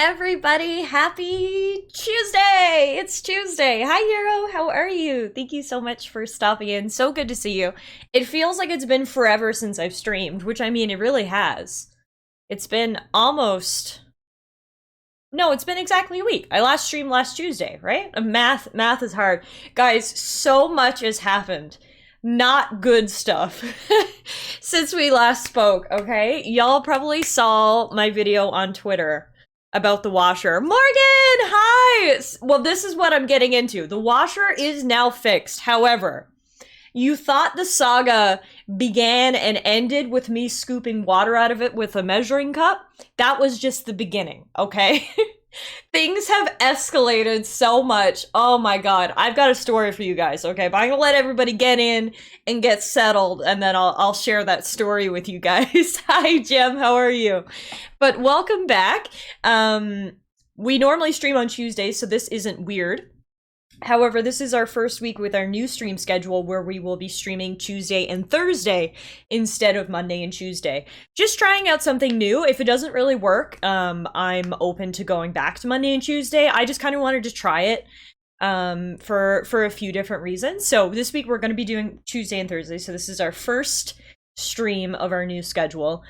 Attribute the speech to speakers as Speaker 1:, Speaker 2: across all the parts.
Speaker 1: everybody. Happy Tuesday. It's Tuesday. Hi, Euro. How are you? Thank you so much for stopping in. So good to see you. It feels like it's been forever since I've streamed, which I mean, it really has. It's been almost. No, it's been exactly a week. I last streamed last Tuesday, right? Math is hard. Guys, so much has happened. Not good stuff since we last spoke, okay? Y'all probably saw my video on Twitter about the washer. Morgan, hi! Well, this is what I'm getting into. The washer is now fixed. However, you thought the saga began and ended with me scooping water out of it with a measuring cup? That was just the beginning, okay? Things have escalated so much. Oh my god. I've got a story for you guys, okay? But I'm gonna let everybody get in and get settled, and then I'll share that story with you guys. Hi, Jem. How are you? But welcome back. We normally stream on Tuesdays, so this isn't weird. However, this is our first week with our new stream schedule where we will be streaming Tuesday and Thursday instead of Monday and Tuesday. Just trying out something new. If it doesn't really work, I'm open to going back to Monday and Tuesday. I just kind of wanted to try it for a few different reasons. So this week we're going to be doing Tuesday and Thursday. So this is our first stream of our new schedule.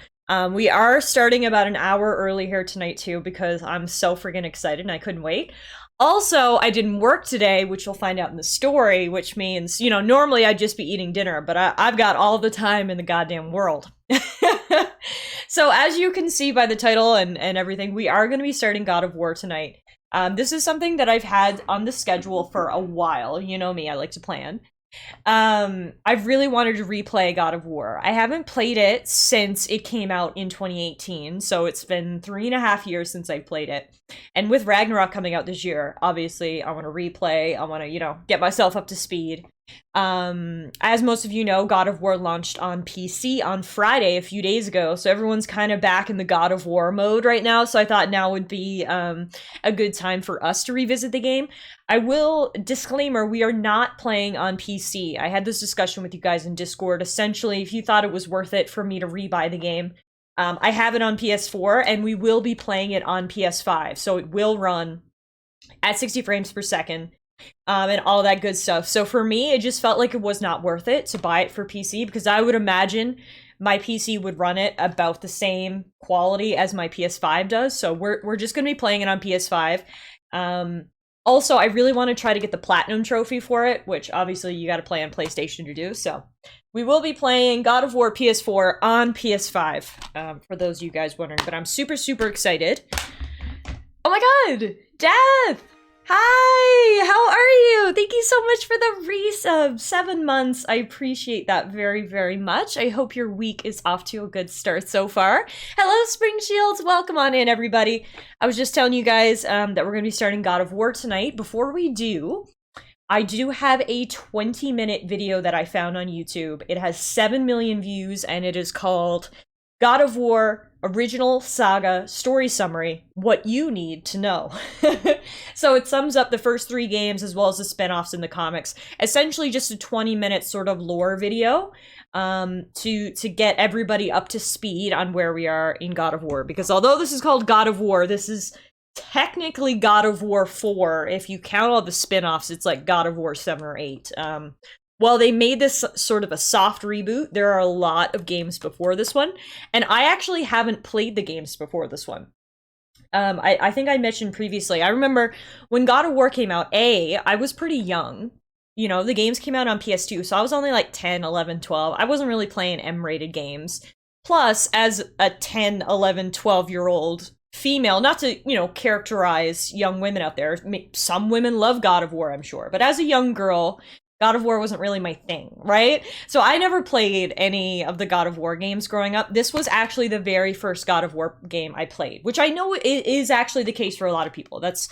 Speaker 1: We are starting about an hour early here tonight too because I'm so friggin' excited and I couldn't wait. Also, I didn't work today, which you'll find out in the story, which means, you know, normally I'd just be eating dinner, but I've got all the time in the goddamn world. So as you can see by the title and everything, we are going to be starting God of War tonight. This is something that I've had on the schedule for a while. You know me, I like to plan. I've really wanted to replay God of War. I haven't played it since it came out in 2018, so it's been 3.5 years since I played it. And with Ragnarok coming out this year, obviously I want to replay, I want to, you know, get myself up to speed. As most of you know, God of War launched on PC on Friday a few days ago, so everyone's kind of back in the God of War mode right now, so I thought now would be a good time for us to revisit the game. I will, disclaimer, we are not playing on PC. I had this discussion with you guys in Discord. Essentially, if you thought it was worth it for me to rebuy the game, I have it on PS4, and we will be playing it on PS5, so it will run at 60 frames per second. And all that good stuff. So for me, it just felt like it was not worth it to buy it for PC because I would imagine my PC would run it about the same quality as my PS5 does. So we're just going to be playing it on PS5. Also, I really want to try to get the Platinum Trophy for it, which obviously you got to play on PlayStation to do. So we will be playing God of War PS4 on PS5, for those of you guys wondering. But I'm super, super excited. Oh my god! Death! Hi! How are you? Thank you so much for the resub. 7 months. I appreciate that very, very much. I hope your week is off to a good start so far. Hello, Spring Shields. Welcome on in, everybody. I was just telling you guys that we're going to be starting God of War tonight. Before we do, I do have a 20-minute video that I found on YouTube. It has 7 million views, and it is called God of War Original Saga Story Summary, What You Need to Know. So it sums up the first 3 games as well as the spin-offs in the comics. Essentially just a 20-minute sort of lore video to get everybody up to speed on where we are in God of War. Because although this is called God of War, this is technically God of War 4. If you count all the spin-offs, it's like God of War 7 or 8. Well, they made this sort of a soft reboot. There are a lot of games before this one, and I actually haven't played the games before this one. I think I mentioned previously, I remember when God of War came out, I was pretty young. You know, the games came out on PS2, so I was only like 10, 11, 12. I wasn't really playing M-rated games. Plus, as a 10, 11, 12-year-old female, not to, you know, characterize young women out there. Some women love God of War, I'm sure. But as a young girl, God of War wasn't really my thing, right? So I never played any of the God of War games growing up. This was actually the very first God of War game I played, which I know is actually the case for a lot of people. That's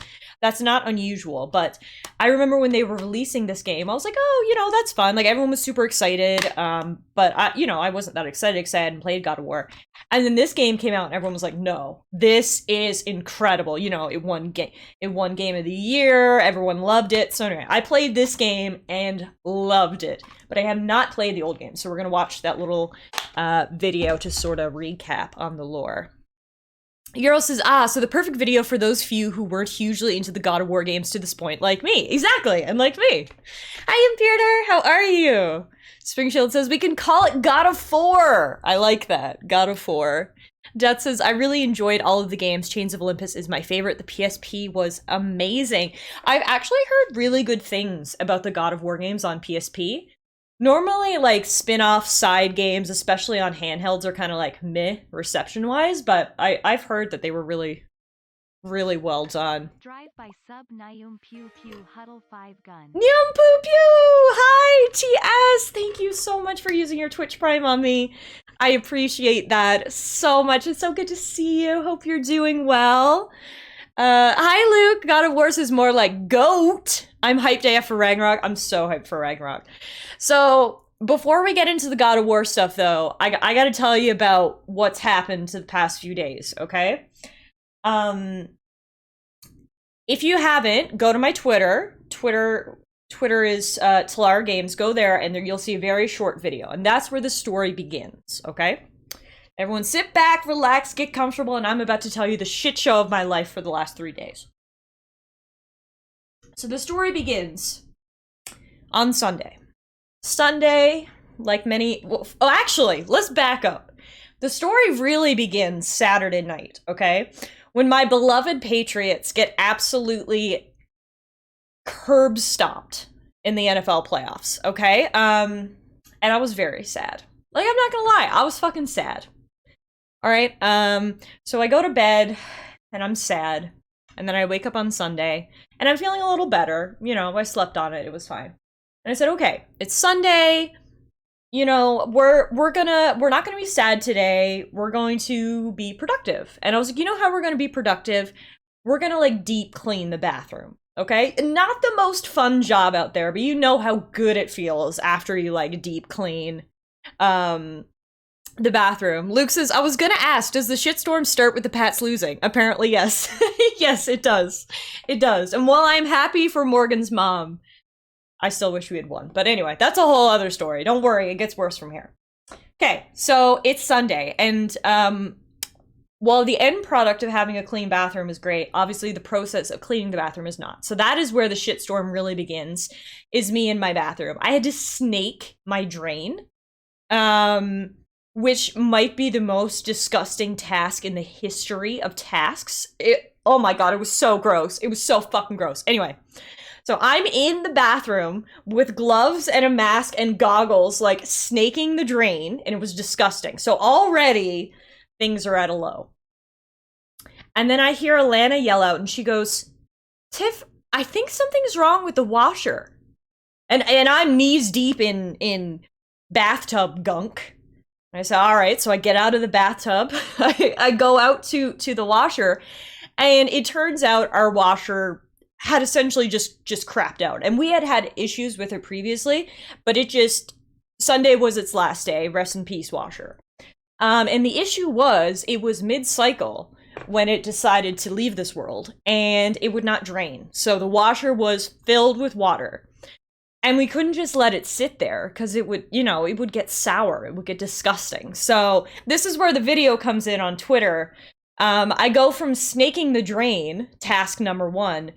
Speaker 1: not unusual, but I remember when they were releasing this game, I was like, oh, you know, that's fun. Like, everyone was super excited, but I wasn't that excited because I hadn't played God of War. And then this game came out and everyone was like, no, this is incredible. You know, it won Game of the Year, everyone loved it. So anyway, I played this game and loved it, but I have not played the old game. So we're going to watch that little video to sort of recap on the lore. Euro says, so the perfect video for those few who weren't hugely into the God of War games to this point, like me. Exactly, and like me. Hi, Imperator, how are you? Springshield says, we can call it God of 4. I like that, God of 4. Jet says, I really enjoyed all of the games. Chains of Olympus is my favorite. The PSP was amazing. I've actually heard really good things about the God of War games on PSP. Normally, like, spin-off side games, especially on handhelds, are kind of like meh reception-wise, but I've heard that they were really, really well done.
Speaker 2: Drive by sub Nyum Pew Pew Huddle 5 Gun.
Speaker 1: Nyum Poo Pew! Hi, TS! Thank you so much for using your Twitch Prime on me. I appreciate that so much. It's so good to see you. Hope you're doing well. Hi, Luke. God of War is more like GOAT. I'm hyped AF for Ragnarok. I'm so hyped for Ragnarok. So, before we get into the God of War stuff, though, I gotta tell you about what's happened to the past few days, okay? If you haven't, go to my Twitter. Twitter is Tallara Games. Go there, and you'll see a very short video. And that's where the story begins, okay? Everyone sit back, relax, get comfortable, and I'm about to tell you the shit show of my life for the last 3 days. So the story begins on Sunday. Sunday, like many... actually, let's back up. The story really begins Saturday night, okay? When my beloved Patriots get absolutely curb stomped in the NFL playoffs, okay? And I was very sad. Like, I'm not gonna lie, I was fucking sad. Alright, so I go to bed, and I'm sad, and then I wake up on Sunday, and I'm feeling a little better. You know, I slept on it, it was fine. And I said, okay, it's Sunday, you know, we're not gonna be sad today, we're going to be productive. And I was like, you know how we're gonna be productive? We're gonna, like, deep clean the bathroom, okay? Not the most fun job out there, but you know how good it feels after you, like, deep clean, the bathroom. Luke says, I was gonna ask, does the shitstorm start with the Pats losing? Apparently, yes. Yes, it does. It does. And while I'm happy for Morgan's mom, I still wish we had won. But anyway, that's a whole other story. Don't worry, it gets worse from here. Okay, so it's Sunday, and while the end product of having a clean bathroom is great, obviously the process of cleaning the bathroom is not. So that is where the shitstorm really begins, is me in my bathroom. I had to snake my drain, which might be the most disgusting task in the history of tasks. Oh my god, it was so gross. It was so fucking gross. Anyway, so I'm in the bathroom with gloves and a mask and goggles, like, snaking the drain, and it was disgusting. So already, things are at a low. And then I hear Alana yell out, and she goes, Tiff, I think something's wrong with the washer. And I'm knees deep in bathtub gunk. I said, all right, so I get out of the bathtub, I go out to the washer, and it turns out our washer had essentially just crapped out. And we had issues with it previously, but Sunday was its last day, rest in peace, washer. And the issue was, it was mid-cycle when it decided to leave this world, and it would not drain. So the washer was filled with water. And we couldn't just let it sit there, because it would, you know, it would get sour. It would get disgusting. So this is where the video comes in on Twitter. I go from snaking the drain, task number 1,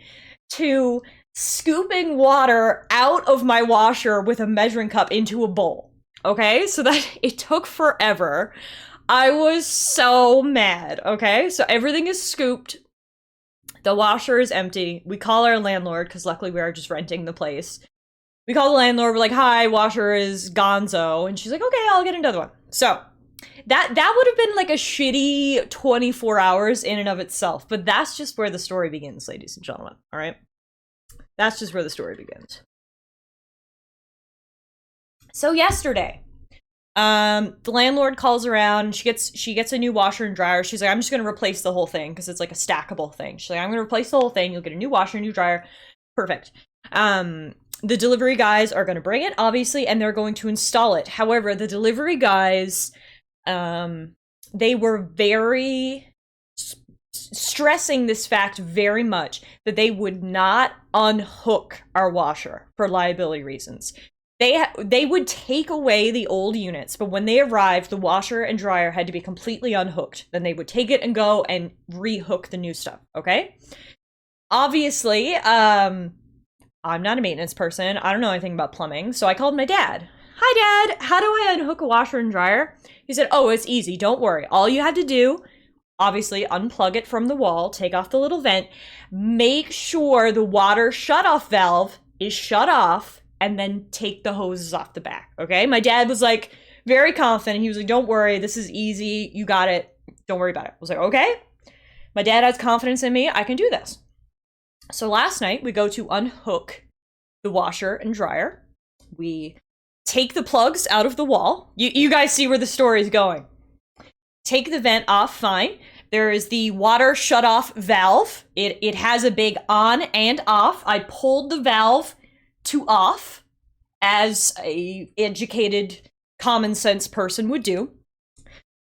Speaker 1: to scooping water out of my washer with a measuring cup into a bowl. Okay? So that it took forever. I was so mad. Okay? So everything is scooped. The washer is empty. We call our landlord, because luckily we are just renting the place. We call the landlord, we're like, hi, washer is gonzo. And she's like, okay, I'll get another one. So that would have been like a shitty 24 hours in and of itself. But that's just where the story begins, ladies and gentlemen. All right? That's just where the story begins. So yesterday, the landlord calls around. She gets a new washer and dryer. She's like, I'm just going to replace the whole thing, because it's like a stackable thing. She's like, I'm going to replace the whole thing. You'll get a new washer, a new dryer. Perfect. The delivery guys are going to bring it, obviously, and they're going to install it. However, the delivery guys, they were very stressing this fact very much, that they would not unhook our washer for liability reasons. They would take away the old units, but when they arrived, the washer and dryer had to be completely unhooked. Then they would take it and go and rehook the new stuff, okay? Obviously, I'm not a maintenance person. I don't know anything about plumbing, so I called my dad. Hi, Dad. How do I unhook a washer and dryer? He said, oh, it's easy. Don't worry. All you had to do, obviously, unplug it from the wall, take off the little vent, make sure the water shutoff valve is shut off, and then take the hoses off the back, okay? My dad was, like, very confident. He was like, don't worry. This is easy. You got it. Don't worry about it. I was like, okay. My dad has confidence in me. I can do this. So last night, we go to unhook the washer and dryer. We take the plugs out of the wall. You guys see where the story is going. Take the vent off, fine. There is the water shut-off valve. It has a big on and off. I pulled the valve to off, as a educated, common sense person would do.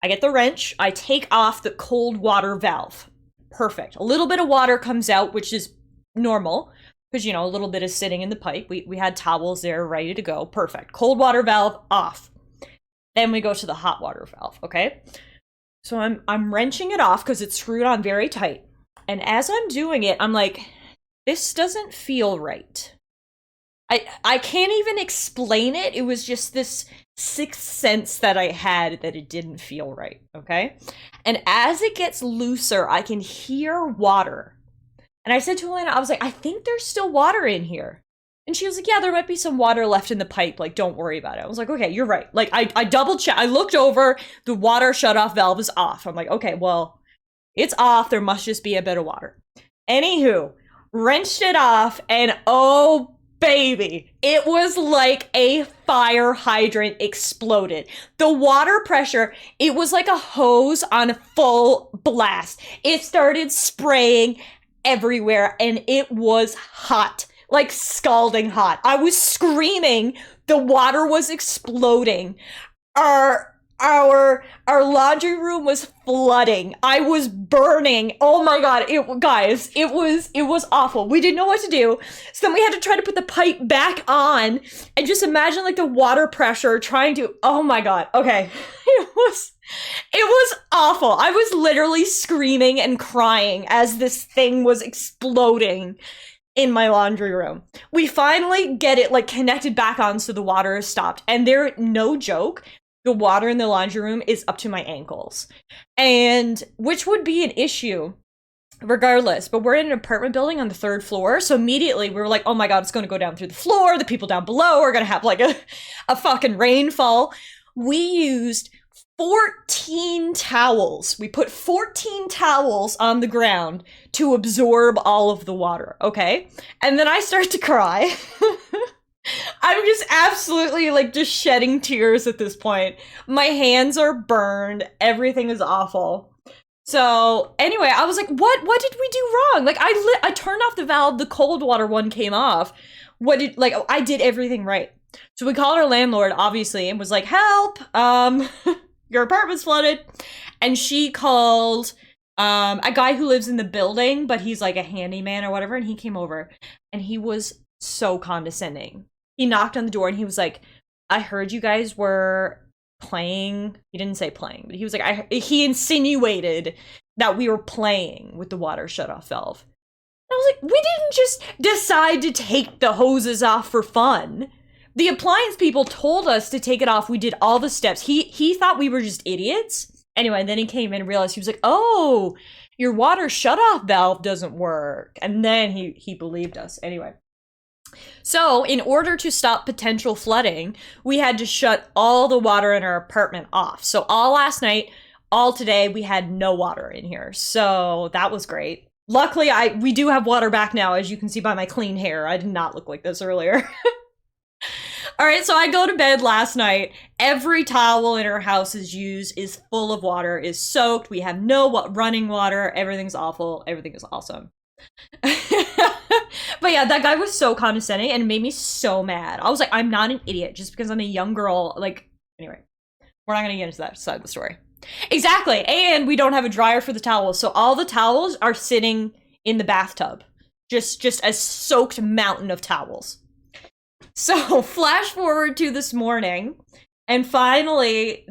Speaker 1: I get the wrench. I take off the cold water valve. Perfect. A little bit of water comes out, which is normal, because, you know, a little bit is sitting in the pipe. We had towels there ready to go. Perfect. Cold water valve off. Then we go to the hot water valve, okay? So I'm wrenching it off because it's screwed on very tight. And as I'm doing it, I'm like, this doesn't feel right. I can't even explain it. It was just this sixth sense that I had that it didn't feel right, okay? And as it gets looser, I can hear water. And I said to Elena, I was like, I think there's still water in here. And she was like, yeah, there might be some water left in the pipe. Like, don't worry about it. I was like, okay, you're right. Like, I double checked. I looked over. The water shut-off valve is off. I'm like, okay, well, it's off. There must just be a bit of water. Anywho, wrenched it off, and oh, baby, it was like a fire hydrant exploded. The water pressure, it was like a hose on full blast. It started spraying everywhere, and it was hot, like scalding hot. I was screaming. The water was exploding. Our laundry room was flooding. I was burning. Oh my god, guys, it was awful. We didn't know what to do. So then we had to try to put the pipe back on and just imagine like the water pressure trying to, oh my god. Okay. It was awful. I was literally screaming and crying as this thing was exploding in my laundry room. We finally get it like connected back on so the water is stopped. And there, no joke, the water in the laundry room is up to my ankles. And which would be an issue regardless, but we're in an apartment building on the 3rd floor. So immediately we were like, oh my god, it's going to go down through the floor. The people down below are going to have like a fucking rainfall. We used 14 towels. We put 14 towels on the ground to absorb all of the water, okay? And then I start to cry. I'm just absolutely like just shedding tears at this point. My hands are burned. Everything is awful. So anyway, I was like, what did we do wrong? Like I turned off the valve, the cold water one came off. I did everything right. So we called our landlord, obviously, and was like, help, your apartment's flooded. And she called a guy who lives in the building, but he's like a handyman or whatever, and he came over and he was so condescending. He knocked on the door and he was like, I heard you guys were playing. He didn't say playing, but he was like, he insinuated that we were playing with the water shut-off valve. And I was like, we didn't just decide to take the hoses off for fun. The appliance people told us to take it off. We did all the steps. He thought we were just idiots. Anyway, and then he came in and realized, he was like, oh, your water shut-off valve doesn't work. And then he believed us. Anyway. So, in order to stop potential flooding, we had to shut all the water in our apartment off. So, all last night, all today, we had no water in here. So, that was great. Luckily, we do have water back now, as you can see by my clean hair. I did not look like this earlier. All right, so I go to bed last night. Every towel in our house is full of water, is soaked. We have no running water. Everything's awful. Everything is awesome. But yeah, that guy was so condescending and it made me so mad. I was like, I'm not an idiot just because I'm a young girl. Like, anyway, we're not gonna get into that side of the story. Exactly, and we don't have a dryer for the towels, so all the towels are sitting in the bathtub. Just a soaked mountain of towels. So flash forward to this morning, and finally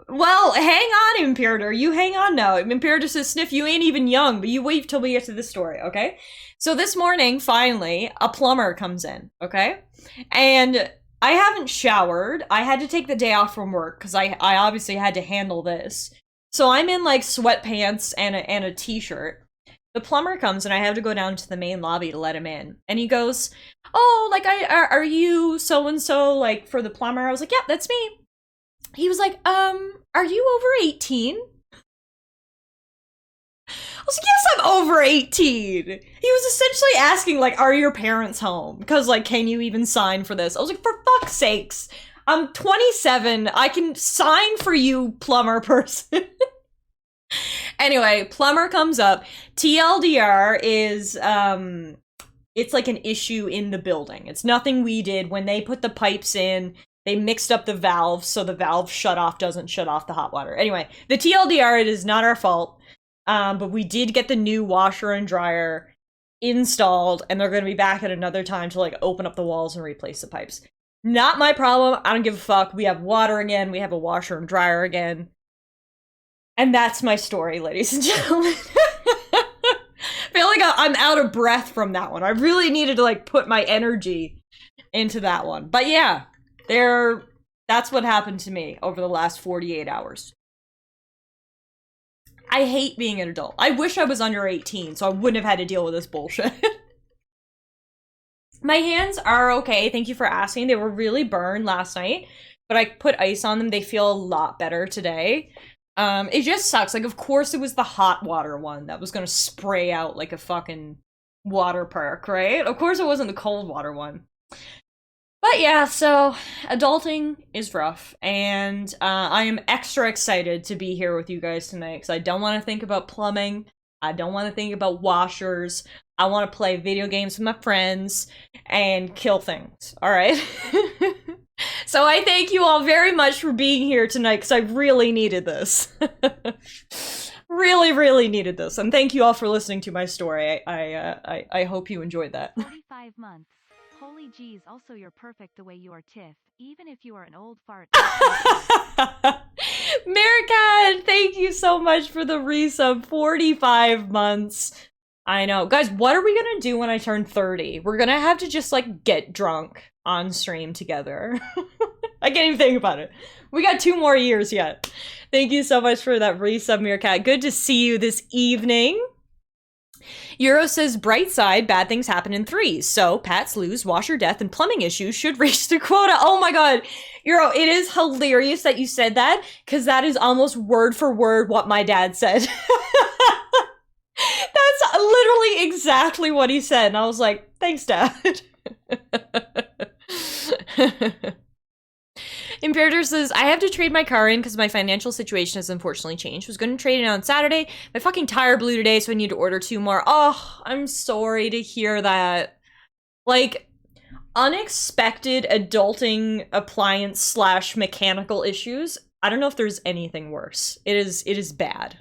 Speaker 1: well, hang on, Imperator. You hang on now. Imperator says, Sniff, you ain't even young, but you wait till we get to this story, okay? So this morning, finally, a plumber comes in, okay? And I haven't showered. I had to take the day off from work because I obviously had to handle this. So I'm in like sweatpants and a t-shirt. The plumber comes and I have to go down to the main lobby to let him in. And he goes, oh, like, are you so-and-so, like, for the plumber? I was like, yep, that's me. He was like, are you over 18? I was like, yes, I'm over 18. He was essentially asking, like, are your parents home? Because, like, can you even sign for this? I was like, for fuck's sakes. I'm 27. I can sign for you, plumber person. Anyway, plumber comes up. TLDR is, it's like an issue in the building. It's nothing we did. When they put the pipes in, they mixed up the valves, so the valve doesn't shut off the hot water. Anyway, the TLDR, it is not our fault. But we did get the new washer and dryer installed, and they're going to be back at another time to, like, open up the walls and replace the pipes. Not my problem. I don't give a fuck. We have water again. We have a washer and dryer again. And that's my story, ladies and gentlemen. I feel like I'm out of breath from that one. I really needed to, like, put my energy into that one. But yeah, that's what happened to me over the last 48 hours. I hate being an adult. I wish I was under 18 so I wouldn't have had to deal with this bullshit. My hands are okay. Thank you for asking. They were really burned last night, but I put ice on them. They feel a lot better today. It just sucks. Like, of course it was the hot water one that was gonna spray out like a fucking water park, right? Of course it wasn't the cold water one. But yeah, so adulting is rough, and I am extra excited to be here with you guys tonight because I don't want to think about plumbing. I don't want to think about washers. I want to play video games with my friends and kill things, all right? So I thank you all very much for being here tonight because I really needed this. Really, really needed this, and thank you all for listening to my story. I hope you enjoyed that.
Speaker 2: 45 months. Holy jeez, also you're perfect the way you are, Tiff. Even if you are an old fart.
Speaker 1: Maricat, thank you so much for the resub. 45 months. I know. Guys, what are we gonna do when I turn 30? We're gonna have to just, like, get drunk on stream together. I can't even think about it. We got 2 more years yet. Thank you so much for that resub, Meerkat. Good to see you this evening. Euro says, bright side, bad things happen in threes. So, pats lose, washer death, and plumbing issues should reach the quota. Oh my god. Euro, it is hilarious that you said that, because that is almost word for word what my dad said. That's literally exactly what he said. And I was like, thanks, Dad. Imperator says, I have to trade my car in because my financial situation has unfortunately changed. Was going to trade it on Saturday. My fucking tire blew today, so I need to order 2 more. Oh, I'm sorry to hear that. Like, unexpected adulting appliance / mechanical issues. I don't know if there's anything worse. It is bad.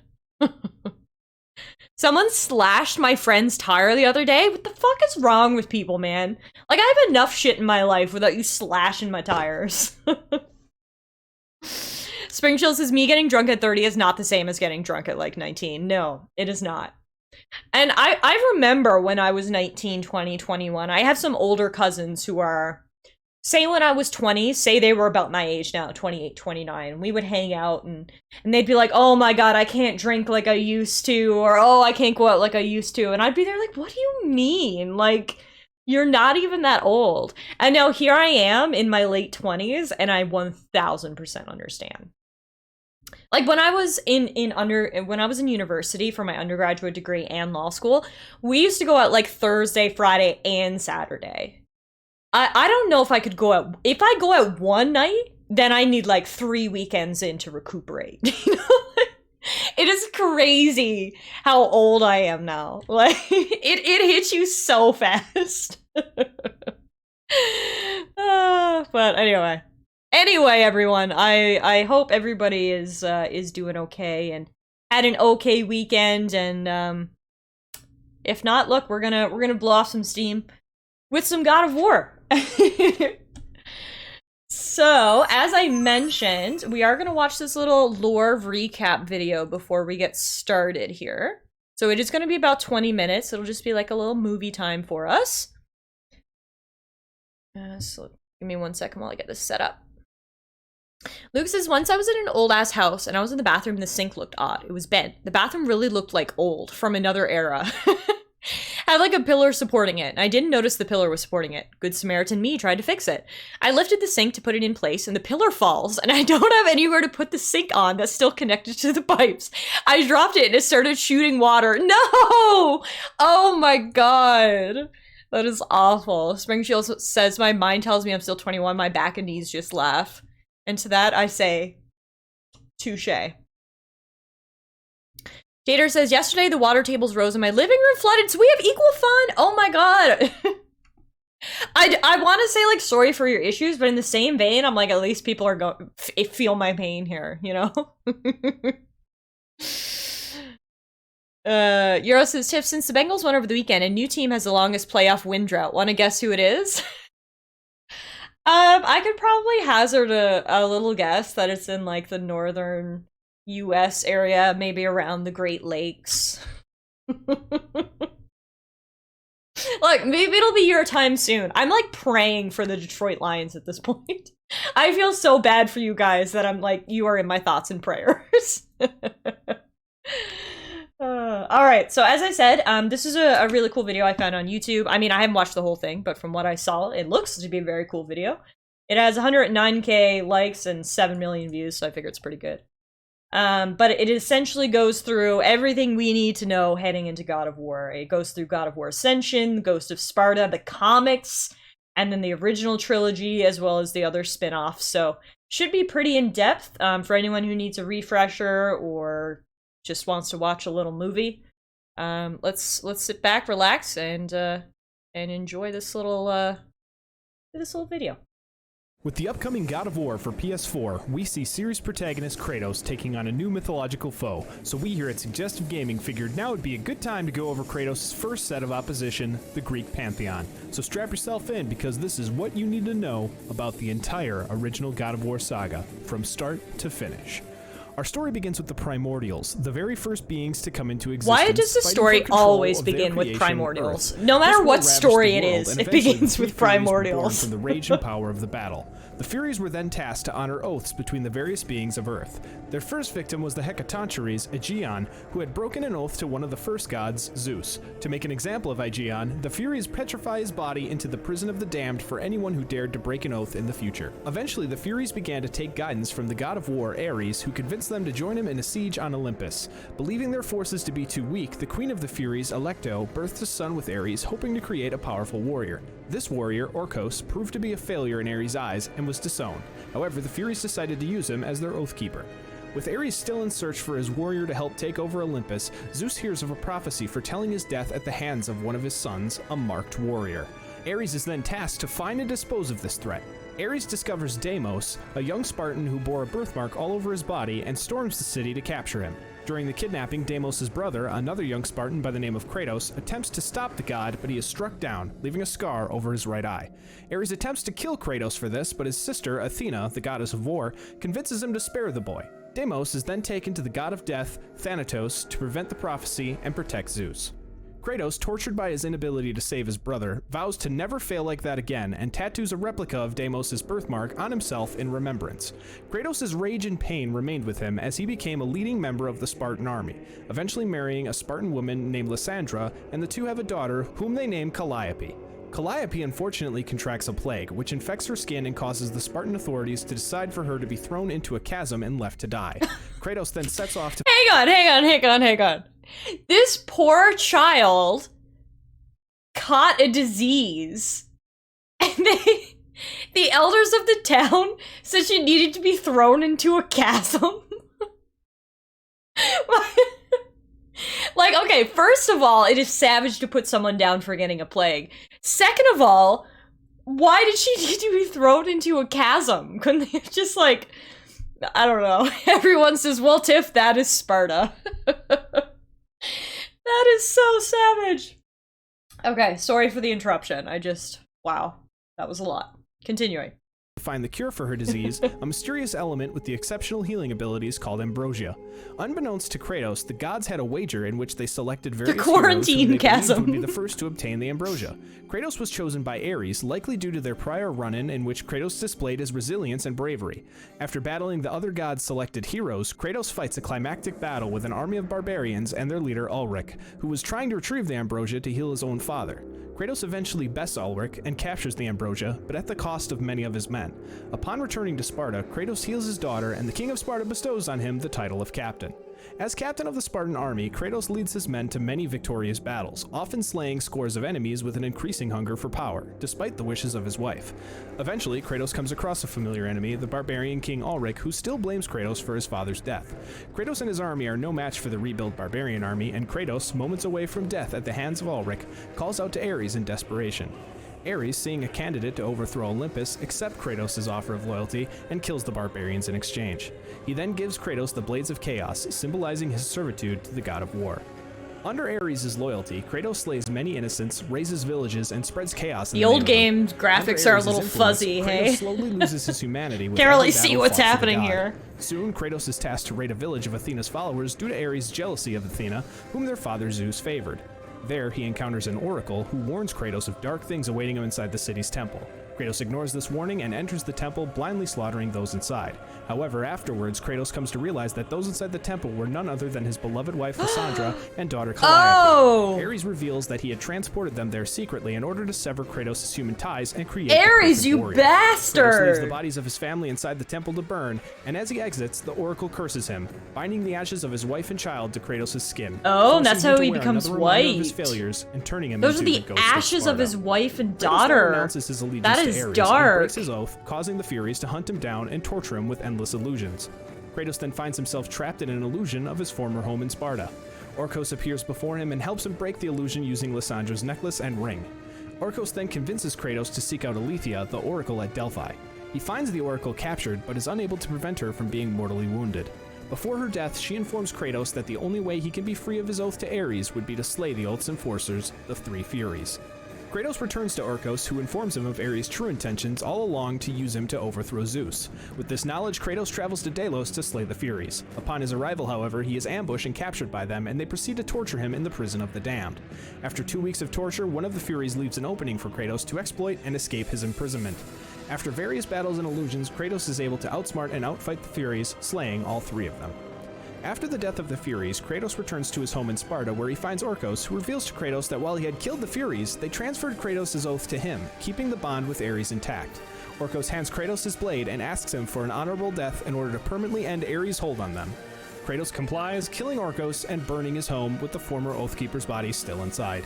Speaker 1: Someone slashed my friend's tire the other day. What the fuck is wrong with people, man? Like, I have enough shit in my life without you slashing my tires. Spring Chill says, me getting drunk at 30 is not the same as getting drunk at, like, 19. No, it is not. And I remember when I was 19, 20, 21, I have some older cousins who are, say when I was 20, say they were about my age now, 28, 29, we would hang out and they'd be like, oh my god, I can't drink like I used to, or oh, I can't go out like I used to, and I'd be there like, what do you mean? Like, you're not even that old. And now here I am in my late 20s, and I 1000% understand. Like, when I was when I was in university for my undergraduate degree and law school, we used to go out like Thursday, Friday, and Saturday. I don't know if I could go out. If I go out one night, then I need like 3 weekends in to recuperate. You know? It is crazy how old I am now. Like, it hits you so fast. But anyway. Anyway, everyone, I hope everybody is doing okay and had an okay weekend, and If not, look, we're gonna blow off some steam with some God of War. So, as I mentioned, we are gonna watch this little lore recap video before we get started here. So it is gonna be about 20 minutes. It'll just be like a little movie time for us. So give me 1 second while I get this set up. Luke says, once I was in an old-ass house and I was in the bathroom and the sink looked odd. It was bent. The bathroom really looked like old, from another era. Had like a pillar supporting it, and I didn't notice the pillar was supporting it. Good Samaritan me tried to fix it. I lifted the sink to put it in place, and the pillar falls, and I don't have anywhere to put the sink on that's still connected to the pipes. I dropped it, and it started shooting water. No! Oh my god. That is awful. Springfield says, my mind tells me I'm still 21, my back and knees just laugh. And to that, I say, touche. Jader says, yesterday the water tables rose and my living room flooded, so we have equal fun. Oh my god. I want to say, like, sorry for your issues, but in the same vein, I'm like, at least people are going feel my pain here, you know? Euro says, Tiff, since the Bengals won over the weekend, a new team has the longest playoff win drought. Want to guess who it is? I could probably hazard a little guess that it's in, like, the northern US area, maybe around the Great Lakes. Look, maybe it'll be your time soon. I'm, like, praying for the Detroit Lions at this point. I feel so bad for you guys that I'm, like, you are in my thoughts and prayers. Alright, so as I said, this is a really cool video I found on YouTube. I mean, I haven't watched the whole thing, but from what I saw, it looks to be a very cool video. It has 109k likes and 7 million views, so I figure it's pretty good. But it essentially goes through everything we need to know heading into God of War. It goes through God of War Ascension, Ghost of Sparta, the comics, and then the original trilogy, as well as the other spin-offs. So, should be pretty in-depth for anyone who needs a refresher or just wants to watch a little movie. Let's sit back, relax, and enjoy this little video.
Speaker 3: With the upcoming God of War for PS4, we see series protagonist Kratos taking on a new mythological foe, so we here at Suggestive Gaming figured now would be a good time to go over Kratos' first set of opposition, the Greek Pantheon. So strap yourself in, because this is what you need to know about the entire original God of War saga, from start to finish. Our story begins with the Primordials, the very first beings to come into existence.
Speaker 1: Why does the story always begin with Primordials? No matter what story it is, it begins with Primordials.
Speaker 3: From the rage and power of the battle. The Furies were then tasked to honor oaths between the various beings of Earth. Their first victim was the Hecatoncheires, Aegeon, who had broken an oath to one of the first gods, Zeus. To make an example of Aegeon, the Furies petrify his body into the prison of the damned for anyone who dared to break an oath in the future. Eventually, the Furies began to take guidance from the god of war, Ares, who convinced them to join him in a siege on Olympus. Believing their forces to be too weak, the queen of the Furies, Alecto, birthed a son with Ares, hoping to create a powerful warrior. This warrior, Orcos, proved to be a failure in Ares' eyes and was disowned. However, the Furies decided to use him as their oath keeper. With Ares still in search for his warrior to help take over Olympus, Zeus hears of a prophecy foretelling his death at the hands of one of his sons, a marked warrior. Ares is then tasked to find and dispose of this threat. Ares discovers Deimos, a young Spartan who bore a birthmark all over his body, and storms the city to capture him. During the kidnapping, Deimos' brother, another young Spartan by the name of Kratos, attempts to stop the god, but he is struck down, leaving a scar over his right eye. Ares attempts to kill Kratos for this, but his sister, Athena, the goddess of war, convinces him to spare the boy. Deimos is then taken to the god of death, Thanatos, to prevent the prophecy and protect Zeus. Kratos, tortured by his inability to save his brother, vows to never fail like that again and tattoos a replica of Deimos' birthmark on himself in remembrance. Kratos' rage and pain remained with him as he became a leading member of the Spartan army, eventually marrying a Spartan woman named Lysandra, and the two have a daughter whom they name Calliope. Calliope unfortunately contracts a plague, which infects her skin and causes the Spartan authorities to decide for her to be thrown into a chasm and left to die. Kratos then sets off to—
Speaker 1: Hang on. This poor child caught a disease, and the elders of the town said she needed to be thrown into a chasm. Like, okay, first of all, it is savage to put someone down for getting a plague. Second of all, why did she need to be thrown into a chasm? Couldn't they have just, like, I don't know. Everyone says, well, Tiff, that is Sparta. That is so savage. Okay, sorry for the interruption. Wow, that was a lot. Continuing.
Speaker 3: Find the cure for her disease, a mysterious element with the exceptional healing abilities called ambrosia. Unbeknownst to Kratos, the gods had a wager in which they selected various
Speaker 1: quarantine
Speaker 3: heroes who they believed
Speaker 1: chasm.
Speaker 3: would be the first to obtain the ambrosia. Kratos was chosen by Ares, likely due to their prior run-in in which Kratos displayed his resilience and bravery. After battling the other gods' selected heroes, Kratos fights a climactic battle with an army of barbarians and their leader Ulrich, who was trying to retrieve the ambrosia to heal his own father. Kratos eventually bests Ulrich and captures the ambrosia, but at the cost of many of his men. Upon returning to Sparta, Kratos heals his daughter, and the king of Sparta bestows on him the title of captain. As captain of the Spartan army, Kratos leads his men to many victorious battles, often slaying scores of enemies with an increasing hunger for power, despite the wishes of his wife. Eventually, Kratos comes across a familiar enemy, the barbarian king Ulrich, who still blames Kratos for his father's death. Kratos and his army are no match for the rebuilt barbarian army, and Kratos, moments away from death at the hands of Ulrich, calls out to Ares in desperation. Ares, seeing a candidate to overthrow Olympus, accepts Kratos' offer of loyalty and kills the barbarians in exchange. He then gives Kratos the Blades of Chaos, symbolizing his servitude to the god of war. Under Ares' loyalty, Kratos slays many innocents, razes villages, and spreads chaos in
Speaker 1: The old
Speaker 3: name of them.
Speaker 1: game graphics
Speaker 3: Under
Speaker 1: are a
Speaker 3: Ares'
Speaker 1: little
Speaker 3: influence,
Speaker 1: fuzzy,
Speaker 3: Kratos
Speaker 1: hey?
Speaker 3: slowly loses his humanity with
Speaker 1: Can't really
Speaker 3: every
Speaker 1: see
Speaker 3: battle
Speaker 1: what's
Speaker 3: fought for the
Speaker 1: happening
Speaker 3: god.
Speaker 1: here.
Speaker 3: Soon, Kratos is tasked to raid a village of Athena's followers due to Ares' jealousy of Athena, whom their father Zeus favored. There, he encounters an oracle who warns Kratos of dark things awaiting him inside the city's temple. Kratos ignores this warning and enters the temple, blindly slaughtering those inside. However, afterwards, Kratos comes to realize that those inside the temple were none other than his beloved wife Lysandra and daughter Calliope.
Speaker 1: Oh!
Speaker 3: Ares reveals that he had transported them there secretly in order to sever Kratos' human ties and create
Speaker 1: Ares,
Speaker 3: the perfect
Speaker 1: you
Speaker 3: warrior. Kratos leaves the
Speaker 1: bastard!
Speaker 3: bodies of his family inside the temple to burn, and as he exits, the oracle curses him, binding the ashes of his wife and child to Kratos' skin.
Speaker 1: Oh,
Speaker 3: forcing
Speaker 1: that's
Speaker 3: him
Speaker 1: how
Speaker 3: to
Speaker 1: he
Speaker 3: wear
Speaker 1: becomes
Speaker 3: another reminder of his
Speaker 1: white.
Speaker 3: failures and turning him
Speaker 1: Those are
Speaker 3: into
Speaker 1: the
Speaker 3: ghost
Speaker 1: ashes of
Speaker 3: Sparta.
Speaker 1: his wife and
Speaker 3: Kratos then
Speaker 1: daughter.
Speaker 3: renounces his allegiance
Speaker 1: That
Speaker 3: to
Speaker 1: is
Speaker 3: Ares
Speaker 1: dark.
Speaker 3: and breaks his oath, causing the Furies to hunt him down and torture him with endless illusions. Kratos then finds himself trapped in an illusion of his former home in Sparta. Orcos appears before him and helps him break the illusion using Lysandra's necklace and ring. Orcos then convinces Kratos to seek out Aletheia, the oracle at Delphi. He finds the oracle captured, but is unable to prevent her from being mortally wounded. Before her death, she informs Kratos that the only way he can be free of his oath to Ares would be to slay the oath's enforcers, the Three Furies. Kratos returns to Orcos, who informs him of Ares' true intentions all along to use him to overthrow Zeus. With this knowledge, Kratos travels to Delos to slay the Furies. Upon his arrival, however, he is ambushed and captured by them, and they proceed to torture him in the prison of the damned. After 2 weeks of torture, one of the Furies leaves an opening for Kratos to exploit and escape his imprisonment. After various battles and illusions, Kratos is able to outsmart and outfight the Furies, slaying all 3 of them. After the death of the Furies, Kratos returns to his home in Sparta, where he finds Orcos, who reveals to Kratos that while he had killed the Furies, they transferred Kratos' oath to him, keeping the bond with Ares intact. Orcos hands Kratos his blade and asks him for an honorable death in order to permanently end Ares' hold on them. Kratos complies, killing Orcos and burning his home with the former Oathkeeper's body still inside.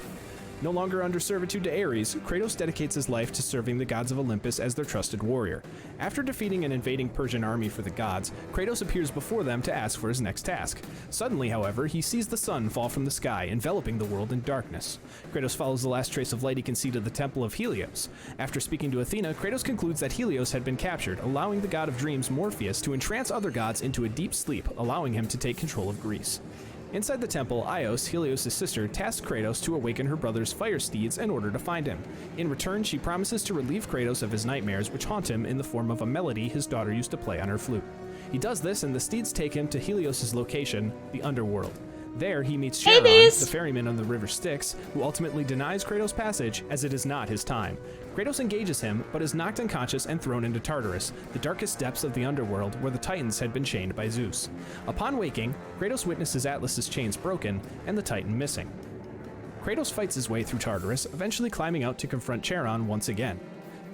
Speaker 3: No longer under servitude to Ares, Kratos dedicates his life to serving the gods of Olympus as their trusted warrior. After defeating an invading Persian army for the gods, Kratos appears before them to ask for his next task. Suddenly, however, he sees the sun fall from the sky, enveloping the world in darkness. Kratos follows the last trace of light he can see to the temple of Helios. After speaking to Athena, Kratos concludes that Helios had been captured, allowing the god of dreams Morpheus to entrance other gods into a deep sleep, allowing him to take control of Greece. Inside the temple, Ios, Helios' sister, tasks Kratos to awaken her brother's fire steeds in order to find him. In return, she promises to relieve Kratos of his nightmares, which haunt him in the form of a melody his daughter used to play on her flute. He does this, and the steeds take him to Helios' location, the Underworld. There, he meets Charon, the ferryman on the river Styx, who ultimately denies Kratos passage, as it is not his time. Kratos engages him, but is knocked unconscious and thrown into Tartarus, the darkest depths of the underworld where the Titans had been chained by Zeus. Upon waking, Kratos witnesses Atlas's chains broken and the Titan missing. Kratos fights his way through Tartarus, eventually climbing out to confront Charon once again.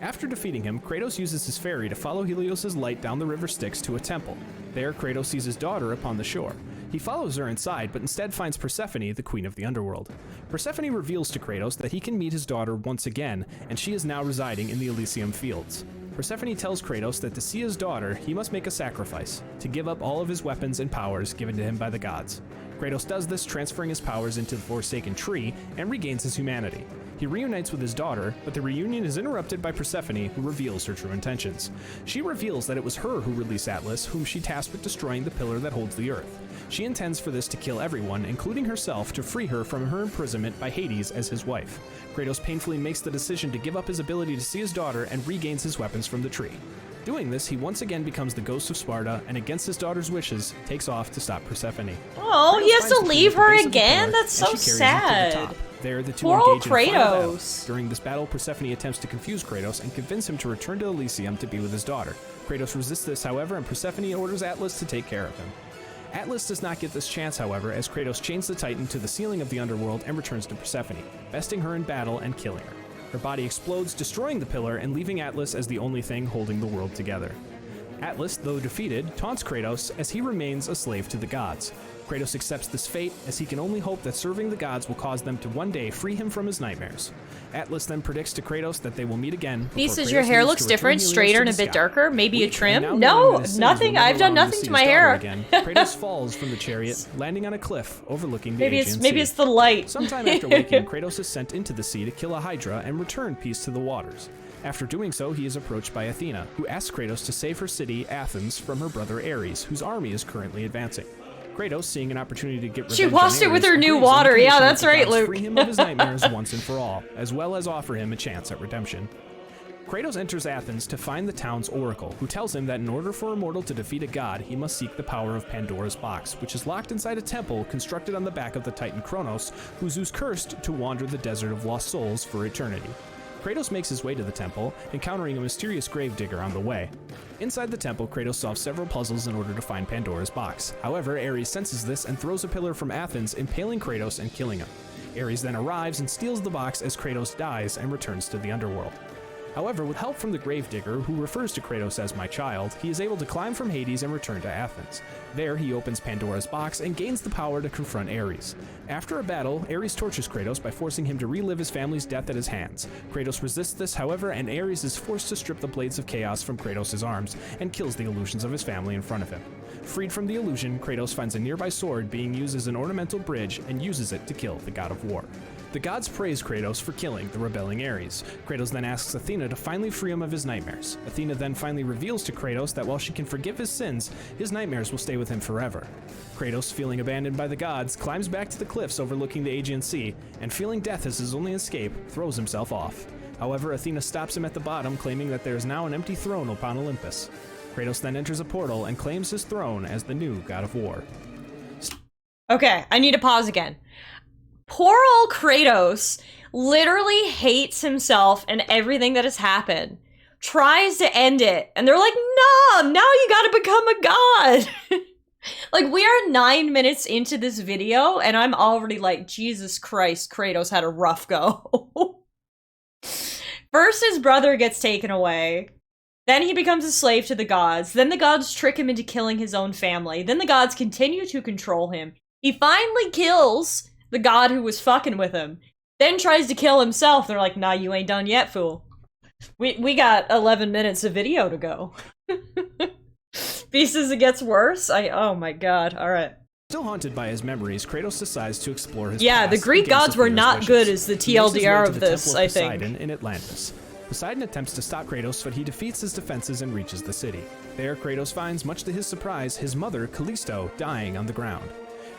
Speaker 3: After defeating him, Kratos uses his ferry to follow Helios' light down the river Styx to a temple. There, Kratos sees his daughter upon the shore. He follows her inside, but instead finds Persephone, the queen of the underworld. Persephone reveals to Kratos that he can meet his daughter once again, and she is now residing in the Elysium Fields. Persephone tells Kratos that to see his daughter, he must make a sacrifice, to give up all of his weapons and powers given to him by the gods. Kratos does this, transferring his powers into the Forsaken Tree, and regains his humanity. He reunites with his daughter, but the reunion is interrupted by Persephone, who reveals her true intentions. She reveals that it was her who released Atlas, whom she tasked with destroying the pillar that holds the Earth. She intends for this to kill everyone, including herself, to free her from her imprisonment by Hades as his wife. Kratos painfully makes the decision to give up his ability to see his daughter and regains his weapons from the tree. Doing this, he once again becomes the ghost of Sparta and, against his daughter's wishes, takes off to stop Persephone.
Speaker 1: Oh,
Speaker 3: Kratos
Speaker 1: he has
Speaker 3: finds
Speaker 1: to
Speaker 3: the
Speaker 1: leave
Speaker 3: king at the
Speaker 1: her
Speaker 3: base of the
Speaker 1: again?
Speaker 3: pillar,
Speaker 1: That's so
Speaker 3: and she carries him to the
Speaker 1: sad.
Speaker 3: top. There, the two
Speaker 1: Poor old
Speaker 3: engage in a final battle.
Speaker 1: Kratos.
Speaker 3: During this battle, Persephone attempts to confuse Kratos and convince him to return to Elysium to be with his daughter. Kratos resists this, however, and Persephone orders Atlas to take care of him. Atlas does not get this chance, however, as Kratos chains the Titan to the ceiling of the underworld and returns to Persephone, besting her in battle and killing her. Her body explodes, destroying the pillar and leaving Atlas as the only thing holding the world together. Atlas, though defeated, taunts Kratos as he remains a slave to the gods. Kratos accepts this fate, as he can only hope that serving the gods will cause them to one day free him from his nightmares. Atlas then predicts to Kratos that they will meet again.
Speaker 1: He
Speaker 3: before
Speaker 1: says
Speaker 3: Kratos
Speaker 1: your hair
Speaker 3: leaves
Speaker 1: looks
Speaker 3: to return
Speaker 1: different,
Speaker 3: Helios
Speaker 1: straighter
Speaker 3: to
Speaker 1: and a
Speaker 3: the
Speaker 1: bit
Speaker 3: sky.
Speaker 1: darker, maybe a
Speaker 3: Weak, and
Speaker 1: trim.
Speaker 3: now
Speaker 1: No,
Speaker 3: knowing that his sins
Speaker 1: nothing.
Speaker 3: will
Speaker 1: I've
Speaker 3: never
Speaker 1: done
Speaker 3: allow him
Speaker 1: nothing
Speaker 3: see
Speaker 1: to my
Speaker 3: his daughter
Speaker 1: hair.
Speaker 3: Again. Kratos falls from the chariot, landing on a cliff overlooking the
Speaker 1: Maybe
Speaker 3: Aegean
Speaker 1: it's
Speaker 3: Sea.
Speaker 1: the light.
Speaker 3: Sometime after waking, Kratos is sent into the sea to kill a Hydra and return peace to the waters. After doing so, he is approached by Athena, who asks Kratos to save her city, Athens, from her brother Ares, whose army is currently advancing. Kratos, seeing an opportunity to get revenge
Speaker 1: She
Speaker 3: on
Speaker 1: washed it with
Speaker 3: Ares,
Speaker 1: her new
Speaker 3: agrees on
Speaker 1: water.
Speaker 3: the
Speaker 1: Yeah,
Speaker 3: condition
Speaker 1: that's
Speaker 3: that the
Speaker 1: right,
Speaker 3: gods
Speaker 1: Luke.
Speaker 3: free him of his nightmares once and for all, as well as offer him a chance at redemption. Kratos enters Athens to find the town's oracle, who tells him that in order for a mortal to defeat a god, he must seek the power of Pandora's box, which is locked inside a temple constructed on the back of the Titan Kronos, who Zeus cursed to wander the desert of lost souls for eternity. Kratos makes his way to the temple, encountering a mysterious gravedigger on the way. Inside the temple, Kratos solves several puzzles in order to find Pandora's box. However, Ares senses this and throws a pillar from Athens, impaling Kratos and killing him. Ares then arrives and steals the box as Kratos dies and returns to the underworld. However, with help from the gravedigger, who refers to Kratos as my child, he is able to climb from Hades and return to Athens. There, he opens Pandora's box and gains the power to confront Ares. After a battle, Ares tortures Kratos by forcing him to relive his family's death at his hands. Kratos resists this, however, and Ares is forced to strip the Blades of Chaos from Kratos' arms and kills the illusions of his family in front of him. Freed from the illusion, Kratos finds a nearby sword being used as an ornamental bridge and uses it to kill the god of war. The gods praise Kratos for killing the rebelling Ares. Kratos then asks Athena to finally free him of his nightmares. Athena then finally reveals to Kratos that while she can forgive his sins, his nightmares will stay with him forever. Kratos, feeling abandoned by the gods, climbs back to the cliffs overlooking the Aegean Sea, and feeling death as his only escape, throws himself off. However, Athena stops him at the bottom, claiming that there is now an empty throne upon Olympus. Kratos then enters a portal and claims his throne as the new god of war.
Speaker 1: Okay, I need to pause again. Poor old Kratos literally hates himself and everything that has happened. Tries to end it, and they're like, no, now you gotta become a god. Like, we are 9 minutes into this video, and I'm already like, Jesus Christ, Kratos had a rough go. First, his brother gets taken away. Then he becomes a slave to the gods. Then the gods trick him into killing his own family. Then the gods continue to control him. He finally kills the god who was fucking with him. Then tries to kill himself. They're like, nah, you ain't done yet, fool. We got 11 minutes of video to go. Pieces, it gets worse? Oh my god, alright.
Speaker 3: Still haunted by his memories, Kratos decides to explore his
Speaker 1: Yeah,
Speaker 3: past
Speaker 1: the Greek
Speaker 3: against
Speaker 1: gods were
Speaker 3: Athena's
Speaker 1: not
Speaker 3: wishes.
Speaker 1: good as the
Speaker 3: He makes his way
Speaker 1: TLDR
Speaker 3: to
Speaker 1: of
Speaker 3: the
Speaker 1: this,
Speaker 3: Temple
Speaker 1: I
Speaker 3: of
Speaker 1: think.
Speaker 3: Poseidon in Atlantis. Poseidon attempts to stop Kratos, but he defeats his defenses and reaches the city. There, Kratos finds, much to his surprise, his mother, Callisto, dying on the ground.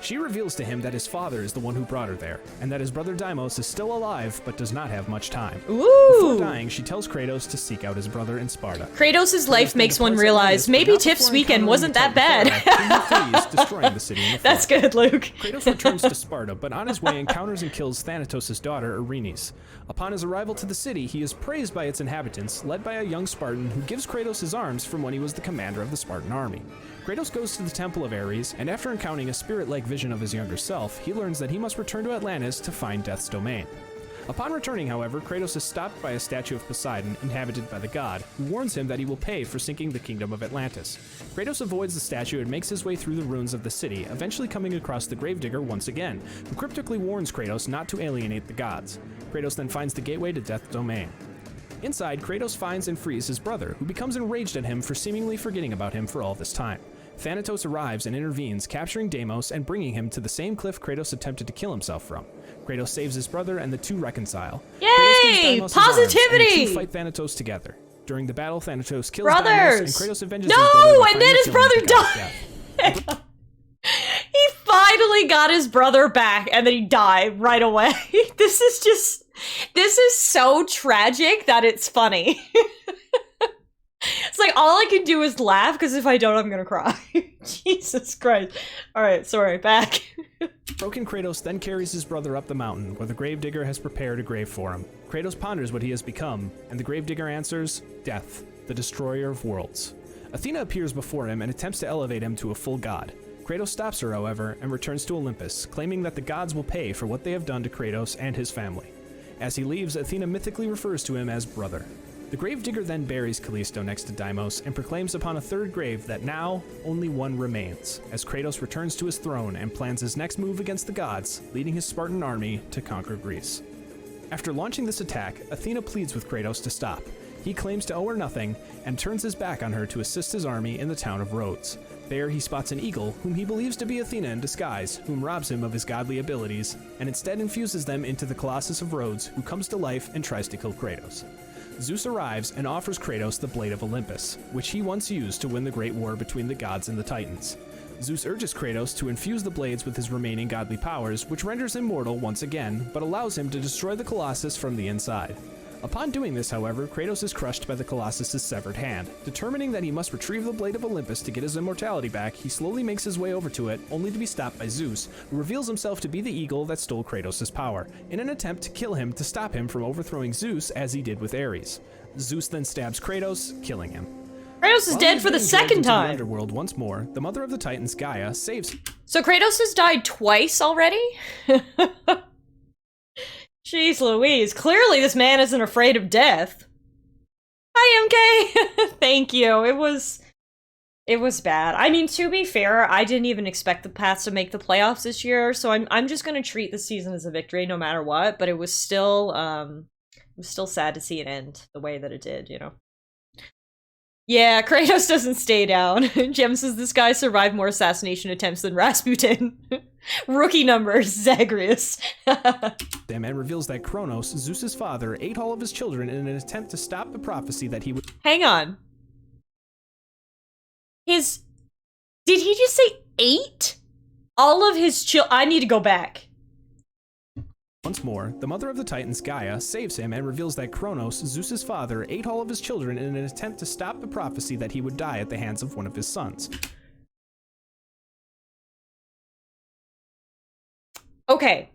Speaker 3: She reveals to him that his father is the one who brought her there, and that his brother Deimos is still alive but does not have much time.
Speaker 1: Ooh!
Speaker 3: Before dying, she tells Kratos to seek out his brother in Sparta.
Speaker 1: Kratos' life makes one realize maybe Tiff's weekend wasn't that bad.
Speaker 3: Destroying the city in the
Speaker 1: That's
Speaker 3: flood.
Speaker 1: good, Luke.
Speaker 3: Kratos returns to Sparta, but on his way encounters and kills Thanatos' daughter, Erinyes. Upon his arrival to the city, he is praised by its inhabitants, led by a young Spartan who gives Kratos his arms from when he was the commander of the Spartan army. Kratos goes to the Temple of Ares, and after encountering a spirit-like vision of his younger self, he learns that he must return to Atlantis to find Death's domain. Upon returning, however, Kratos is stopped by a statue of Poseidon, inhabited by the god, who warns him that he will pay for sinking the kingdom of Atlantis. Kratos avoids the statue and makes his way through the ruins of the city, eventually coming across the gravedigger once again, who cryptically warns Kratos not to alienate the gods. Kratos then finds the gateway to Death's domain. Inside, Kratos finds and frees his brother, who becomes enraged at him for seemingly forgetting about him for all this time. Thanatos arrives and intervenes, capturing Deimos and bringing him to the same cliff Kratos attempted to kill himself from. Kratos saves his brother and the two reconcile.
Speaker 1: Yay!
Speaker 3: Kratos gives Deimos his arms, and
Speaker 1: Positivity!
Speaker 3: the two fight Thanatos together. During the battle, Thanatos kills
Speaker 1: Brothers!
Speaker 3: Deimos, and Kratos avenges his
Speaker 1: No!
Speaker 3: brother by
Speaker 1: And then
Speaker 3: finally
Speaker 1: his
Speaker 3: killing
Speaker 1: brother
Speaker 3: the god's
Speaker 1: died!
Speaker 3: death.
Speaker 1: He finally got his brother back, and then he died right away. This is so tragic that it's funny. It's like, all I can do is laugh, because if I don't, I'm gonna cry. Jesus Christ. Alright, sorry, back.
Speaker 3: Broken Kratos then carries his brother up the mountain, where the gravedigger has prepared a grave for him. Kratos ponders what he has become, and the gravedigger answers, Death, the destroyer of worlds. Athena appears before him and attempts to elevate him to a full god. Kratos stops her, however, and returns to Olympus, claiming that the gods will pay for what they have done to Kratos and his family. As he leaves, Athena mythically refers to him as brother. The gravedigger then buries Callisto next to Deimos and proclaims upon a third grave that now only one remains, as Kratos returns to his throne and plans his next move against the gods, leading his Spartan army to conquer Greece. After launching this attack, Athena pleads with Kratos to stop. He claims to owe her nothing and turns his back on her to assist his army in the town of Rhodes. There he spots an eagle, whom he believes to be Athena in disguise, whom robs him of his godly abilities, and instead infuses them into the Colossus of Rhodes, who comes to life and tries to kill Kratos. Zeus arrives and offers Kratos the Blade of Olympus, which he once used to win the great war between the gods and the Titans. Zeus urges Kratos to infuse the blades with his remaining godly powers, which renders him mortal once again, but allows him to destroy the Colossus from the inside. Upon doing this, however, Kratos is crushed by the Colossus' severed hand. Determining that he must retrieve the Blade of Olympus to get his immortality back, he slowly makes his way over to it, only to be stopped by Zeus, who reveals himself to be the eagle that stole Kratos' power, in an attempt to kill him to stop him from overthrowing Zeus as he did with Ares. Zeus then stabs Kratos, killing him.
Speaker 1: Kratos is dead for the second time.
Speaker 3: The underworld once more, the mother of the Titans, Gaia, saves.
Speaker 1: So Kratos has died twice already? Jeez Louise, clearly this man isn't afraid of death. Hi, MK! Thank you. It was bad. I mean, to be fair, I didn't even expect the Pats to make the playoffs this year, so I'm just gonna treat the season as a victory no matter what, but it was still sad to see it end the way that it did, you know? Yeah, Kratos doesn't stay down. Jem says this guy survived more assassination attempts than Rasputin. Rookie numbers, Zagreus.
Speaker 3: And reveals that Kronos, Zeus's father, ate all of his children in an attempt to stop the prophecy that he would—
Speaker 1: Hang on. Did he just say ate? All of his I need to go back.
Speaker 3: Once more, the mother of the Titans, Gaia, saves him and reveals that Kronos, Zeus's father, ate all of his children in an attempt to stop the prophecy that he would die at the hands of one of his sons.
Speaker 1: Okay.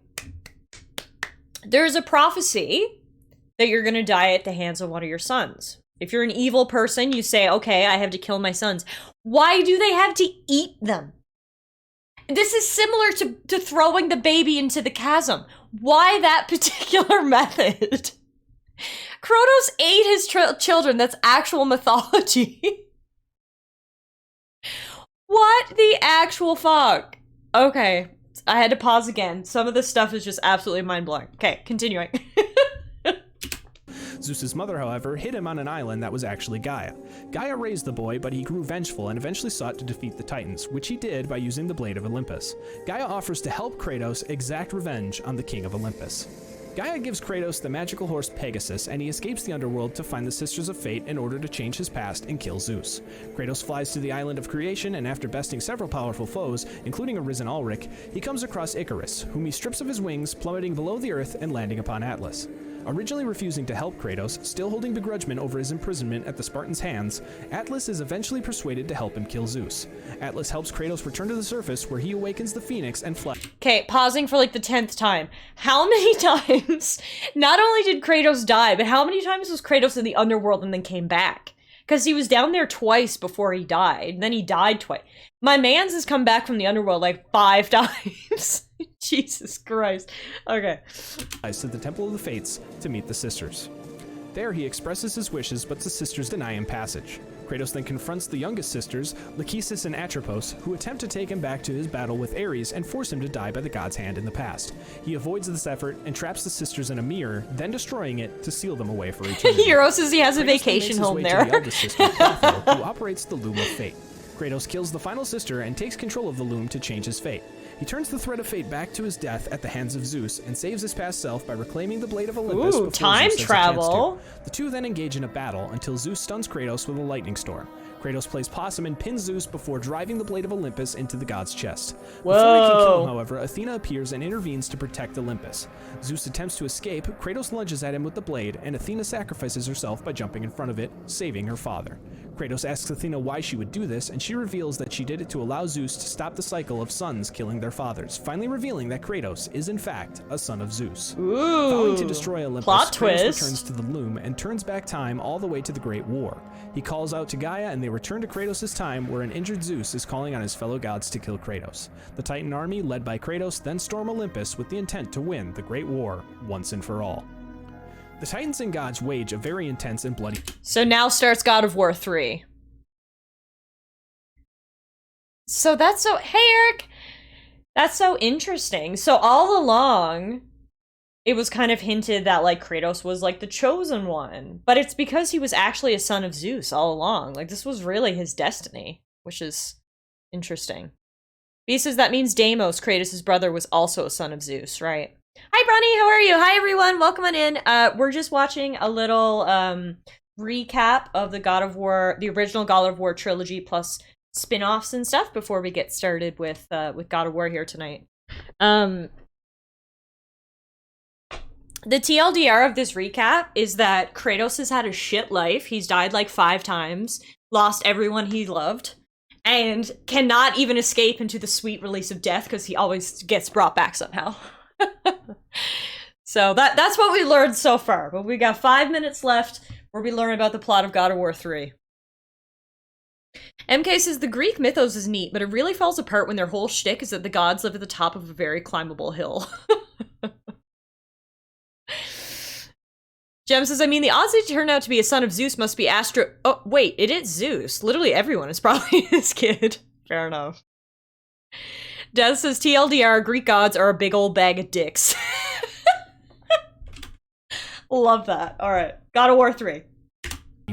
Speaker 1: There's a prophecy that you're gonna die at the hands of one of your sons. If you're an evil person, you say, okay, I have to kill my sons. Why do they have to eat them? This is similar to throwing the baby into the chasm. Why that particular method? Kronos ate his children. That's actual mythology. What the actual fuck? Okay, I had to pause again. Some of this stuff is just absolutely mind-blowing. Okay, continuing.
Speaker 3: Zeus's mother, however, hid him on an island that was actually Gaia. Gaia raised the boy, but he grew vengeful and eventually sought to defeat the Titans, which he did by using the Blade of Olympus. Gaia offers to help Kratos exact revenge on the King of Olympus. Gaia gives Kratos the magical horse Pegasus, and he escapes the underworld to find the Sisters of Fate in order to change his past and kill Zeus. Kratos flies to the island of creation, and after besting several powerful foes, including a risen Ulrich, he comes across Icarus, whom he strips of his wings, plummeting below the earth and landing upon Atlas. Originally refusing to help Kratos, still holding begrudgment over his imprisonment at the Spartans' hands, Atlas is eventually persuaded to help him kill Zeus. Atlas helps Kratos return to the surface, where he awakens the Phoenix and flies.
Speaker 1: Okay, pausing for like the 10th time. How many times, not only did Kratos die, but how many times was Kratos in the underworld and then came back? Because he was down there twice before he died, and then he died twice. My mans has come back from the underworld like 5 times. Jesus Christ. Okay.
Speaker 3: To the Temple of the Fates to meet the sisters. There he expresses his wishes, but the sisters deny him passage. Kratos then confronts the youngest sisters, Lachesis and Atropos, who attempt to take him back to his battle with Ares and force him to die by the god's hand in the past. He avoids this effort and traps the sisters in a mirror, then destroying it to seal them away for eternity.
Speaker 1: Hero says he has a
Speaker 3: Kratos
Speaker 1: vacation home
Speaker 3: makes his way
Speaker 1: there.
Speaker 3: to the eldest sister, Clotho, who operates the Loom of Fate. Kratos kills the final sister and takes control of the loom to change his fate. He turns the thread of fate back to his death at the hands of Zeus and saves his past self by reclaiming the blade of Olympus.
Speaker 1: Ooh, time travel.
Speaker 3: The two then engage in a battle until Zeus stuns Kratos with a lightning storm. Kratos plays possum and pins Zeus before driving the blade of Olympus into the god's chest.
Speaker 1: Whoa.
Speaker 3: Before he can kill him, however, Athena appears and intervenes to protect Olympus. Zeus attempts to escape, Kratos lunges at him with the blade, and Athena sacrifices herself by jumping in front of it, saving her father. Kratos asks Athena why she would do this, and she reveals that she did it to allow Zeus to stop the cycle of sons killing their fathers, finally revealing that Kratos is in fact a son of Zeus.
Speaker 1: Ooh.
Speaker 3: Vowing to destroy Olympus,
Speaker 1: Plot
Speaker 3: Kratos
Speaker 1: twist.
Speaker 3: returns to the loom and turns back time all the way to the Great War. He calls out to Gaia and they return to Kratos' time, where an injured Zeus is calling on his fellow gods to kill Kratos. The Titan army, led by Kratos, then storm Olympus with the intent to win the Great War once and for all. The Titans and gods wage a very intense and bloody...
Speaker 1: So now starts God of War 3. So that's so... Hey, Eric! That's so interesting. So all along, it was kind of hinted that, like, Kratos was, like, the chosen one. But it's because he was actually a son of Zeus all along. Like, this was really his destiny, which is interesting. B says that means Deimos, Kratos' brother, was also a son of Zeus, right? Hi, Bronny, how are you? Hi, everyone, welcome on in. We're just watching a little recap of the God of War, the original God of War trilogy, plus spin-offs and stuff before we get started with God of War here tonight. The TLDR of this recap is that Kratos has had a shit life. He's died like 5 times, lost everyone he loved, and cannot even escape into the sweet release of death because he always gets brought back somehow. So that's what we learned so far, but we got 5 minutes left where we learn about the plot of God of War 3. MK says the Greek mythos is neat, but it really falls apart when their whole shtick is that the gods live at the top of a very climbable hill. Jem says, I mean, the odds that he turned out to be a son of Zeus must be Oh, wait, it is Zeus. Literally everyone is probably his kid. Fair enough. Des says, TLDR, Greek gods are a big old bag of dicks. Love that. Alright, God of War 3.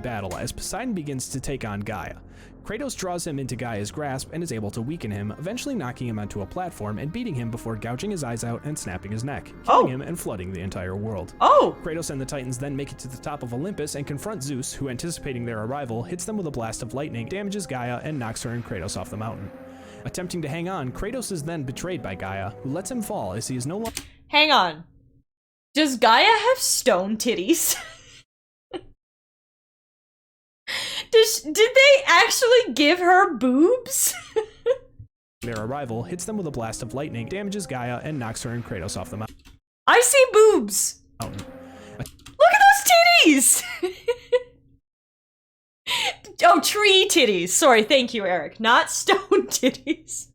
Speaker 3: Battle as Poseidon begins to take on Gaia. Kratos draws him into Gaia's grasp and is able to weaken him, eventually knocking him onto a platform and beating him before gouging his eyes out and snapping his neck, killing him and flooding the entire world. Kratos and the Titans then make it to the top of Olympus and confront Zeus, who, anticipating their arrival, hits them with a blast of lightning, damages Gaia, and knocks her and Kratos off the mountain. Attempting to hang on, Kratos is then betrayed by Gaia, who lets him fall as he is no longer—
Speaker 1: Hang on. Does Gaia have stone titties? Did they actually give her boobs?
Speaker 3: Their arrival hits them with a blast of lightning, damages Gaia, and knocks her and Kratos off the mountain.
Speaker 1: I see boobs! Look at those titties! Oh, tree titties. Sorry, thank you, Eric. Not stone titties.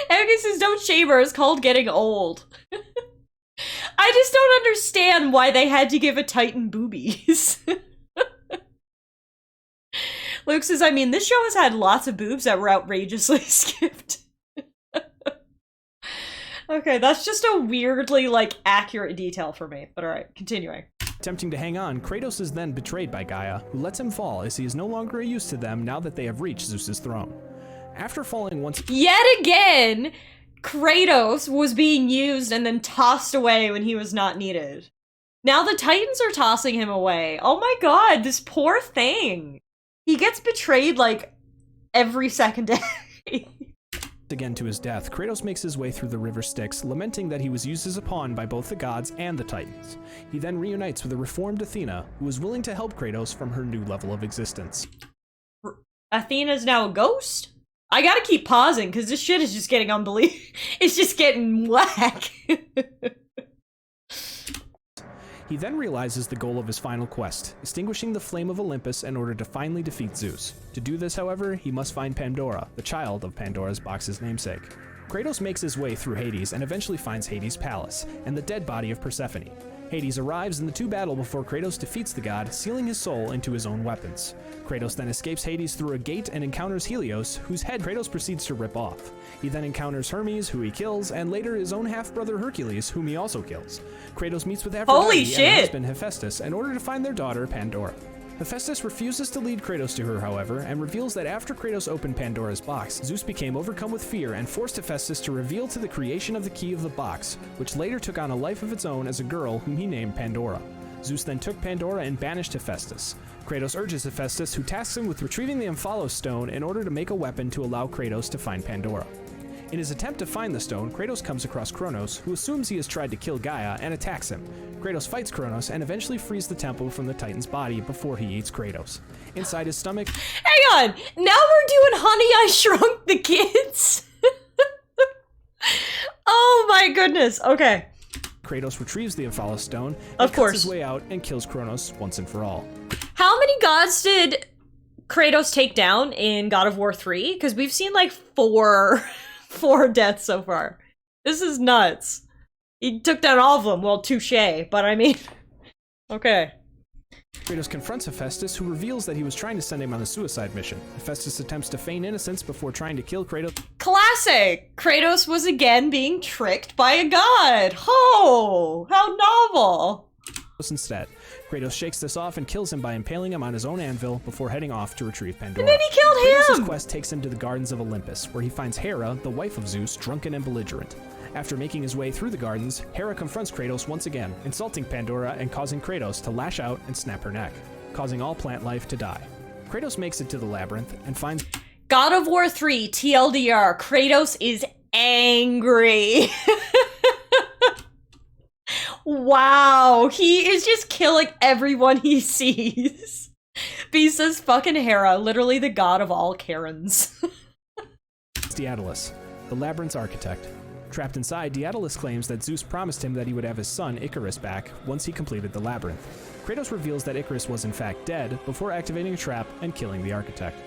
Speaker 1: Eric says, don't shame her, it's called getting old. I just don't understand why they had to give a Titan boobies. Luke says, I mean, this show has had lots of boobs that were outrageously skipped. Okay, that's just a weirdly, like, accurate detail for me. But alright, continuing.
Speaker 3: Attempting to hang on, Kratos is then betrayed by Gaia, who lets him fall as he is no longer a use to them now that they have reached Zeus's throne. After falling once—
Speaker 1: Yet again, Kratos was being used and then tossed away when he was not needed. Now the Titans are tossing him away. Oh my god, this poor thing. He gets betrayed, like, every second day.
Speaker 3: Again to his death, Kratos makes his way through the river Styx, lamenting that he was used as a pawn by both the gods and the Titans. He then reunites with a reformed Athena, who is willing to help Kratos from her new level of existence.
Speaker 1: Athena's now a ghost? I gotta keep pausing, because this shit is just getting unbelievable. It's just getting whack.
Speaker 3: He then realizes the goal of his final quest, extinguishing the flame of Olympus in order to finally defeat Zeus. To do this, however, he must find Pandora, the child of Pandora's box's namesake. Kratos makes his way through Hades and eventually finds Hades' palace, and the dead body of Persephone. Hades arrives and the two battle before Kratos defeats the god, sealing his soul into his own weapons. Kratos then escapes Hades through a gate and encounters Helios, whose head Kratos proceeds to rip off. He then encounters Hermes, who he kills, and later his own half-brother Hercules, whom he also kills. Kratos meets with Aphrodite and her husband Hephaestus in order to find their daughter Pandora. Hephaestus refuses to lead Kratos to her, however, and reveals that after Kratos opened Pandora's box, Zeus became overcome with fear and forced Hephaestus to reveal to the creation of the key of the box, which later took on a life of its own as a girl whom he named Pandora. Zeus then took Pandora and banished Hephaestus. Kratos urges Hephaestus, who tasks him with retrieving the Omphalos stone in order to make a weapon to allow Kratos to find Pandora. In his attempt to find the stone, Kratos comes across Kronos, who assumes he has tried to kill Gaia and attacks him. Kratos fights Kronos and eventually frees the temple from the Titan's body before he eats Kratos. Inside his stomach...
Speaker 1: Hang on! Now we're doing Honey, I Shrunk the Kids? Oh my goodness, okay.
Speaker 3: Kratos retrieves the Omphalos stone
Speaker 1: and
Speaker 3: cuts his way out and kills Kronos once and for all.
Speaker 1: How many gods did Kratos take down in God of War 3? Because we've seen like four deaths so far. This is nuts. He took down all of them. Well, touche, but I mean... Okay.
Speaker 3: Kratos confronts Hephaestus, who reveals that he was trying to send him on a suicide mission. Hephaestus attempts to feign innocence before trying to kill Kratos.
Speaker 1: Classic! Kratos was again being tricked by a god! Oh! How novel!
Speaker 3: Instead, Kratos shakes this off and kills him by impaling him on his own anvil before heading off to retrieve Pandora.
Speaker 1: And then he killed
Speaker 3: Kratos'
Speaker 1: him!
Speaker 3: quest takes him to the gardens of Olympus, where he finds Hera, the wife of Zeus, drunken and belligerent. After making his way through the gardens, Hera confronts Kratos once again, insulting Pandora and causing Kratos to lash out and snap her neck, causing all plant life to die. Kratos makes it to the labyrinth and finds...
Speaker 1: God of War 3, TLDR, Kratos is angry. Wow, he is just killing everyone he sees. He says fucking Hera, literally the god of all Karens.
Speaker 3: Daedalus, the labyrinth's architect. Trapped inside, Daedalus claims that Zeus promised him that he would have his son Icarus back once he completed the labyrinth. Kratos reveals that Icarus was in fact dead before activating a trap and killing the architect.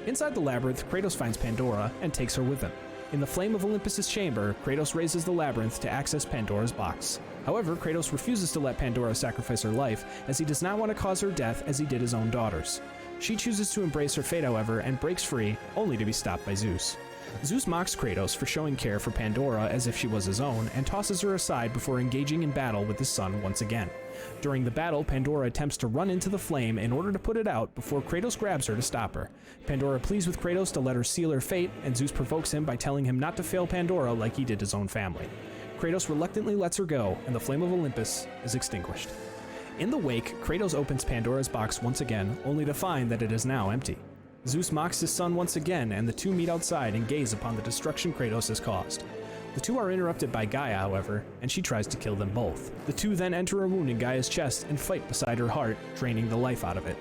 Speaker 3: Inside the labyrinth, Kratos finds Pandora and takes her with him. In the flame of Olympus's chamber, Kratos raises the labyrinth to access Pandora's box. However, Kratos refuses to let Pandora sacrifice her life, as he does not want to cause her death as he did his own daughters. She chooses to embrace her fate, however, and breaks free, only to be stopped by Zeus. Zeus mocks Kratos for showing care for Pandora as if she was his own, and tosses her aside before engaging in battle with his son once again. During the battle, Pandora attempts to run into the flame in order to put it out before Kratos grabs her to stop her. Pandora pleads with Kratos to let her seal her fate, and Zeus provokes him by telling him not to fail Pandora like he did his own family. Kratos reluctantly lets her go, and the flame of Olympus is extinguished. In the wake, Kratos opens Pandora's box once again, only to find that it is now empty. Zeus mocks his son once again, and the two meet outside and gaze upon the destruction Kratos has caused. The two are interrupted by Gaia, however, and she tries to kill them both. The two then enter a wound in Gaia's chest and fight beside her heart, draining the life out of it.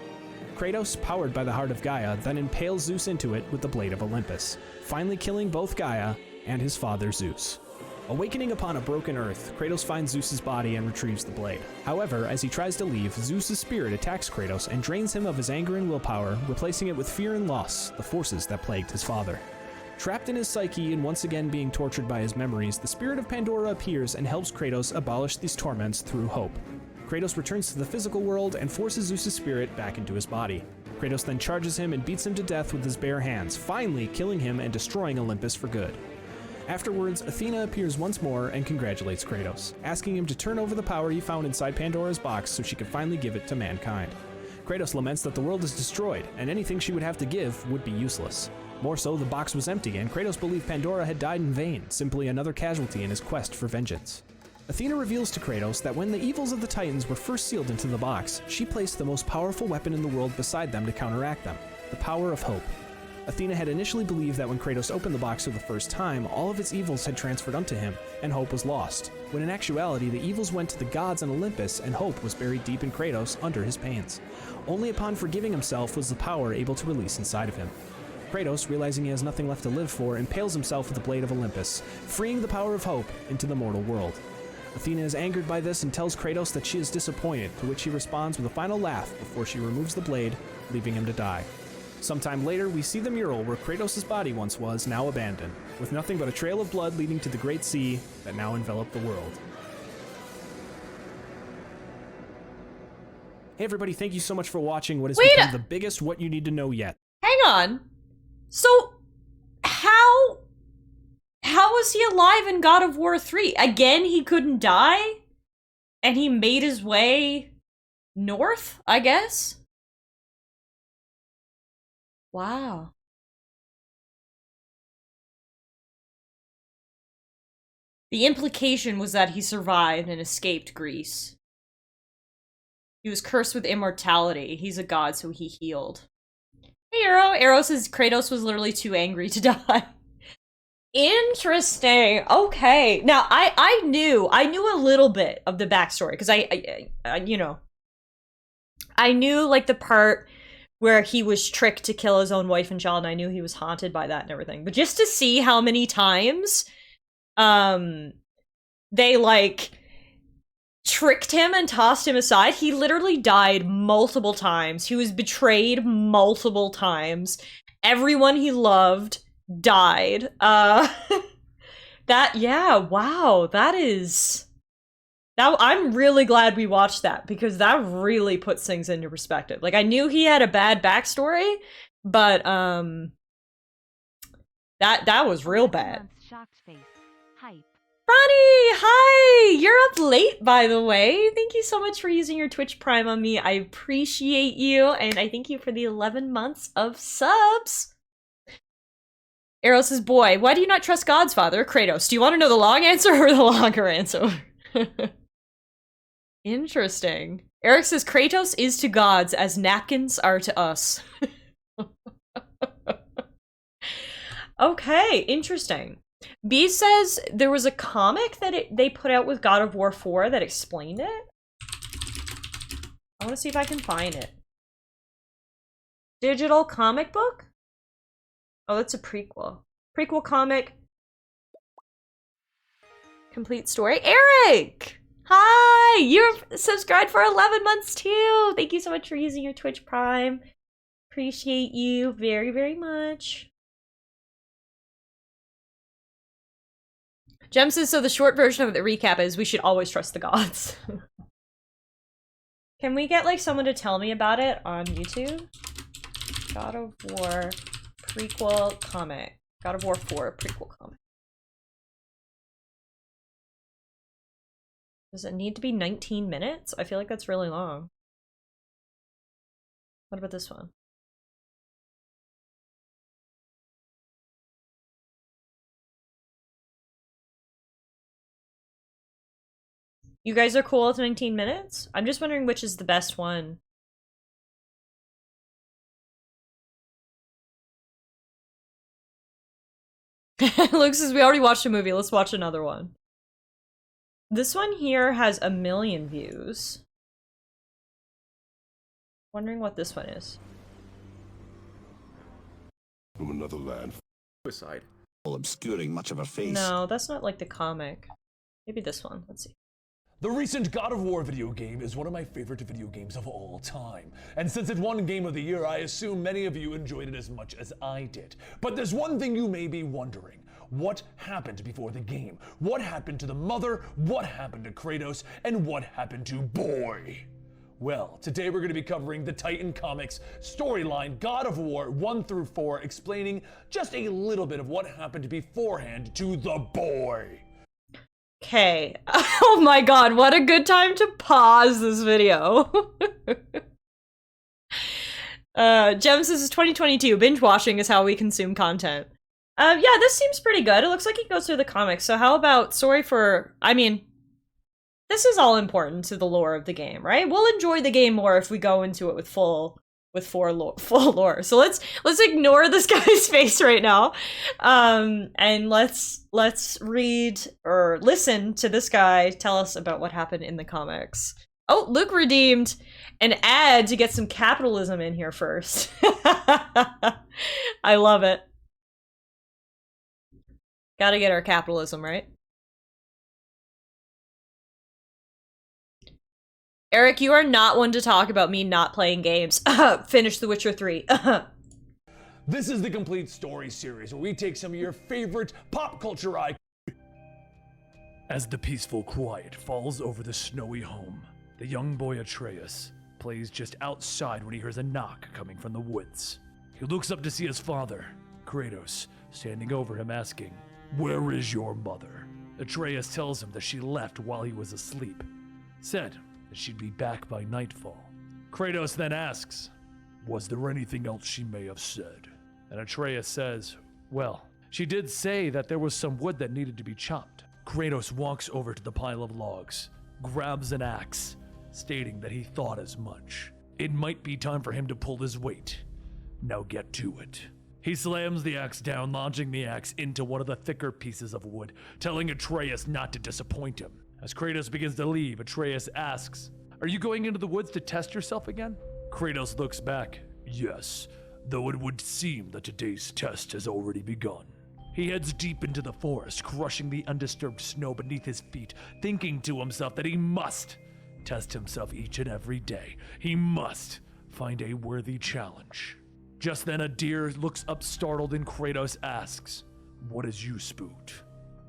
Speaker 3: Kratos, powered by the heart of Gaia, then impales Zeus into it with the blade of Olympus, finally killing both Gaia and his father Zeus. Awakening upon a broken earth, Kratos finds Zeus's body and retrieves the blade. However, as he tries to leave, Zeus's spirit attacks Kratos and drains him of his anger and willpower, replacing it with fear and loss, the forces that plagued his father. Trapped in his psyche and once again being tortured by his memories, the spirit of Pandora appears and helps Kratos abolish these torments through hope. Kratos returns to the physical world and forces Zeus's spirit back into his body. Kratos then charges him and beats him to death with his bare hands, finally killing him and destroying Olympus for good. Afterwards, Athena appears once more and congratulates Kratos, asking him to turn over the power he found inside Pandora's box so she could finally give it to mankind. Kratos laments that the world is destroyed, and anything she would have to give would be useless. More so, the box was empty, and Kratos believed Pandora had died in vain, simply another casualty in his quest for vengeance. Athena reveals to Kratos that when the evils of the Titans were first sealed into the box, she placed the most powerful weapon in the world beside them to counteract them, the power of hope. Athena had initially believed that when Kratos opened the box for the first time, all of its evils had transferred unto him, and hope was lost, when in actuality the evils went to the gods on Olympus and hope was buried deep in Kratos under his pains. Only upon forgiving himself was the power able to release inside of him. Kratos, realizing he has nothing left to live for, impales himself with the blade of Olympus, freeing the power of hope into the mortal world. Athena is angered by this and tells Kratos that she is disappointed, to which he responds with a final laugh before she removes the blade, leaving him to die. Sometime later, we see the mural where Kratos' body once was, now abandoned, with nothing but a trail of blood leading to the great sea that now enveloped the world. Hey everybody, thank you so much for watching what has become the biggest What You Need to Know yet.
Speaker 1: Hang on. So, how was he alive in God of War 3? Again, he couldn't die? And he made his way north, I guess? Wow. The implication was that he survived and escaped Greece. He was cursed with immortality. He's a god, so he healed. Hey, Arrow. Arrow says Kratos was literally too angry to die. Interesting. Okay. Now, I knew a little bit of the backstory, because I you know, I knew, like, the part where he was tricked to kill his own wife and child, and I knew he was haunted by that and everything. But just to see how many times, they, like, tricked him and tossed him aside. He literally died multiple times. He was betrayed multiple times. Everyone he loved died. Yeah, wow, I'm really glad we watched that, because that really puts things into perspective. Like, I knew he had a bad backstory, but, that was real bad.
Speaker 2: Shocked face. Hype.
Speaker 1: Ronnie, hi! You're up late, by the way. Thank you so much for using your Twitch Prime on me. I appreciate you, and I thank you for the 11 months of subs. Arrow says, boy, why do you not trust God's father, Kratos? Do you want to know the long answer or the longer answer? Interesting. Eric says, Kratos is to gods as napkins are to us. Okay, interesting. B says there was a comic that they put out with God of War 4 that explained it. I want to see if I can find it. Digital comic book? Oh, that's a prequel. Prequel comic. Complete story. Eric! Hi! You're subscribed for 11 months too! Thank you so much for using your Twitch Prime. Appreciate you very, very much. Jem says, so the short version of the recap is we should always trust the gods. Can we get, like, someone to tell me about it on YouTube? God of War prequel comic. God of War 4 prequel comic. Does it need to be 19 minutes? I feel like that's really long. What about this one? You guys are cool with 19 minutes? I'm just wondering which is the best one. Luke says, we already watched a movie. Let's watch another one. This one here has 1 million views. Wondering what this one is.
Speaker 4: From another land.
Speaker 5: Suicide.
Speaker 4: Obscuring much of her face.
Speaker 1: No, that's not like the comic. Maybe this one. Let's see.
Speaker 6: The recent God of War video game is one of my favorite video games of all time. And since it won Game of the Year, I assume many of you enjoyed it as much as I did. But there's one thing you may be wondering. What happened before the game? What happened to the mother? What happened to Kratos? And what happened to Boy? Well, today we're going to be covering the Titan Comics storyline God of War 1 through 4, explaining just a little bit of what happened beforehand to the boy.
Speaker 1: Okay. Oh my god, what a good time to pause this video. Gems, this is 2022. Binge watching is how we consume content. Yeah, this seems pretty good. It looks like he goes through the comics. So how about, I mean, this is all important to the lore of the game, right? We'll enjoy the game more if we go into it with full lore. So let's ignore this guy's face right now, and let's read or listen to this guy tell us about what happened in the comics. Oh, Luke redeemed an ad to get some capitalism in here first. I love it. Gotta get our capitalism, right? Eric, you are not one to talk about me not playing games. Finish The Witcher 3.
Speaker 6: This is the complete story series where we take some of your favorite pop culture icons. As the peaceful quiet falls over the snowy home, the young boy Atreus plays just outside when he hears a knock coming from the woods. He looks up to see his father, Kratos, standing over him asking, "Where is your mother?" Atreus tells him that she left while he was asleep, said that she'd be back by nightfall. Kratos then asks, Was there anything else she may have said? And Atreus says, well, she did say that there was some wood that needed to be chopped. Kratos walks over to the pile of logs, grabs an axe, stating that he thought as much. It might be time for him to pull his weight. Now get to it. He slams the axe down, launching the axe into one of the thicker pieces of wood, telling Atreus not to disappoint him. As Kratos begins to leave, Atreus asks, are you going into the woods to test yourself again? Kratos looks back. Yes, though it would seem that today's test has already begun. He heads deep into the forest, crushing the undisturbed snow beneath his feet, thinking to himself that he must test himself each and every day. He must find a worthy challenge. Just then a deer looks up startled and Kratos asks, what is you spooked?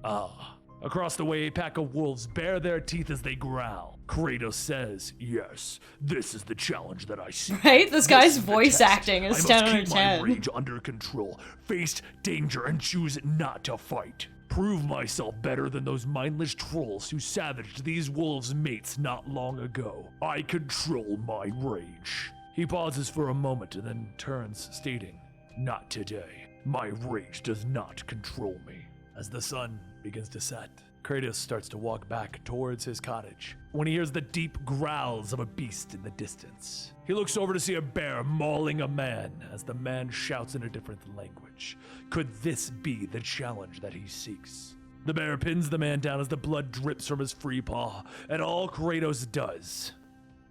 Speaker 6: Ah. Across the way, a pack of wolves bare their teeth as they growl. Kratos says, yes, this is the challenge that I see.
Speaker 1: Right? This guy's
Speaker 6: is the
Speaker 1: voice
Speaker 6: test.
Speaker 1: acting is
Speaker 6: I
Speaker 1: 10
Speaker 6: must
Speaker 1: out of
Speaker 6: keep
Speaker 1: 10.
Speaker 6: my rage under control, face danger, and choose not to fight. Prove myself better than those mindless trolls who savaged these wolves' mates not long ago. I control my rage. He pauses for a moment and then turns, stating, not today. My rage does not control me. As the sun begins to set, Kratos starts to walk back towards his cottage when he hears the deep growls of a beast in the distance. He looks over to see a bear mauling a man as the man shouts in a different language. Could this be the challenge that he seeks? The bear pins the man down as the blood drips from his free paw, and all Kratos does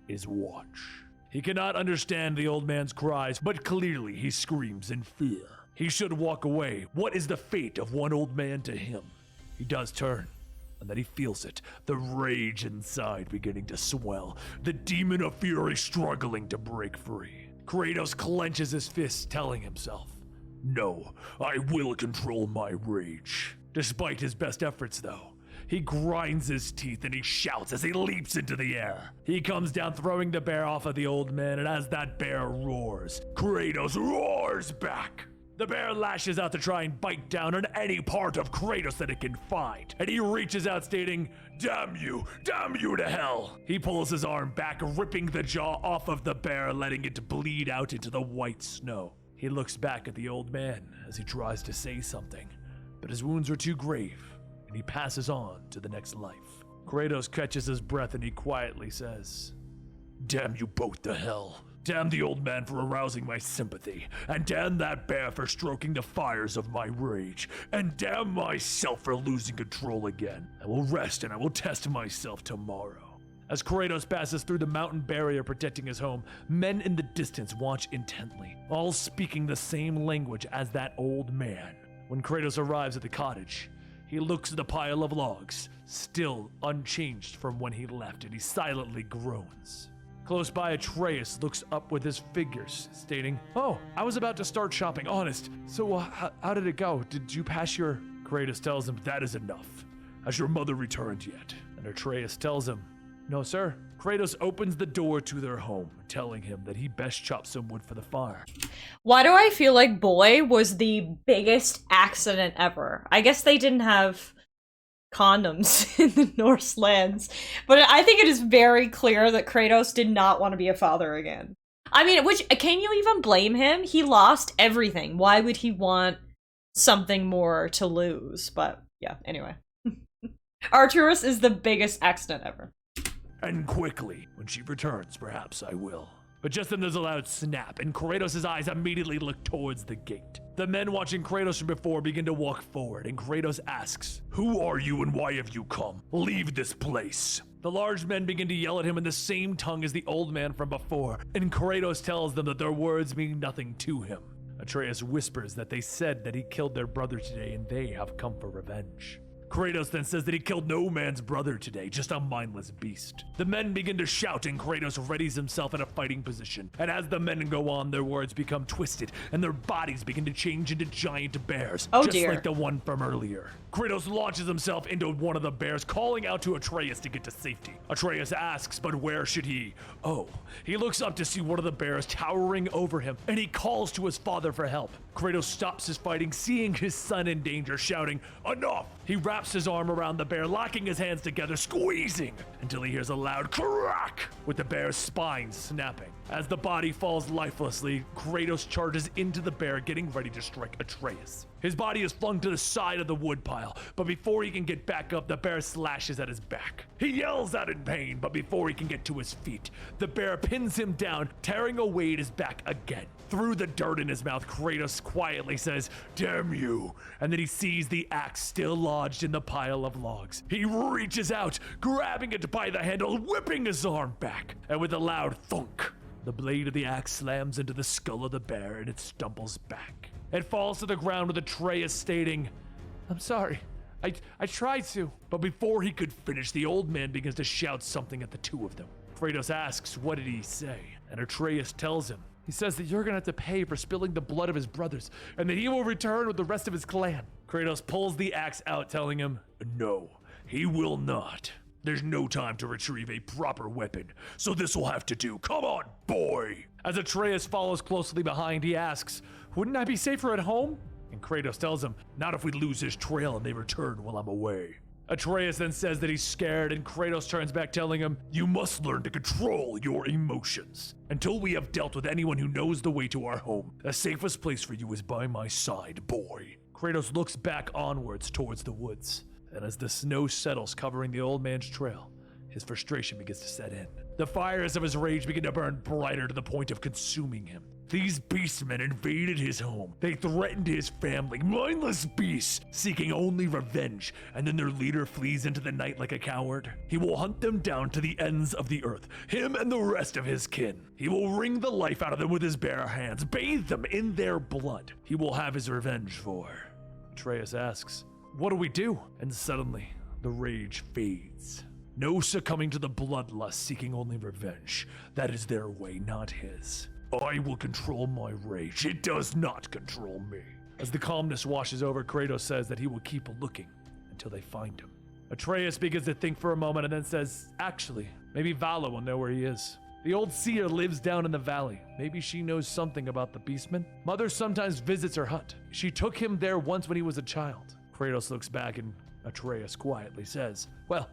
Speaker 6: is watch. He cannot understand the old man's cries, but clearly he screams in fear. He should walk away. What is the fate of one old man to him? He does turn, and then he feels it, the rage inside beginning to swell, the demon of fury struggling to break free. Kratos clenches his fists, telling himself, no, I will control my rage. Despite his best efforts, though, he grinds his teeth and he shouts as he leaps into the air. He comes down, throwing the bear off of the old man, and as that bear roars, Kratos roars back. The bear lashes out to try and bite down on any part of Kratos that it can find, and he reaches out stating, damn you to hell. He pulls his arm back, ripping the jaw off of the bear, letting it bleed out into the white snow. He looks back at the old man as he tries to say something, but his wounds are too grave, and he passes on to the next life. Kratos catches his breath and he quietly says, damn you both to hell. Damn the old man for arousing my sympathy, and damn that bear for stroking the fires of my rage, and damn myself for losing control again. I will rest and I will test myself tomorrow. As Kratos passes through the mountain barrier protecting his home, men in the distance watch intently, all speaking the same language as that old man. When Kratos arrives at the cottage, he looks at the pile of logs, still unchanged from when he left, and he silently groans. Close by, Atreus looks up with his figures, stating, oh, I was about to start shopping, honest. So how did it go? Did you pass your... Kratos tells him, that is enough. Has your mother returned yet? And Atreus tells him, no, sir. Kratos opens the door to their home, telling him that he best chop some wood for the fire.
Speaker 1: Why do I feel like Boy was the biggest accident ever? I guess they didn't have condoms in the Norse lands, but I think it is very clear that Kratos did not want to be a father again. I mean, which, can you even blame him? He lost everything. Why would he want something more to lose? But yeah, anyway. Arturus is the biggest accident ever.
Speaker 6: And quickly, when she returns, perhaps I will. But just then there's a loud snap, and Kratos' eyes immediately look towards the gate. The men watching Kratos from before begin to walk forward, and Kratos asks, who are you and why have you come? Leave this place. The large men begin to yell at him in the same tongue as the old man from before, and Kratos tells them that their words mean nothing to him. Atreus whispers that they said that he killed their brother today and they have come for revenge. Kratos then says that he killed no man's brother today, just a mindless beast. The men begin to shout and Kratos readies himself in a fighting position. And as the men go on, their words become twisted and their bodies begin to change into giant bears.
Speaker 1: Oh,
Speaker 6: just
Speaker 1: dear.
Speaker 6: like the one from earlier. Kratos launches himself into one of the bears, calling out to Atreus to get to safety. Atreus asks, but where should he? Oh, he looks up to see one of the bears towering over him, and he calls to his father for help. Kratos stops his fighting, seeing his son in danger, shouting, enough! He wraps wraps his arm around the bear, locking his hands together, squeezing until he hears a loud crack with the bear's spine snapping. As the body falls lifelessly, Kratos charges into the bear, getting ready to strike Atreus. His body is flung to the side of the woodpile, but before he can get back up, the bear slashes at his back. He yells out in pain, but before he can get to his feet, the bear pins him down, tearing away at his back again. Through the dirt in his mouth, Kratos quietly says, "Damn you," and then he sees the axe still lodged in the pile of logs. He reaches out, grabbing it by the handle, whipping his arm back, and with a loud thunk, the blade of the axe slams into the skull of the bear and it stumbles back. It falls to the ground with Atreus stating, "I'm sorry, I tried to." But before he could finish, the old man begins to shout something at the two of them. Kratos asks, "What did he say?" And Atreus tells him, he says that you're gonna have to pay for spilling the blood of his brothers, and that he will return with the rest of his clan. Kratos pulls the axe out, telling him, "No, he will not. There's no time to retrieve a proper weapon, so this will have to do. Come on, boy." As Atreus follows closely behind, he asks, "Wouldn't I be safer at home?" And Kratos tells him, "Not if we lose his trail and they return while I'm away." Atreus then says that he's scared, and Kratos turns back, telling him, "You must learn to control your emotions. Until we have dealt with anyone who knows the way to our home, the safest place for you is by my side, boy." Kratos looks back onwards towards the woods, and as the snow settles covering the old man's trail, his frustration begins to set in. The fires of his rage begin to burn brighter to the point of consuming him. These beastmen invaded his home. They threatened his family, mindless beasts, seeking only revenge, and then their leader flees into the night like a coward. He will hunt them down to the ends of the earth, him and the rest of his kin. He will wring the life out of them with his bare hands, bathe them in their blood. He will have his revenge for. Atreus asks, "What do we do?" And suddenly, the rage fades. No succumbing to the bloodlust, seeking only revenge. That is their way, not his. I will control my rage. It does not control me. As the calmness washes over, Kratos says that he will keep looking until they find him. Atreus begins to think for a moment and then says, "Actually, maybe Vala will know where he is. The old seer lives down in the valley. Maybe she knows something about the beastmen. Mother sometimes visits her hut. She took him there once when he was a child." Kratos looks back and Atreus quietly says, "Well,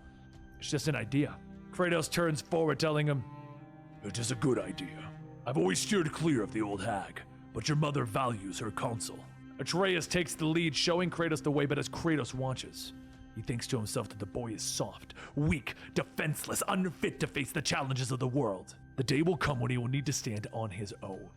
Speaker 6: it's just an idea." Kratos turns forward, telling him, "It is a good idea. I've always steered clear of the old hag, but your mother values her counsel." Atreus takes the lead, showing Kratos the way, but as Kratos watches, he thinks to himself that the boy is soft, weak, defenseless, unfit to face the challenges of the world. The day will come when he will need to stand on his own.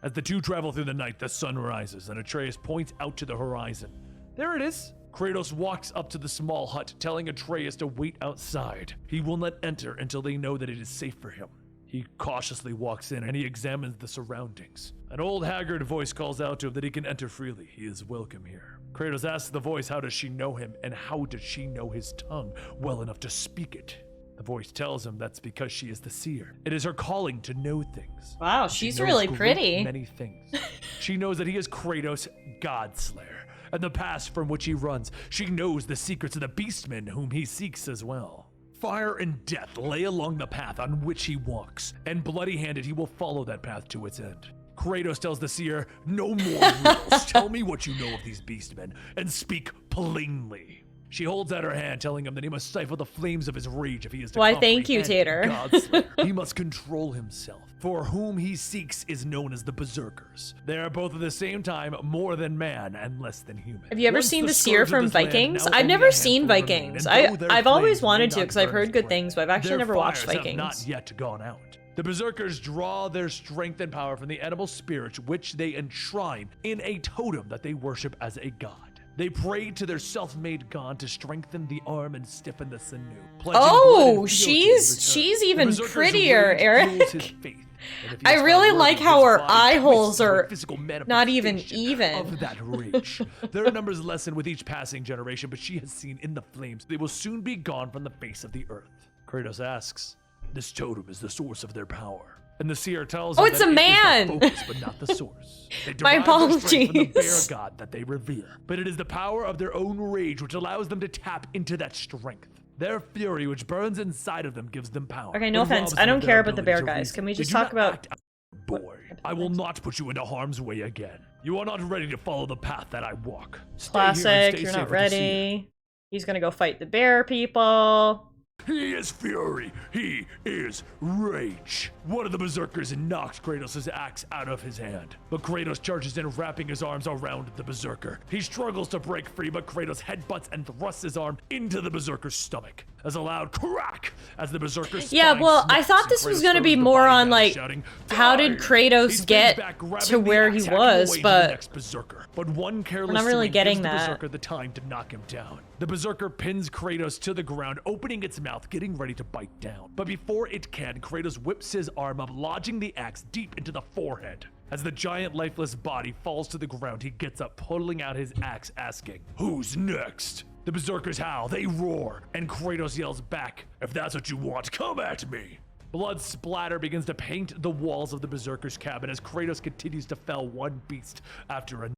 Speaker 6: As the two travel through the night, the sun rises, and Atreus points out to the horizon. There it is. Kratos walks up to the small hut, telling Atreus to wait outside. He will not enter until they know that it is safe for him. He cautiously walks in and he examines the surroundings. An old haggard voice calls out to him that he can enter freely. He is welcome here. Kratos asks the voice how does she know him and how does she know his tongue well enough to speak it. The voice tells him that's because she is the seer. It is her calling to know things.
Speaker 1: Wow,
Speaker 6: She
Speaker 1: she's
Speaker 6: knows
Speaker 1: really
Speaker 6: great
Speaker 1: pretty.
Speaker 6: Many things. She knows that he is Kratos, Godslayer, and the past from which he runs. She knows the secrets of the beastmen whom he seeks as well. Fire and death lay along the path on which he walks, and bloody-handed he will follow that path to its end. Kratos tells the seer, "No more riddles. Tell me what you know of these beastmen, and speak plainly." She holds out her hand, telling him that he must stifle the flames of his rage if he is to
Speaker 1: Why, thank you,
Speaker 6: comprehend
Speaker 1: Tater.
Speaker 6: Godslayer. He must control himself, for whom he seeks is known as the Berserkers. They are both at the same time more than man and less than human.
Speaker 1: Have you ever
Speaker 6: Once
Speaker 1: seen the
Speaker 6: scourge
Speaker 1: seer
Speaker 6: of
Speaker 1: from
Speaker 6: this land,
Speaker 1: Vikings?
Speaker 6: now
Speaker 1: I've
Speaker 6: only
Speaker 1: never
Speaker 6: a
Speaker 1: seen
Speaker 6: handful remain,
Speaker 1: Vikings.
Speaker 6: and though their
Speaker 1: I've always
Speaker 6: flames may
Speaker 1: wanted to
Speaker 6: not
Speaker 1: because I've
Speaker 6: burn
Speaker 1: heard
Speaker 6: his
Speaker 1: good
Speaker 6: way,
Speaker 1: things, but I've actually
Speaker 6: their
Speaker 1: never watched
Speaker 6: fires have
Speaker 1: Vikings.
Speaker 6: not yet gone out. The Berserkers draw their strength and power from the animal spirits which they enshrine in a totem that they worship as a god. They pray to their self-made god to strengthen the arm and stiffen the sinew. pledging blood
Speaker 1: Oh,
Speaker 6: and fealty in return.
Speaker 1: she's
Speaker 6: The
Speaker 1: even
Speaker 6: Berserker's
Speaker 1: prettier,
Speaker 6: rage
Speaker 1: Eric.
Speaker 6: fuels his faith, and if he
Speaker 1: I
Speaker 6: is
Speaker 1: really
Speaker 6: found
Speaker 1: like
Speaker 6: worthy,
Speaker 1: how
Speaker 6: his
Speaker 1: her
Speaker 6: body
Speaker 1: eye
Speaker 6: twists
Speaker 1: holes
Speaker 6: into a
Speaker 1: are
Speaker 6: physical
Speaker 1: not even
Speaker 6: manifestation
Speaker 1: even.
Speaker 6: of that rage. Their numbers lessen with each passing generation, but she has seen in the flames they will soon be gone from the face of the earth. Kratos asks, "This totem is the source of their power." And the seer tells
Speaker 1: Oh,
Speaker 6: him
Speaker 1: it's
Speaker 6: that
Speaker 1: a
Speaker 6: it is
Speaker 1: man!
Speaker 6: the focus, but not the source. They
Speaker 1: My
Speaker 6: derive their strength from the bear
Speaker 1: apologies.
Speaker 6: god that they revere, but it is the power of their own rage which allows them to tap into that strength. Their fury, which burns inside of them, gives them power.
Speaker 1: Okay, no
Speaker 6: It
Speaker 1: offense.
Speaker 6: robs
Speaker 1: I
Speaker 6: them
Speaker 1: don't
Speaker 6: of their
Speaker 1: care about the bear
Speaker 6: ability to
Speaker 1: guys.
Speaker 6: reason.
Speaker 1: Can we
Speaker 6: They
Speaker 1: just
Speaker 6: do
Speaker 1: talk
Speaker 6: not
Speaker 1: about-
Speaker 6: act out. Boy, I will not put you into harm's way again. You are not ready to follow the path that I walk. Stay here and
Speaker 1: Classic,
Speaker 6: stay
Speaker 1: you're
Speaker 6: safe
Speaker 1: not
Speaker 6: with the seer.
Speaker 1: ready. He's gonna go fight the bear people.
Speaker 6: He is fury. He is rage. One of the berserkers knocks Kratos' axe out of his hand, but Kratos charges in, wrapping his arms around the berserker. He struggles to break free, but Kratos headbutts and thrusts his arm into the berserker's stomach. As a loud crack, as the berserker's
Speaker 1: Yeah,
Speaker 6: spine
Speaker 1: well, I
Speaker 6: snaps
Speaker 1: thought
Speaker 6: and
Speaker 1: this was
Speaker 6: Kratos
Speaker 1: gonna be
Speaker 6: throws the
Speaker 1: more
Speaker 6: body
Speaker 1: on,
Speaker 6: down,
Speaker 1: like,
Speaker 6: shouting,
Speaker 1: how did
Speaker 6: "Die!"
Speaker 1: Kratos
Speaker 6: He spins
Speaker 1: get
Speaker 6: back, grabbing
Speaker 1: to
Speaker 6: the
Speaker 1: where
Speaker 6: axe,
Speaker 1: he
Speaker 6: hacking
Speaker 1: was,
Speaker 6: away to
Speaker 1: but
Speaker 6: the next berserker. But one careless
Speaker 1: not really
Speaker 6: swing
Speaker 1: getting
Speaker 6: gives the
Speaker 1: that.
Speaker 6: berserker the time to knock him down. The berserker pins Kratos to the ground, opening its mouth, getting ready to bite down. But before it can, Kratos whips his arm up, lodging the axe deep into the forehead. As the giant lifeless body falls to the ground, he gets up, pulling out his axe, asking, "Who's next?" The berserkers howl, they roar, and Kratos yells back, "If that's what you want, come at me!" Blood splatter begins to paint the walls of the berserker's cabin as Kratos continues to fell one beast after another.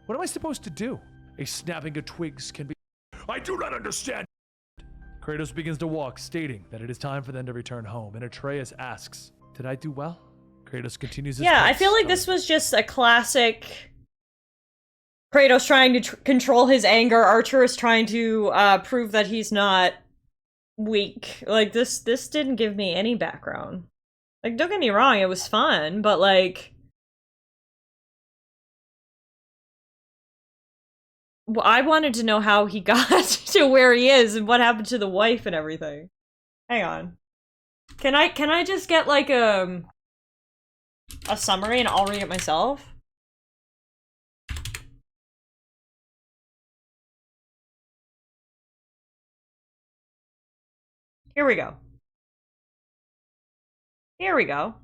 Speaker 6: What am I supposed to do? A snapping of twigs can be— I do not understand! Kratos begins to walk, stating that it is time for them to return home, and Atreus asks, "Did I do well?" Kratos continues his
Speaker 1: yeah, I
Speaker 6: pace,
Speaker 1: feel like this was just a classic Kratos trying to control his anger, Arturus trying to prove that he's not weak. Like, this didn't give me any background. Like, don't get me wrong, it was fun, but like, well, I wanted to know how he got to where he is and what happened to the wife and everything. Hang on. Can I just get like a summary and I'll read it myself? Here we go. Here we go.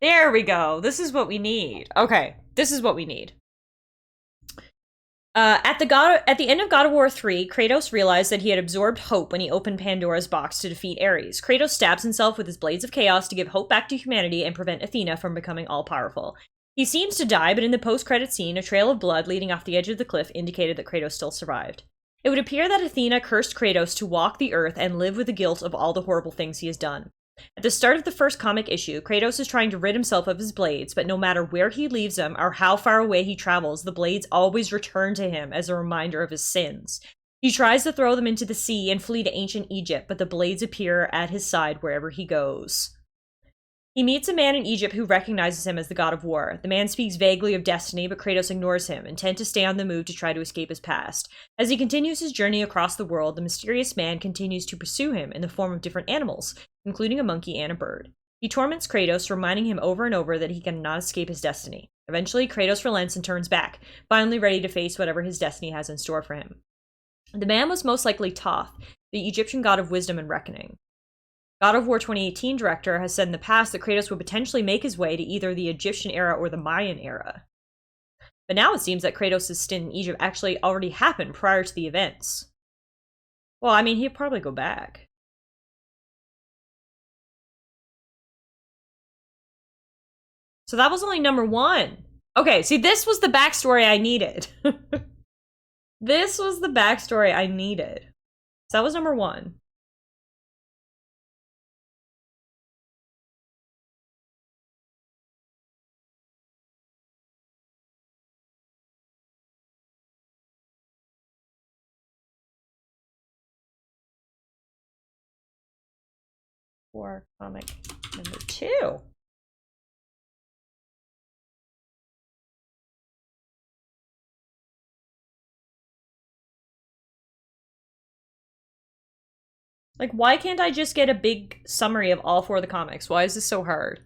Speaker 1: There we go. This is what we need. Okay, this is what we need. At the end of God of War 3, Kratos realized that he had absorbed hope when he opened Pandora's box to defeat Ares. Kratos stabs himself with his blades of chaos to give hope back to humanity and prevent Athena from becoming all-powerful. He seems to die, but in the post-credit scene, a trail of blood leading off the edge of the cliff indicated that Kratos still survived. It would appear that Athena cursed Kratos to walk the earth and live with the guilt of all the horrible things he has done. At the start of the first comic issue, Kratos is trying to rid himself of his blades, but no matter where he leaves them or how far away he travels, the blades always return to him as a reminder of his sins. He tries to throw them into the sea and flee to ancient Egypt, but the blades appear at his side wherever he goes. He meets a man in Egypt who recognizes him as the god of war. The man speaks vaguely of destiny, but Kratos ignores him, intent to stay on the move to try to escape his past. As he continues his journey across the world, the mysterious man continues to pursue him in the form of different animals, including a monkey and a bird. He torments Kratos, reminding him over and over that he cannot escape his destiny. Eventually, Kratos relents and turns back, finally ready to face whatever his destiny has in store for him. The man was most likely Thoth, the Egyptian god of wisdom and reckoning. God of War 2018 director has said in the past that Kratos would potentially make his way to either the Egyptian era or the Mayan era. But now it seems that Kratos' stint in Egypt actually already happened prior to the events. Well, I mean, he'd probably go back. So that was only number 1. Okay, see, this was the backstory I needed. This was the backstory I needed. So that was number 1. For comic number 2. Like, why can't I just get a big summary of all 4 of the comics? Why is this so hard?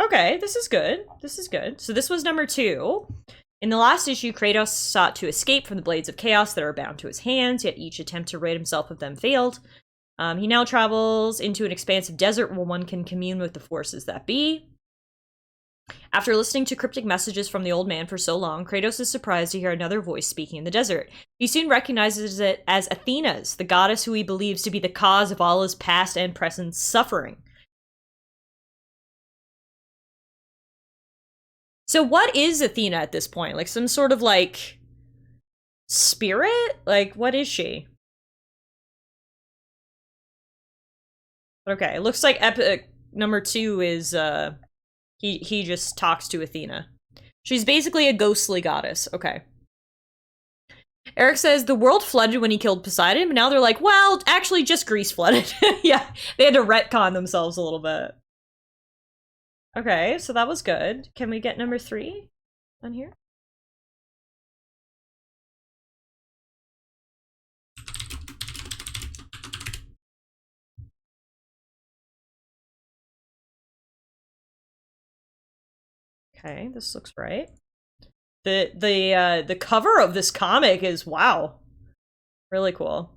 Speaker 1: Okay, this is good. This is good. So this was number 2. In the last issue, Kratos sought to escape from the blades of chaos that are bound to his hands, yet each attempt to rid himself of them failed. He now travels into an expansive desert where one can commune with the forces that be. After listening to cryptic messages from the old man for so long, Kratos is surprised to hear another voice speaking in the desert. He soon recognizes it as Athena's, the goddess who he believes to be the cause of all his past and present suffering. So what is Athena at this point? Like some sort of like spirit? Like what is she? Okay, it looks like epic number 2 is, he just talks to Athena. She's basically a ghostly goddess. Okay. Eric says the world flooded when he killed Poseidon, but now they're like, well, actually just Greece flooded. Yeah, they had to retcon themselves a little bit. Okay, so that was good. Can we get number 3 on here? Okay, this looks right. The cover of this comic is, wow, really cool.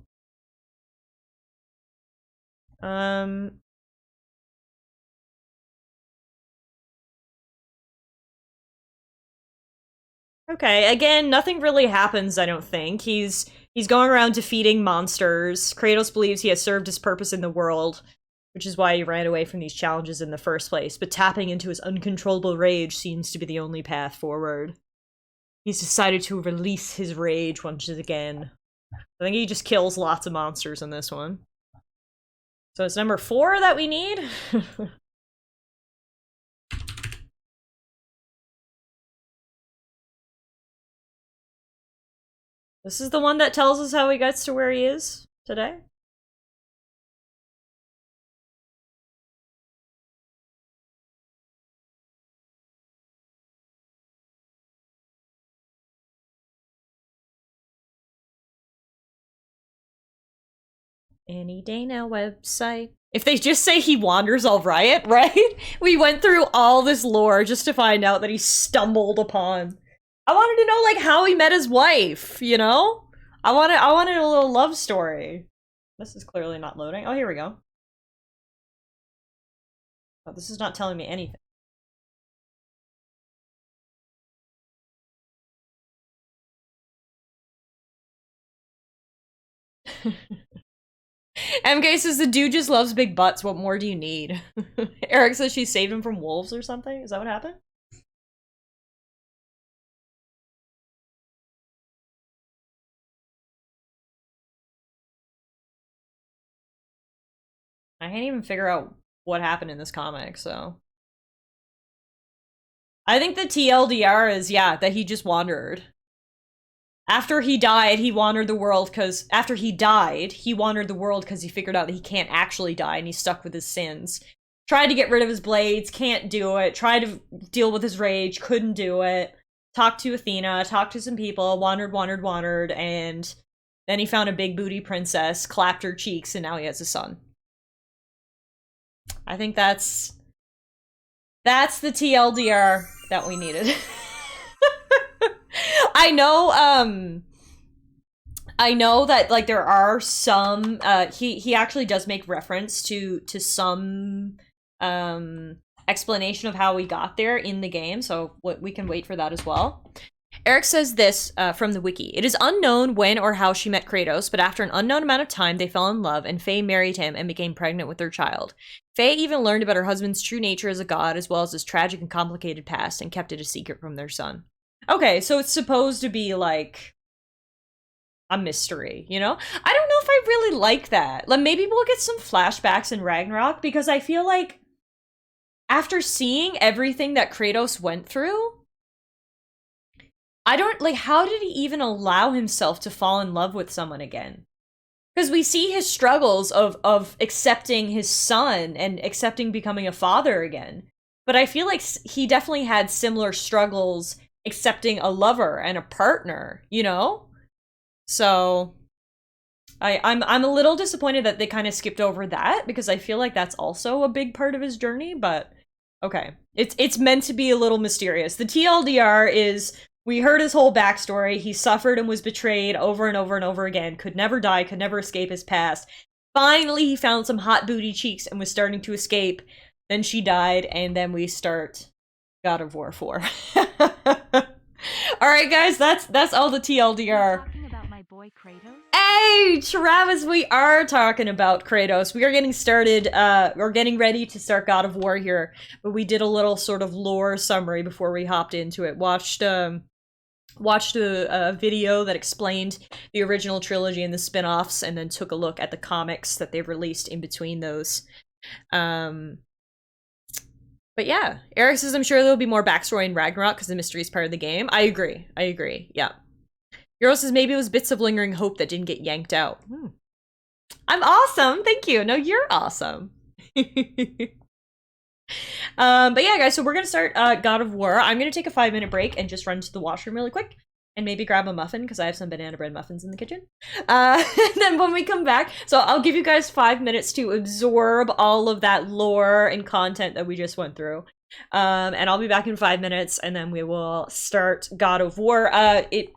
Speaker 1: Okay, again, nothing really happens, I don't think. He's going around defeating monsters. Kratos believes he has served his purpose in the world, which is why he ran away from these challenges in the first place, but tapping into his uncontrollable rage seems to be the only path forward. He's decided to release his rage once again. I think he just kills lots of monsters in this one. So it's number 4 that we need? This is the one that tells us how he gets to where he is today? Any day now website. If they just say he wanders all right, right? We went through all this lore just to find out that he stumbled upon. I wanted to know, like, how he met his wife, you know? I wanted a little love story. This is clearly not loading. Oh, here we go. Oh, this is not telling me anything. MK says the dude just loves big butts. What more do you need? Eric says she saved him from wolves or something. Is that what happened? I can't even figure out what happened in this comic, so. I think the TLDR is, yeah, that he just wandered. After he died, he wandered the world because he figured out that he can't actually die and he's stuck with his sins. Tried to get rid of his blades, can't do it. Tried to deal with his rage, couldn't do it. Talked to Athena, talked to some people, wandered, and then he found a big booty princess, clapped her cheeks, and now he has a son. I think that's the TLDR that we needed. I know that, like, there are some, he actually does make reference to some, explanation of how we got there in the game, so we can wait for that as well. Eric says this, from the wiki. It is unknown when or how she met Kratos, but after an unknown amount of time, they fell in love, and Faye married him and became pregnant with their child. Faye even learned about her husband's true nature as a god, as well as his tragic and complicated past, and kept it a secret from their son. Okay, so it's supposed to be, like, a mystery, you know? I don't know if I really like that. Like, maybe we'll get some flashbacks in Ragnarok, because I feel like after seeing everything that Kratos went through, I don't, like, how did he even allow himself to fall in love with someone again? Because we see his struggles of accepting his son and accepting becoming a father again. But I feel like he definitely had similar struggles accepting a lover and a partner, you know? So I'm a little disappointed that they kind of skipped over that, because I feel like that's also a big part of his journey, but okay. It's meant to be a little mysterious. The TLDR is, we heard his whole backstory. He suffered and was betrayed over and over and over again, could never die, could never escape his past. Finally, he found some hot booty cheeks and was starting to escape. Then she died, and then we start God of War 4. Alright guys, that's all the TLDR.
Speaker 2: Talking about my boy Kratos?
Speaker 1: Hey, Travis, we are talking about Kratos. We are getting started, we're getting ready to start God of War here, but we did a little sort of lore summary before we hopped into it. Watched a video that explained the original trilogy and the spin-offs, and then took a look at the comics that they've released in between those. But yeah, Eric says, I'm sure there'll be more backstory in Ragnarok because the mystery is part of the game. I agree. Yeah. Euro says maybe it was bits of lingering hope that didn't get yanked out. I'm awesome. Thank you. No, you're awesome. But yeah, guys, so we're gonna start God of War. I'm gonna take a 5-minute break and just run to the washroom really quick and maybe grab a muffin because I have some banana bread muffins in the kitchen. And then when we come back, so I'll give you guys 5 minutes to absorb all of that lore and content that we just went through. And I'll be back in 5 minutes, and then we will start God of War.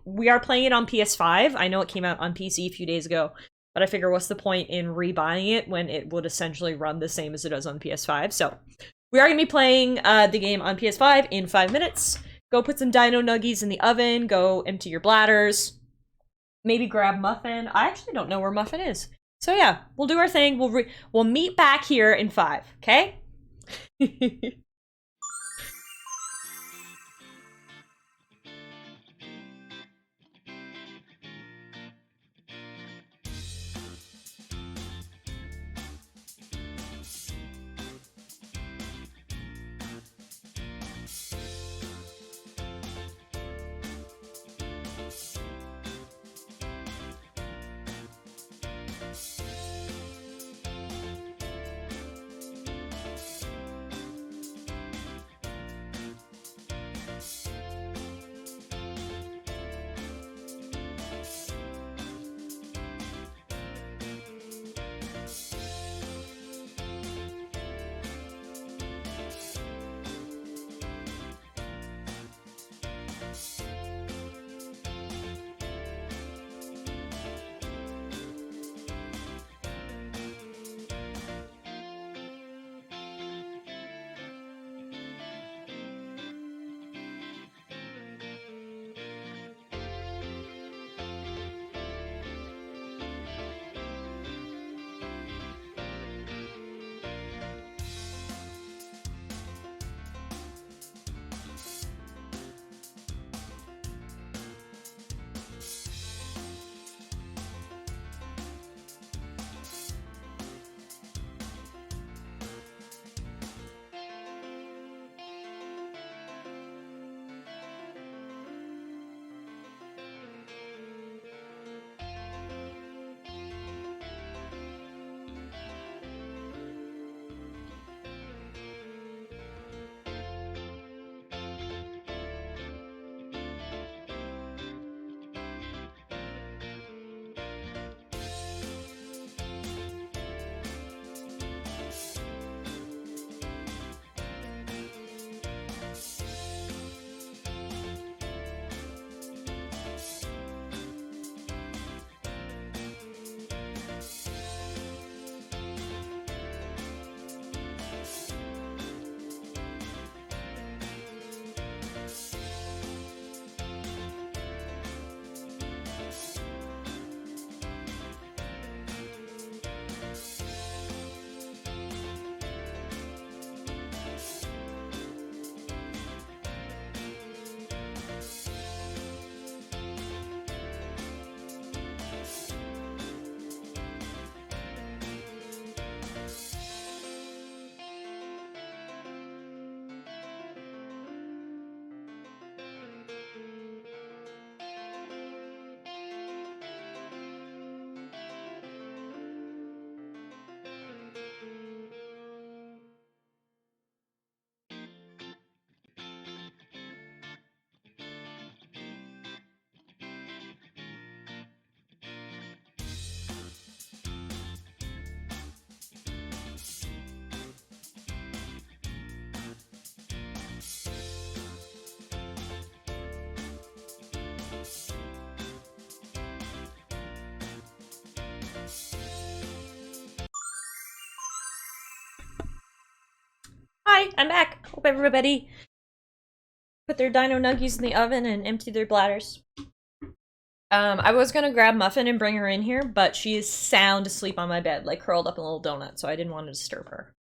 Speaker 1: We are playing it on PS5. I know it came out on PC a few days ago, but I figure what's the point in rebuying it when it would essentially run the same as it does on PS5? So we are going to be playing the game on PS5 in 5 minutes. Go put some dino nuggies in the oven. Go empty your bladders. Maybe grab Muffin. I actually don't know where Muffin is. So yeah, we'll do our thing. We'll meet back here in 5, okay? Hi, I'm back. Hope everybody put their dino nuggies in the oven and empty their bladders. I was gonna grab Muffin and bring her in here, but she is sound asleep on my bed, like curled up in a little donut, so I didn't want to disturb her.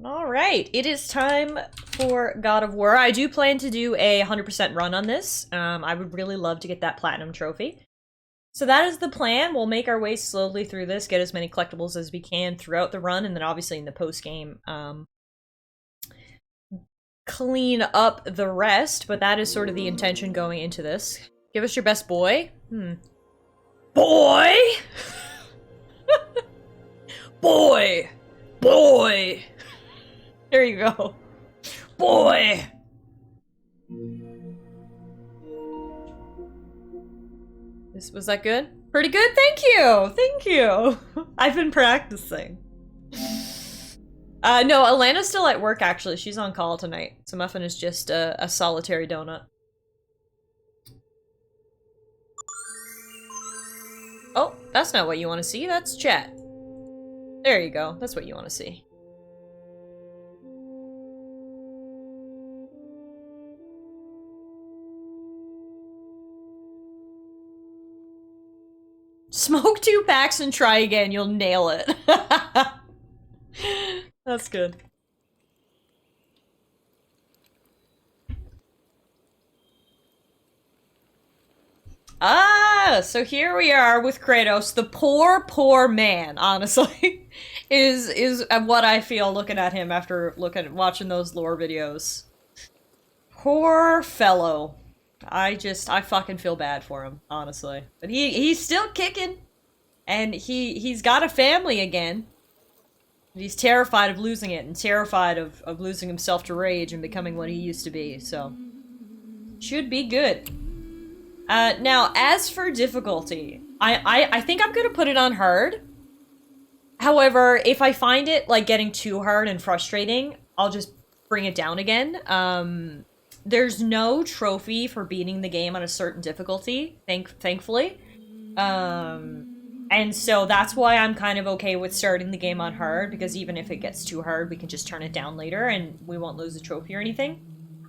Speaker 1: Alright, it is time for God of War. I do plan to do a 100% run on this. I would really love to get that platinum trophy. So that is the plan. We'll make our way slowly through this, get as many collectibles as we can throughout the run, and then obviously in the post-game, clean up the rest, but that is sort of the intention going into this. Give us your best boy. Boy! Boy! Boy! There you go. Boy! Was that good? Pretty good? Thank you! Thank you! I've been practicing. No, Alana's still at work, actually. She's on call tonight. So Muffin is just a solitary donut. Oh, that's not what you want to see. That's chat. There you go. That's what you want to see. Smoke 2 packs and try again. You'll nail it. That's good. Ah, so here we are with Kratos, the poor, poor man, honestly, is what I feel looking at him after watching those lore videos. Poor fellow. I fucking feel bad for him, honestly. But he's still kicking, and he's got a family again. He's terrified of losing it, and terrified of losing himself to rage and becoming what he used to be, so. Should be good. Now, as for difficulty, I think I'm gonna put it on hard. However, if I find it, like, getting too hard and frustrating, I'll just bring it down again. There's no trophy for beating the game on a certain difficulty, thankfully. And so that's why I'm kind of okay with starting the game on hard, because even if it gets too hard, we can just turn it down later and we won't lose a trophy or anything.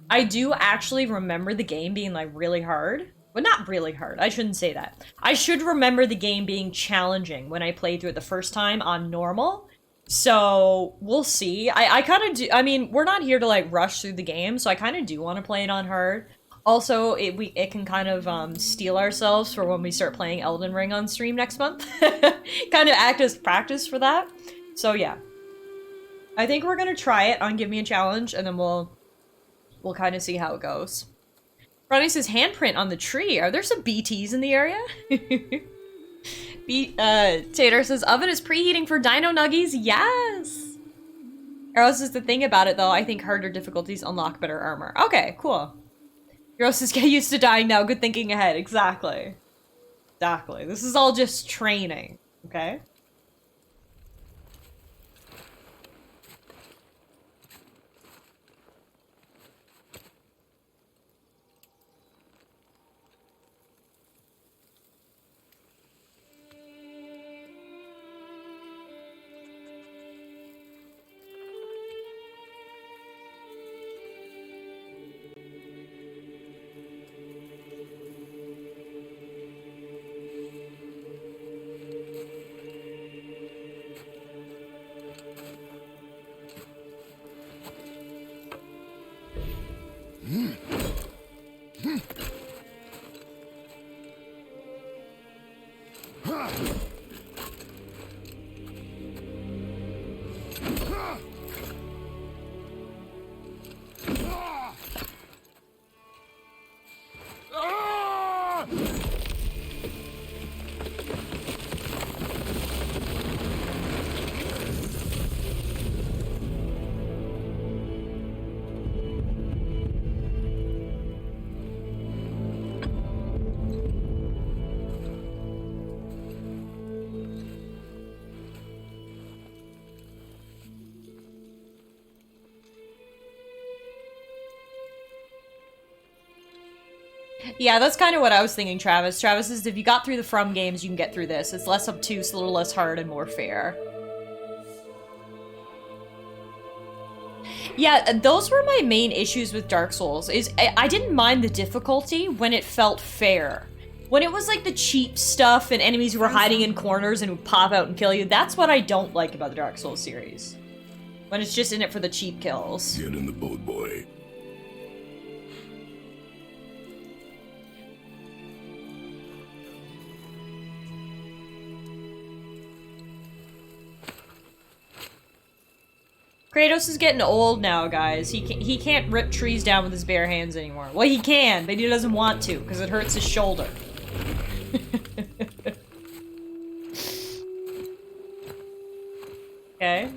Speaker 1: I do actually remember the game being, like, really hard. Well, not really hard. I shouldn't say that. I should remember the game being challenging when I played through it the first time on normal. So, we'll see. I kind of do... I mean, we're not here to, like, rush through the game, so I kind of do want to play it on hard. Also, it can kind of steal ourselves for when we start playing Elden Ring on stream next month. Kind of act as practice for that. So yeah. I think we're gonna try it on Give Me a Challenge, and then we'll kind of see how it goes. Ronnie says, handprint on the tree. Are there some BTs in the area? Tater says, oven is preheating for dino nuggies. Yes! Eros is the thing about it, though. I think harder difficulties unlock better armor. Okay, cool. Eros says, get used to dying now. Good thinking ahead. Exactly. Exactly. This is all just training. Okay? Yeah, that's kind of what I was thinking, Travis. Travis says if you got through the From games, you can get through this. It's less obtuse, a little less hard, and more fair. Yeah, those were my main issues with Dark Souls, is I didn't mind the difficulty when it felt fair. When it was like the cheap stuff and enemies who were hiding in corners and would pop out and kill you, that's what I don't like about the Dark Souls series. When it's just in it for the cheap kills.
Speaker 4: Get in the boat, boy.
Speaker 1: Kratos is getting old now, guys. He can't rip trees down with his bare hands anymore. Well, he can, but he doesn't want to, because it hurts his shoulder. Okay.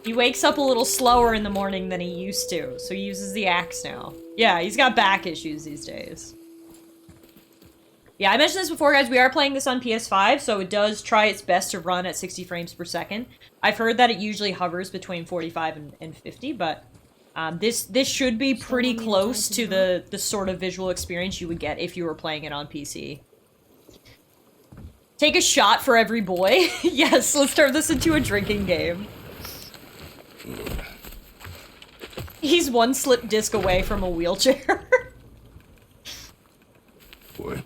Speaker 1: He wakes up a little slower in the morning than he used to, so he uses the axe now. Yeah, he's got back issues these days. Yeah, I mentioned this before, guys. We are playing this on PS5, so it does try its best to run at 60 frames per second. I've heard that it usually hovers between 45 and 50, but this should be pretty close to the sort of visual experience you would get if you were playing it on PC. Take a shot for every boy. Yes, let's turn this into a drinking game. He's one slip disc away from a wheelchair.
Speaker 4: Boy.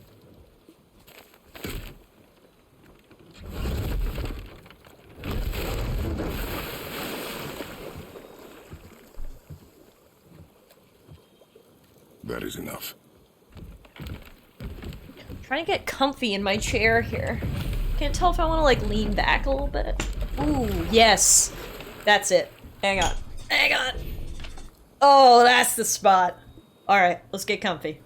Speaker 4: That is enough.
Speaker 1: Trying to get comfy in my chair here. Can't tell if I want to, like, lean back a little bit. Ooh, yes. That's it. Hang on. Hang on. Oh, that's the spot. Alright, let's get comfy.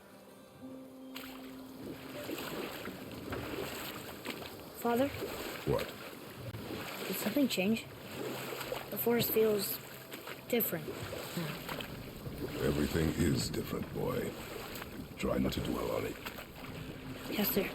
Speaker 5: Father,
Speaker 4: What?
Speaker 5: did something change? The forest feels different.
Speaker 4: Everything is different, boy. Try not to dwell on it.
Speaker 5: Yes, sir.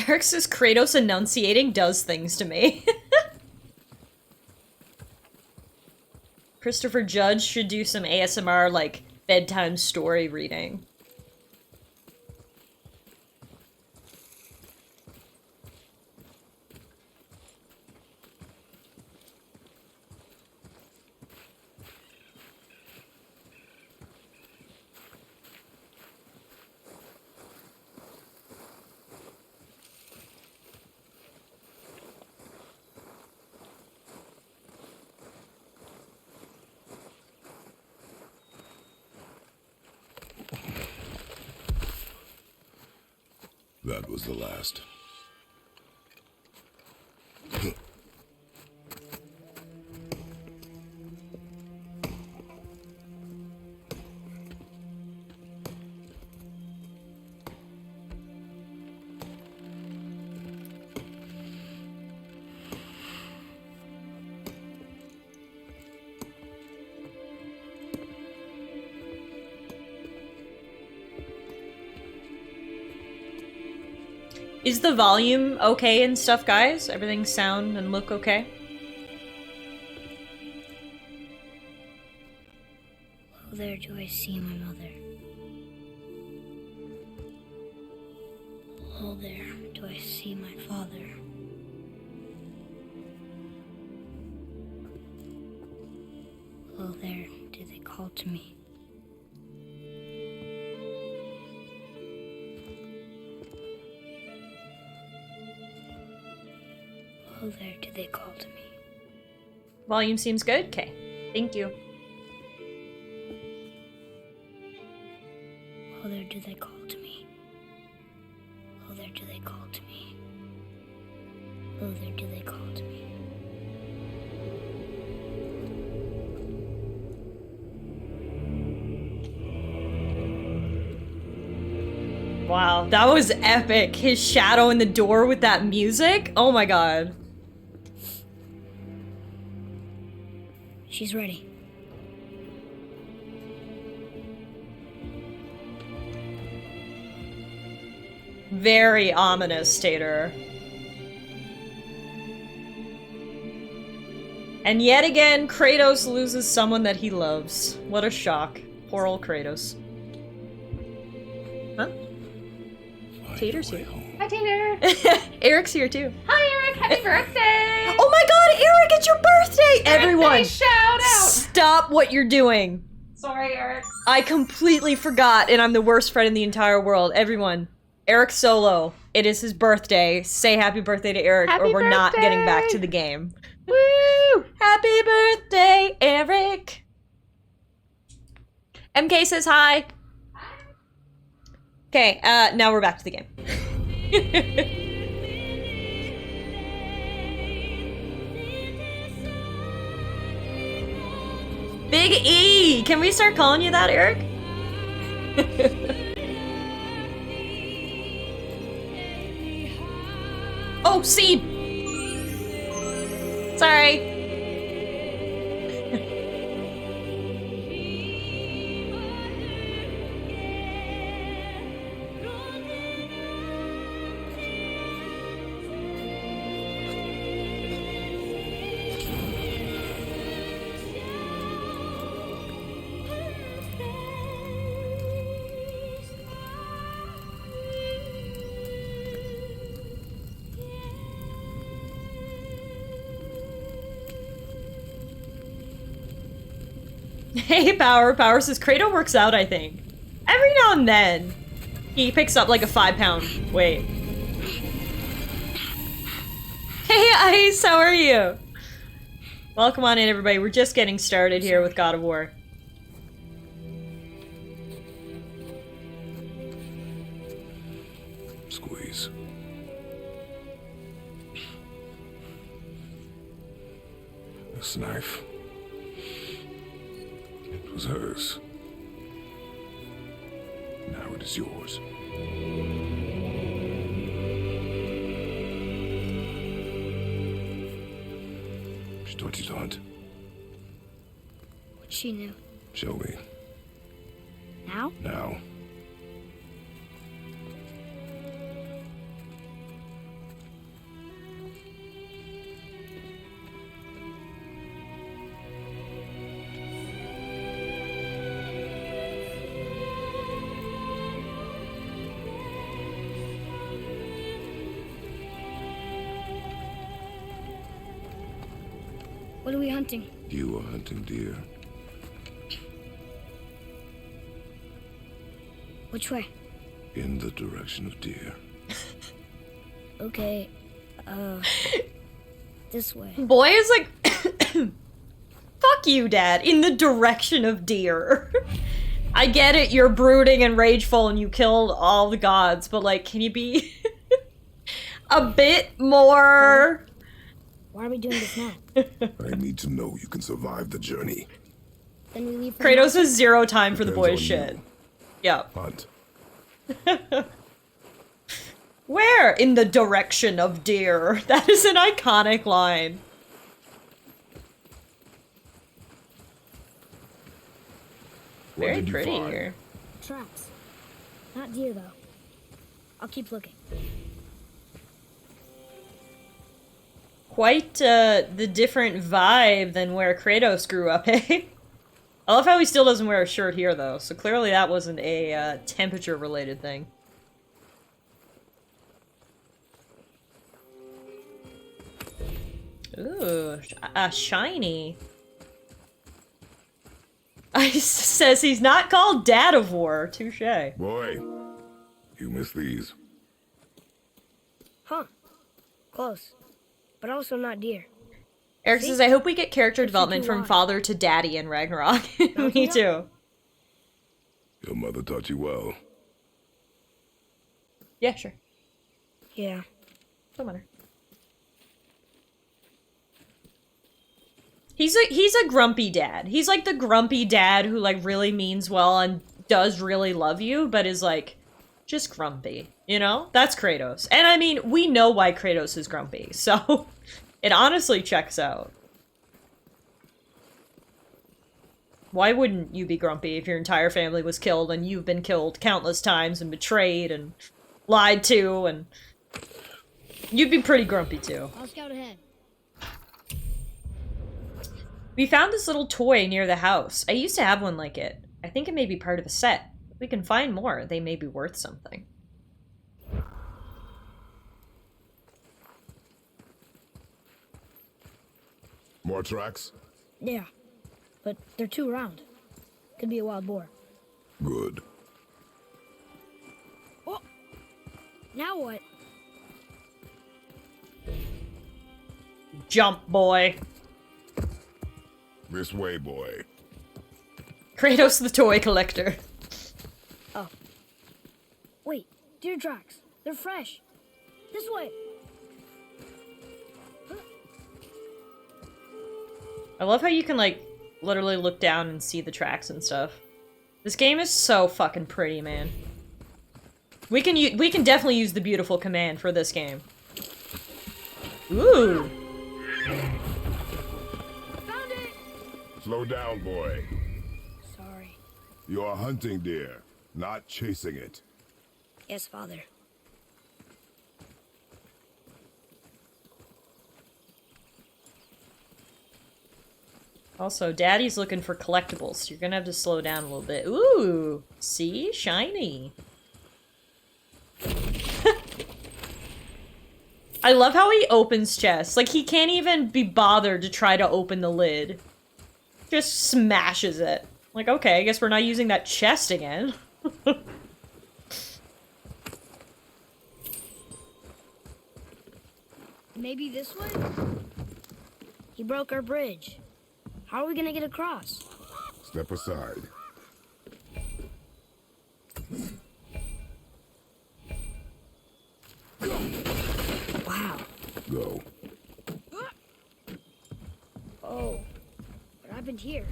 Speaker 1: Eric says Kratos enunciating does things to me. Christopher Judge should do some ASMR, like, bedtime story reading.
Speaker 4: That was the last.
Speaker 1: Is the volume okay and stuff, guys? Everything sound and look okay?
Speaker 5: Oh, there do I see my mother. Oh, there do I see my father. Oh, there do they call to me. Oh, there do they call to me.
Speaker 1: Volume seems good? Okay. Thank you.
Speaker 5: Oh, there do they call to me. Oh, there do they call to me. Oh, there do they call to me.
Speaker 1: Wow, that was epic. His shadow in the door with that music? Oh my god.
Speaker 5: She's ready.
Speaker 1: Very ominous, Tater. And yet again, Kratos loses someone that he loves. What a shock. Poor old Kratos. Huh? Tater's here. Hi,
Speaker 7: Hi, Taylor.
Speaker 1: Eric's here too.
Speaker 7: Hi, Eric. Happy birthday.
Speaker 1: Oh my god, Eric, it's your birthday! Everyone,
Speaker 7: Shout out.
Speaker 1: stop what you're doing.
Speaker 7: Sorry, Eric.
Speaker 1: I completely forgot, and I'm the worst friend in the entire world. Everyone, Eric Solo. It is his birthday. Say happy birthday to Eric,
Speaker 7: Happy
Speaker 1: or we're not
Speaker 7: birthday!
Speaker 1: getting back to the game.
Speaker 7: Woo!
Speaker 1: Happy birthday, Eric. MK says hi. Okay, now we're back to the game. Big E! Can we start calling you that, Eric? Oh, seed! Sorry. Hey, Power says Kratos works out, I think. Every now and then, he picks up like a 5-pound weight. Hey, Ice, how are you? Welcome on in, everybody. We're just getting started here with God of War.
Speaker 4: Squeeze. This knife. It was hers. Now it is yours. She taught you to hunt.
Speaker 5: What she knew.
Speaker 4: Show me.
Speaker 5: Now?
Speaker 4: Now.
Speaker 5: What are we hunting?
Speaker 4: You are hunting deer.
Speaker 5: Which way?
Speaker 4: In the direction of deer.
Speaker 5: Okay, this way.
Speaker 1: Boy is like, fuck you, Dad, in the direction of deer. I get it, you're brooding and rageful and you killed all the gods, but like, can you be a bit more...
Speaker 5: Why are we doing this now?
Speaker 4: I need to know you can survive the journey.
Speaker 5: Then we leave.
Speaker 1: Kratos has zero time for the
Speaker 4: Depends
Speaker 1: boys'
Speaker 4: on
Speaker 1: shit.
Speaker 4: you.
Speaker 1: Yep.
Speaker 4: Hunt.
Speaker 1: Where? In the direction of deer. That is an iconic line.
Speaker 4: What
Speaker 1: Very
Speaker 4: did you
Speaker 1: pretty
Speaker 4: find?
Speaker 1: here.
Speaker 5: Tracks. Not deer though. I'll keep looking.
Speaker 1: Quite the different vibe than where Kratos grew up, eh? I love how he still doesn't wear a shirt here, though, so clearly that wasn't a temperature-related thing. Ooh, shiny. Ice says he's not called Dad of War. Touché.
Speaker 4: Boy, you missed these.
Speaker 5: Huh. Close. But also not deer.
Speaker 1: Eric says, I hope we get character development
Speaker 5: too
Speaker 1: from
Speaker 5: wide.
Speaker 1: father to daddy in Ragnarok. Me too.
Speaker 4: Your mother taught you well.
Speaker 1: Yeah, sure.
Speaker 5: Yeah.
Speaker 1: Don't matter. He's a grumpy dad. He's like the grumpy dad who like really means well and does really love you, but is like just grumpy, you know? That's Kratos. And I mean, we know why Kratos is grumpy, so it honestly checks out. Why wouldn't you be grumpy if your entire family was killed and you've been killed countless times and betrayed and lied to, and you'd be pretty grumpy too.
Speaker 5: I'll scout ahead.
Speaker 1: We found this little toy near the house. I used to have one like it. I think it may be part of a set. If we can find more, they may be worth something.
Speaker 4: More tracks?
Speaker 5: Yeah, but they're too round. Could be a wild boar.
Speaker 4: Good.
Speaker 5: Oh! Now what?
Speaker 1: Jump, boy.
Speaker 4: This way, boy.
Speaker 1: Kratos the toy collector.
Speaker 5: Oh. Wait, deer tracks. They're fresh. This way.
Speaker 1: I love how you can, like, literally look down and see the tracks and stuff. This game is so fucking pretty, man. We can definitely use the beautiful command for this game. Ooh.
Speaker 5: Found it!
Speaker 4: Slow down, boy.
Speaker 5: Sorry.
Speaker 4: You are hunting deer, not chasing it.
Speaker 5: Yes, Father.
Speaker 1: Also, Daddy's looking for collectibles. You're gonna have to slow down a little bit. Ooh! See? Shiny. I love how he opens chests. Like, he can't even be bothered to try to open the lid. Just smashes it. Like, okay, I guess we're not using that chest again.
Speaker 5: Maybe this way? He broke our bridge. How are we gonna get across?
Speaker 4: Step aside.
Speaker 5: Wow.
Speaker 4: Go.
Speaker 5: Oh. What happened here?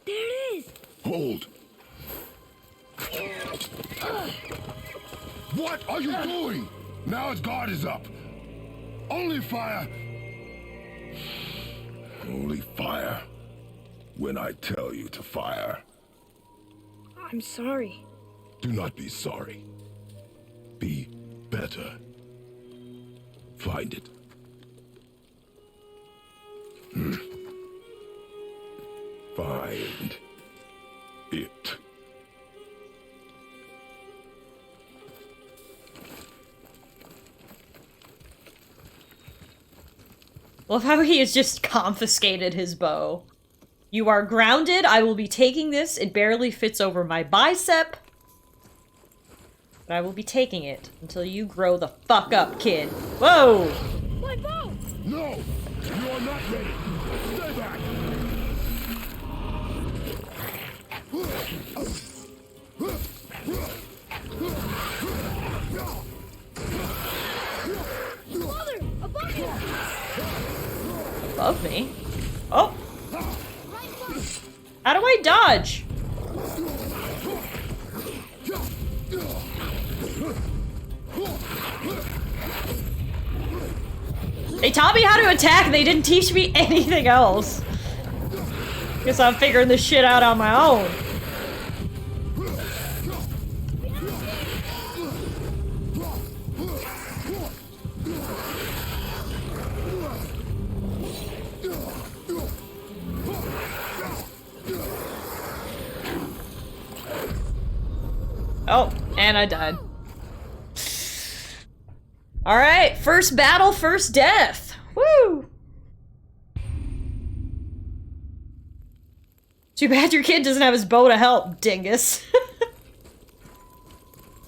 Speaker 5: There it is!
Speaker 4: Hold. What are you doing? Now his guard is up. Only fire. Only fire. When I tell you to fire.
Speaker 5: I'm sorry.
Speaker 4: Do not be sorry. Be better. Find it. Find it.
Speaker 1: Love how he has just confiscated his bow. You are grounded. I will be taking this. It barely fits over my bicep. But I will be taking it until you grow the fuck up, kid. Whoa!
Speaker 5: My bow!
Speaker 4: No! You are not ready! Stay back!
Speaker 5: Father! Above you!
Speaker 1: Above me? Oh! How do I dodge? They taught me how to attack, they didn't teach me anything else. Guess I'm figuring this shit out on my own. Oh, and I died. Alright, first battle, first death. Woo! Too bad your kid doesn't have his bow to help, dingus.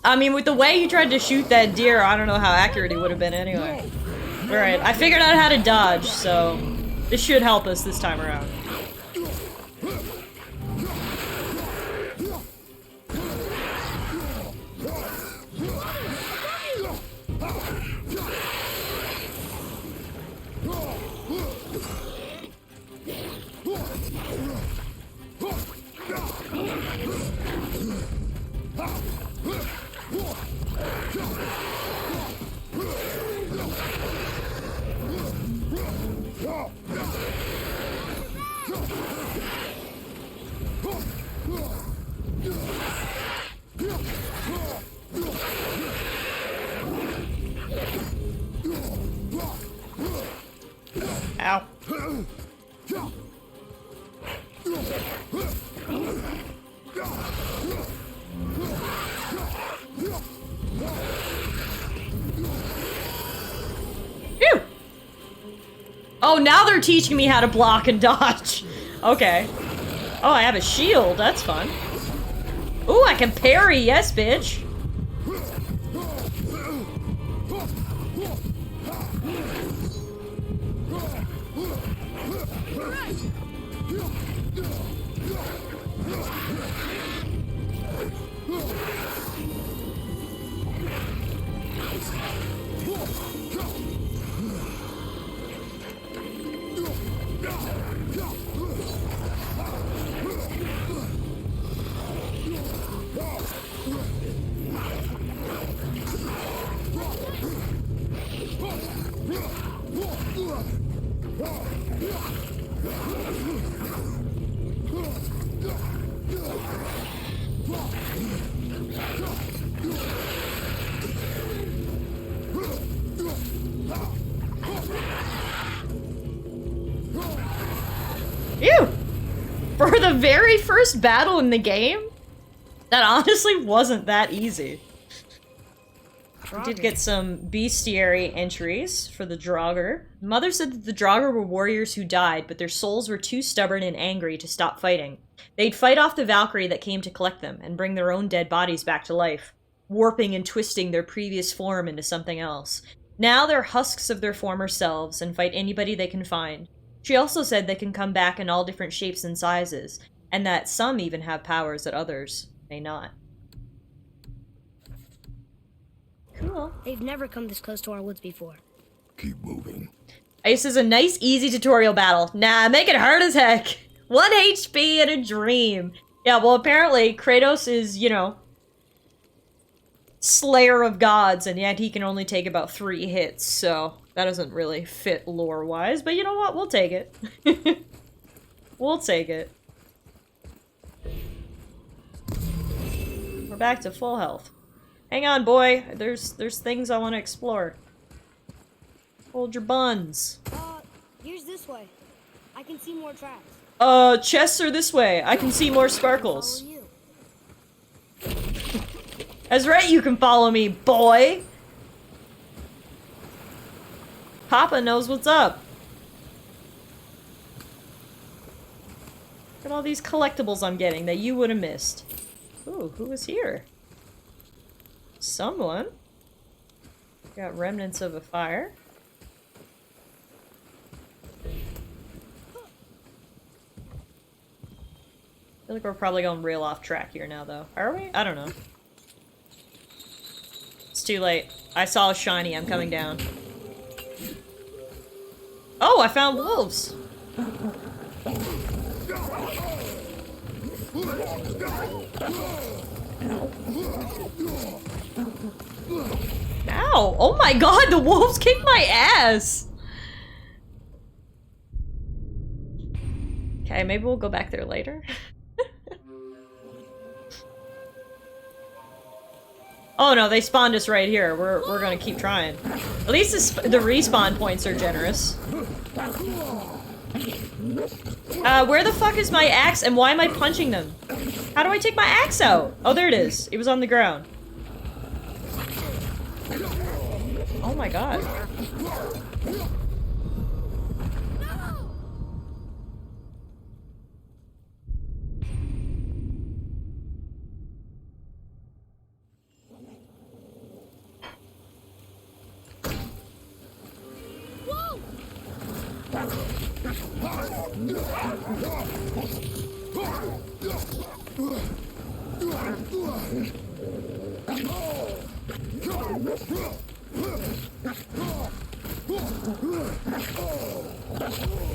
Speaker 1: I mean, with the way he tried to shoot that deer, I don't know how accurate he would have been anyway. Alright, I figured out how to dodge, so this should help us this time around. Ow. Oh, now they're teaching me how to block and dodge. Okay. Oh, I have a shield. That's fun. Ooh, I can parry. Yes, bitch. Ew! For the very first battle in the game, that honestly wasn't that easy. I did get some bestiary entries for the Draugr. Mother said that the Draugr were warriors who died, but their souls were too stubborn and angry to stop fighting. They'd fight off the Valkyrie that came to collect them, and bring their own dead bodies back to life, warping and twisting their previous form into something else. Now they're husks of their former selves, and fight anybody they can find. She also said they can come back in all different shapes and sizes, and that some even have powers that others may not. Cool.
Speaker 5: They've never come this close to our woods before.
Speaker 4: Keep moving.
Speaker 1: This is a nice, easy tutorial battle. Nah, make it hard as heck. 1 HP and a dream. Yeah, well, apparently Kratos is, you know, slayer of gods, and yet he can only take about 3 hits, so that doesn't really fit lore-wise, but you know what? We'll take it. We'll take it. We're back to full health. Hang on, boy. There's things I want to explore. Hold your buns.
Speaker 5: Here's this way. I can see more tracks.
Speaker 1: Chests are this way. I can see more sparkles.
Speaker 5: Follow you.
Speaker 1: That's right, you can follow me, boy! Papa knows what's up. Look at all these collectibles I'm getting that you would have missed. Ooh, who is here? Someone. Got remnants of a fire. I feel like we're probably going real off track here now, though. Are we? I don't know. It's too late. I saw a shiny. I'm coming down. Oh, I found wolves! Ow! Oh my god, the wolves kicked my ass! Okay, maybe we'll go back there later. Oh no, they spawned us right here. We're gonna keep trying. At least the respawn points are generous. Where the fuck is my axe and why am I punching them? How do I take my axe out? Oh, there it is. It was on the ground. Oh my god.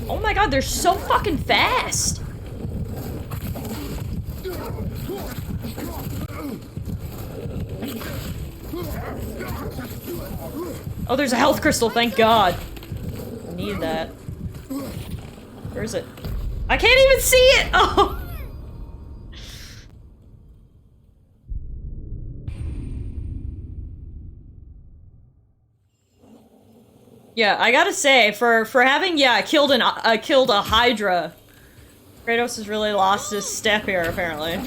Speaker 1: Oh my god, they're so fucking fast! Oh, there's a health crystal, thank god. I need that. Where is it? I can't even see it! Oh! Yeah, I gotta say, for having, killed a Hydra, Kratos has really lost his step here, apparently.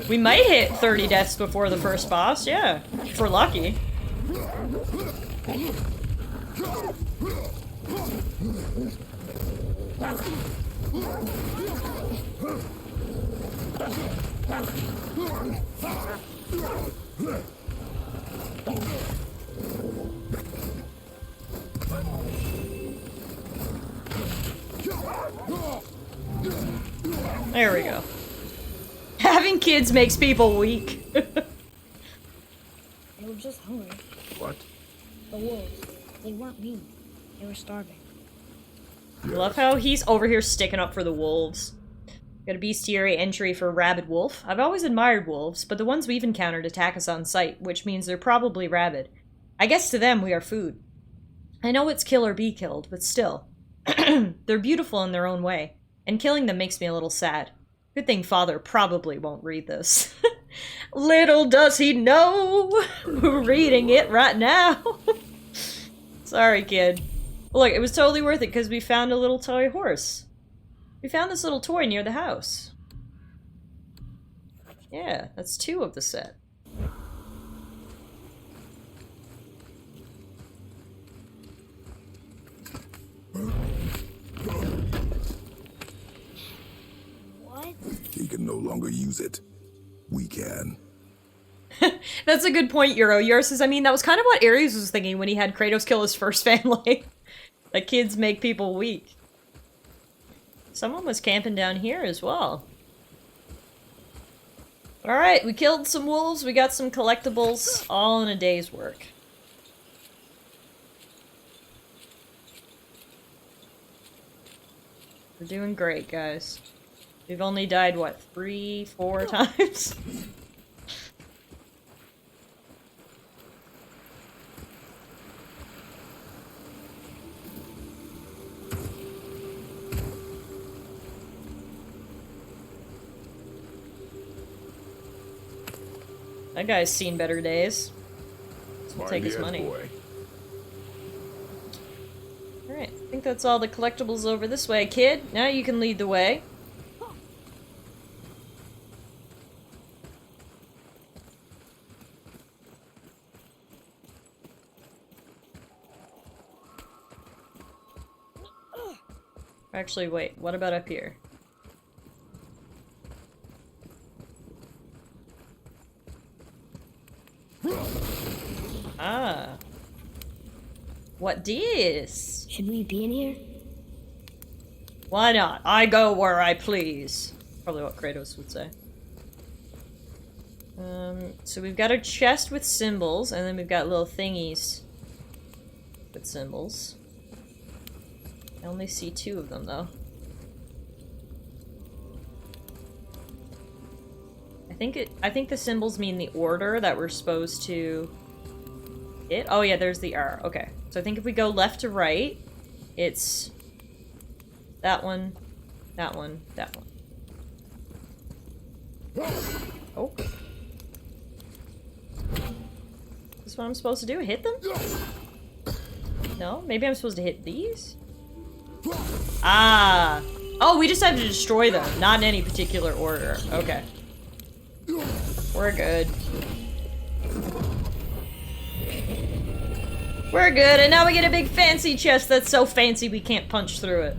Speaker 1: We might hit 30 deaths before the first boss, yeah. If we're lucky. There we go. Having kids makes people weak.
Speaker 5: They were just hungry.
Speaker 4: What?
Speaker 5: The wolves. They weren't mean. They were starving.
Speaker 1: I love how he's over here sticking up for the wolves. Got a bestiary entry for rabid wolf. I've always admired wolves, but the ones we've encountered attack us on sight, which means they're probably rabid. I guess to them we are food. I know it's kill or be killed, but still. They're beautiful in their own way, and killing them makes me a little sad. Good thing Father probably won't read this. Little does he know! We're reading it right now! Sorry, kid. Look, it was totally worth it because we found a little toy horse. We found this little toy near the house. Yeah, that's 2 of the set.
Speaker 5: What?
Speaker 4: He can no longer use it. We can.
Speaker 1: That's a good point, Euro. Euro says, I mean, that was kind of what Ares was thinking when he had Kratos kill his first family. That kids make people weak. Someone was camping down here as well. Alright, we killed some wolves, we got some collectibles, all in a day's work. We're doing great, guys. We've only died, what, 3, 4 times? That guy's seen better days. So we'll take his money. Alright, I think that's all the collectibles over this way, kid. Now you can lead the way. Actually, wait, what about up here? Ah. What this?
Speaker 5: Should we be in here?
Speaker 1: Why not? I go where I please. Probably what Kratos would say. So we've got a chest with symbols, and then we've got little thingies with symbols. I only see 2 of them, though. I think the symbols mean the order that we're supposed to hit. Oh yeah, there's the R. Okay. So I think if we go left to right, it's that one, that one, that one. Oh. Is this what I'm supposed to do? Hit them? No? Maybe I'm supposed to hit these? Ah. Oh, we just have to destroy them, not in any particular order. Okay. We're good. We're good, and now we get a big fancy chest that's so fancy we can't punch through it.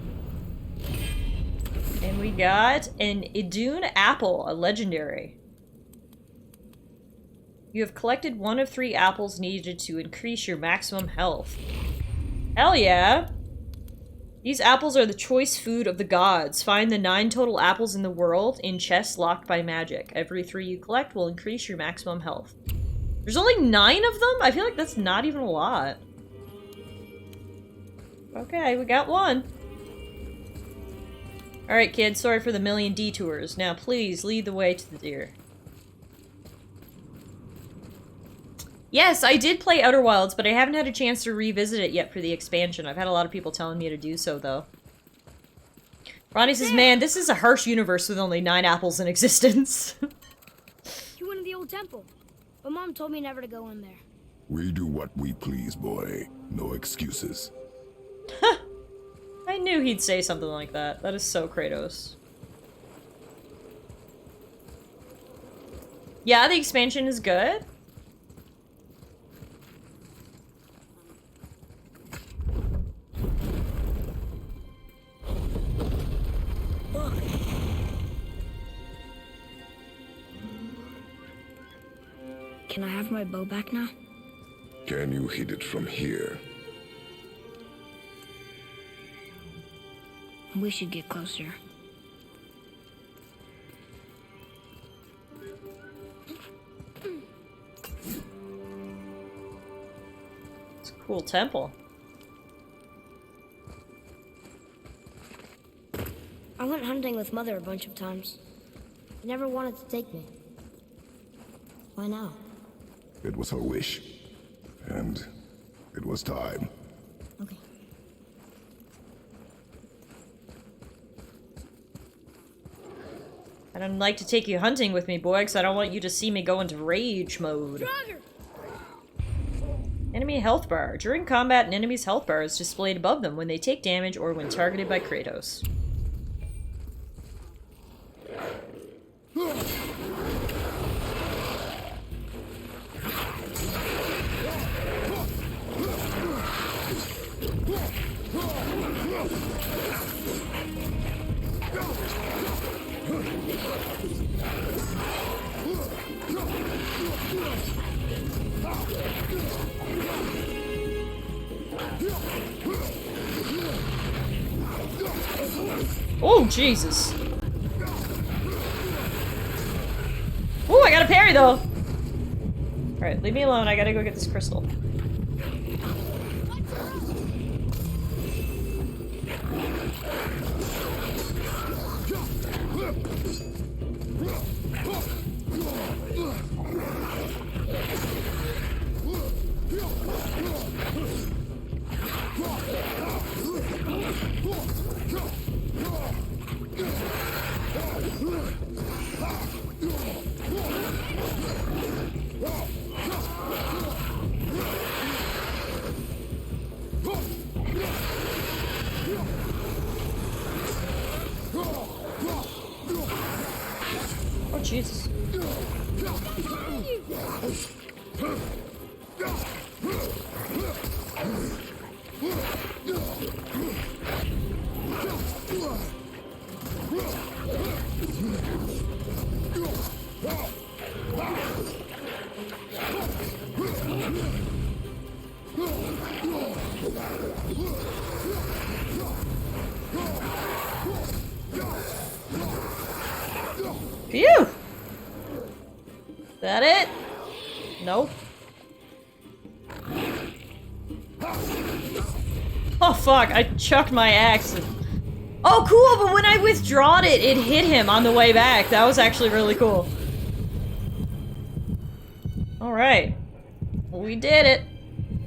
Speaker 1: And we got an Idun apple, a legendary. You have collected 1 of 3 apples needed to increase your maximum health. Hell yeah! These apples are the choice food of the gods. Find the 9 total apples in the world in chests locked by magic. Every 3 you collect will increase your maximum health. There's only 9 of them? I feel like that's not even a lot. Okay, we got 1. Alright, kids, sorry for the million detours. Now, please, lead the way to the deer. Yes, I did play Outer Wilds, but I haven't had a chance to revisit it yet for the expansion. I've had a lot of people telling me to do so, though. Ronnie says, man, this is a harsh universe with only 9 apples in existence.
Speaker 5: You went to the old temple, but Mom told me never to go in there.
Speaker 4: We do what we please, boy. No excuses.
Speaker 1: I knew he'd say something like that. That is so Kratos. Yeah, the expansion is good.
Speaker 5: Can I have my bow back now?
Speaker 4: Can you hit it from here?
Speaker 5: We should get closer.
Speaker 1: It's a cool temple.
Speaker 5: I went hunting with Mother a bunch of times. She never wanted to take me. Why now?
Speaker 4: It was her wish. And it was time.
Speaker 5: Okay.
Speaker 1: I don't like to take you hunting with me, boy, because I don't want you to see me go into rage mode. Enemy health bar. During combat, an enemy's health bar is displayed above them when they take damage or when targeted by Kratos. Oh, Jesus. Oh, I got a parry, though. Alright, leave me alone. I gotta go get this crystal. Oh, Jesus. Phew! That it? Nope. Oh fuck, I chucked my axe. Oh cool, but when I withdrawed it, it hit him on the way back. That was actually really cool. Alright. We did it.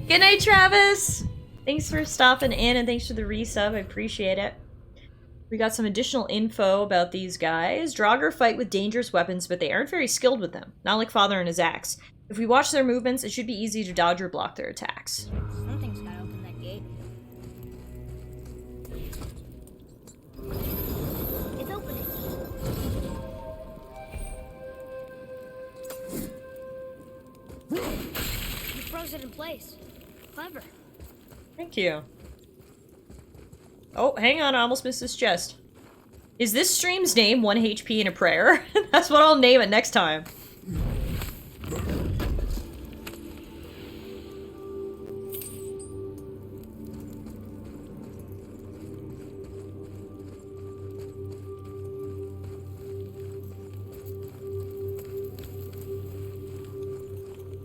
Speaker 1: Good night, Travis! Thanks for stopping in and thanks for the resub, I appreciate it. We got some additional info about these guys. Draugr fight with dangerous weapons, but they aren't very skilled with them. Not like Father and his axe. If we watch their movements, it should be easy to dodge or block their attacks.
Speaker 5: Something's gotta open that gate. It's opening. You froze it in place. Clever.
Speaker 1: Thank you. Oh, hang on, I almost missed this chest. Is this stream's name 1 HP and a prayer? That's what I'll name it next time.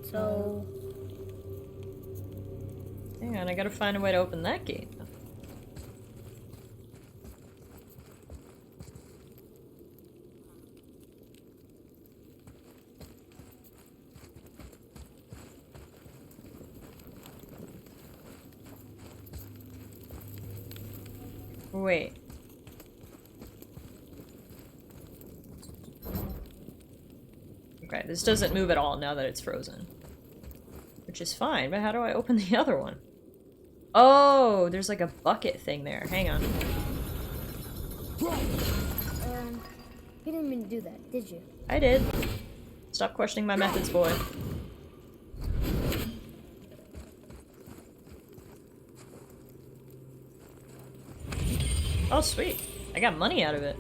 Speaker 5: So...
Speaker 1: Hang on, I gotta find a way to open that gate. Wait. Okay, this doesn't move at all now that it's frozen. Which is fine, but how do I open the other one? Oh, there's like a bucket thing there. Hang on.
Speaker 5: You didn't mean to do that, did you?
Speaker 1: I did. It's Stop questioning my methods, boy. Oh, sweet. I got money out of it.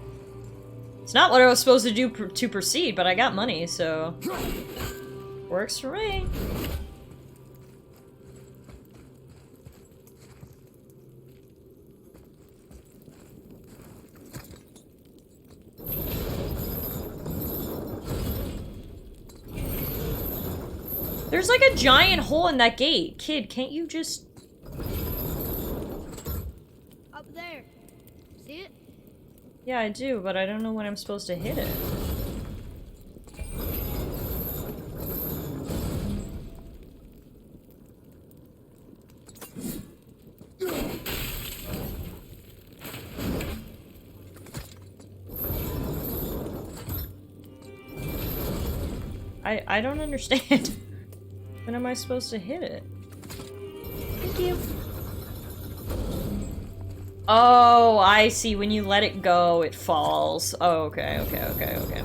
Speaker 1: It's not what I was supposed to do to proceed, but I got money, so... Works for me. There's like a giant hole in that gate. Kid, can't you just...
Speaker 5: Up there. See it?
Speaker 1: Yeah, I do, but I don't know when I'm supposed to hit it. I don't understand. When am I supposed to hit it? Thank you. Oh, I see. When you let it go, it falls. Oh, okay, okay, okay, okay.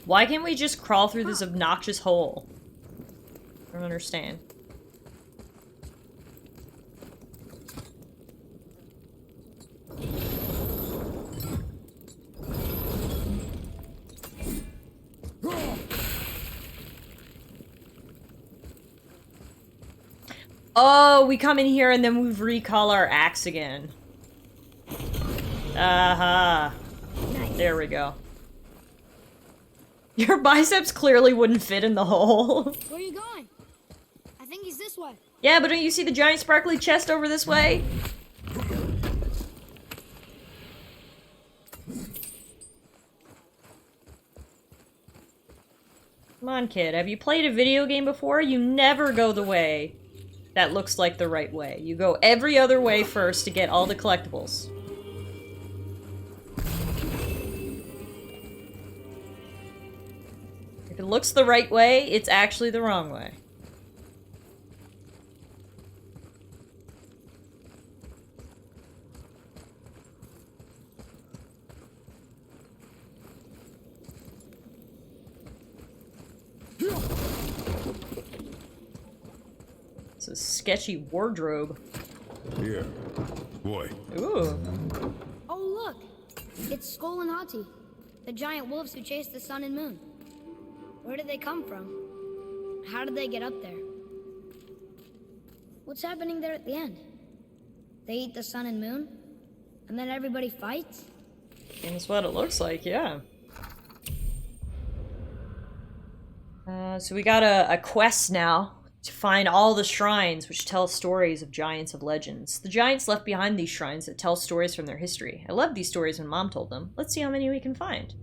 Speaker 1: Why can't we just crawl through this obnoxious hole? I don't understand. Oh, we come in here and then we recall our axe again. Aha. There we go. Your biceps clearly wouldn't fit in the hole.
Speaker 5: Where are you going? I think he's this way.
Speaker 1: Yeah, but don't you see the giant sparkly chest over this way? Come on, kid. Have you played a video game before? You never go the way that looks like the right way. You go every other way first to get all the collectibles. If it looks the right way, it's actually the wrong way. It's a sketchy wardrobe.
Speaker 4: Here. Boy.
Speaker 1: Ooh.
Speaker 5: Oh, look! It's Skull and Hati, the giant wolves who chased the sun and moon. Where did they come from? How did they get up there? What's happening there at the end? They eat the sun and moon? And then everybody fights?
Speaker 1: That's what it looks like, yeah. So we got a quest now to find all the shrines which tell stories of giants of legends. The giants left behind these shrines that tell stories from their history. I loved these stories when Mom told them. Let's see how many we can find.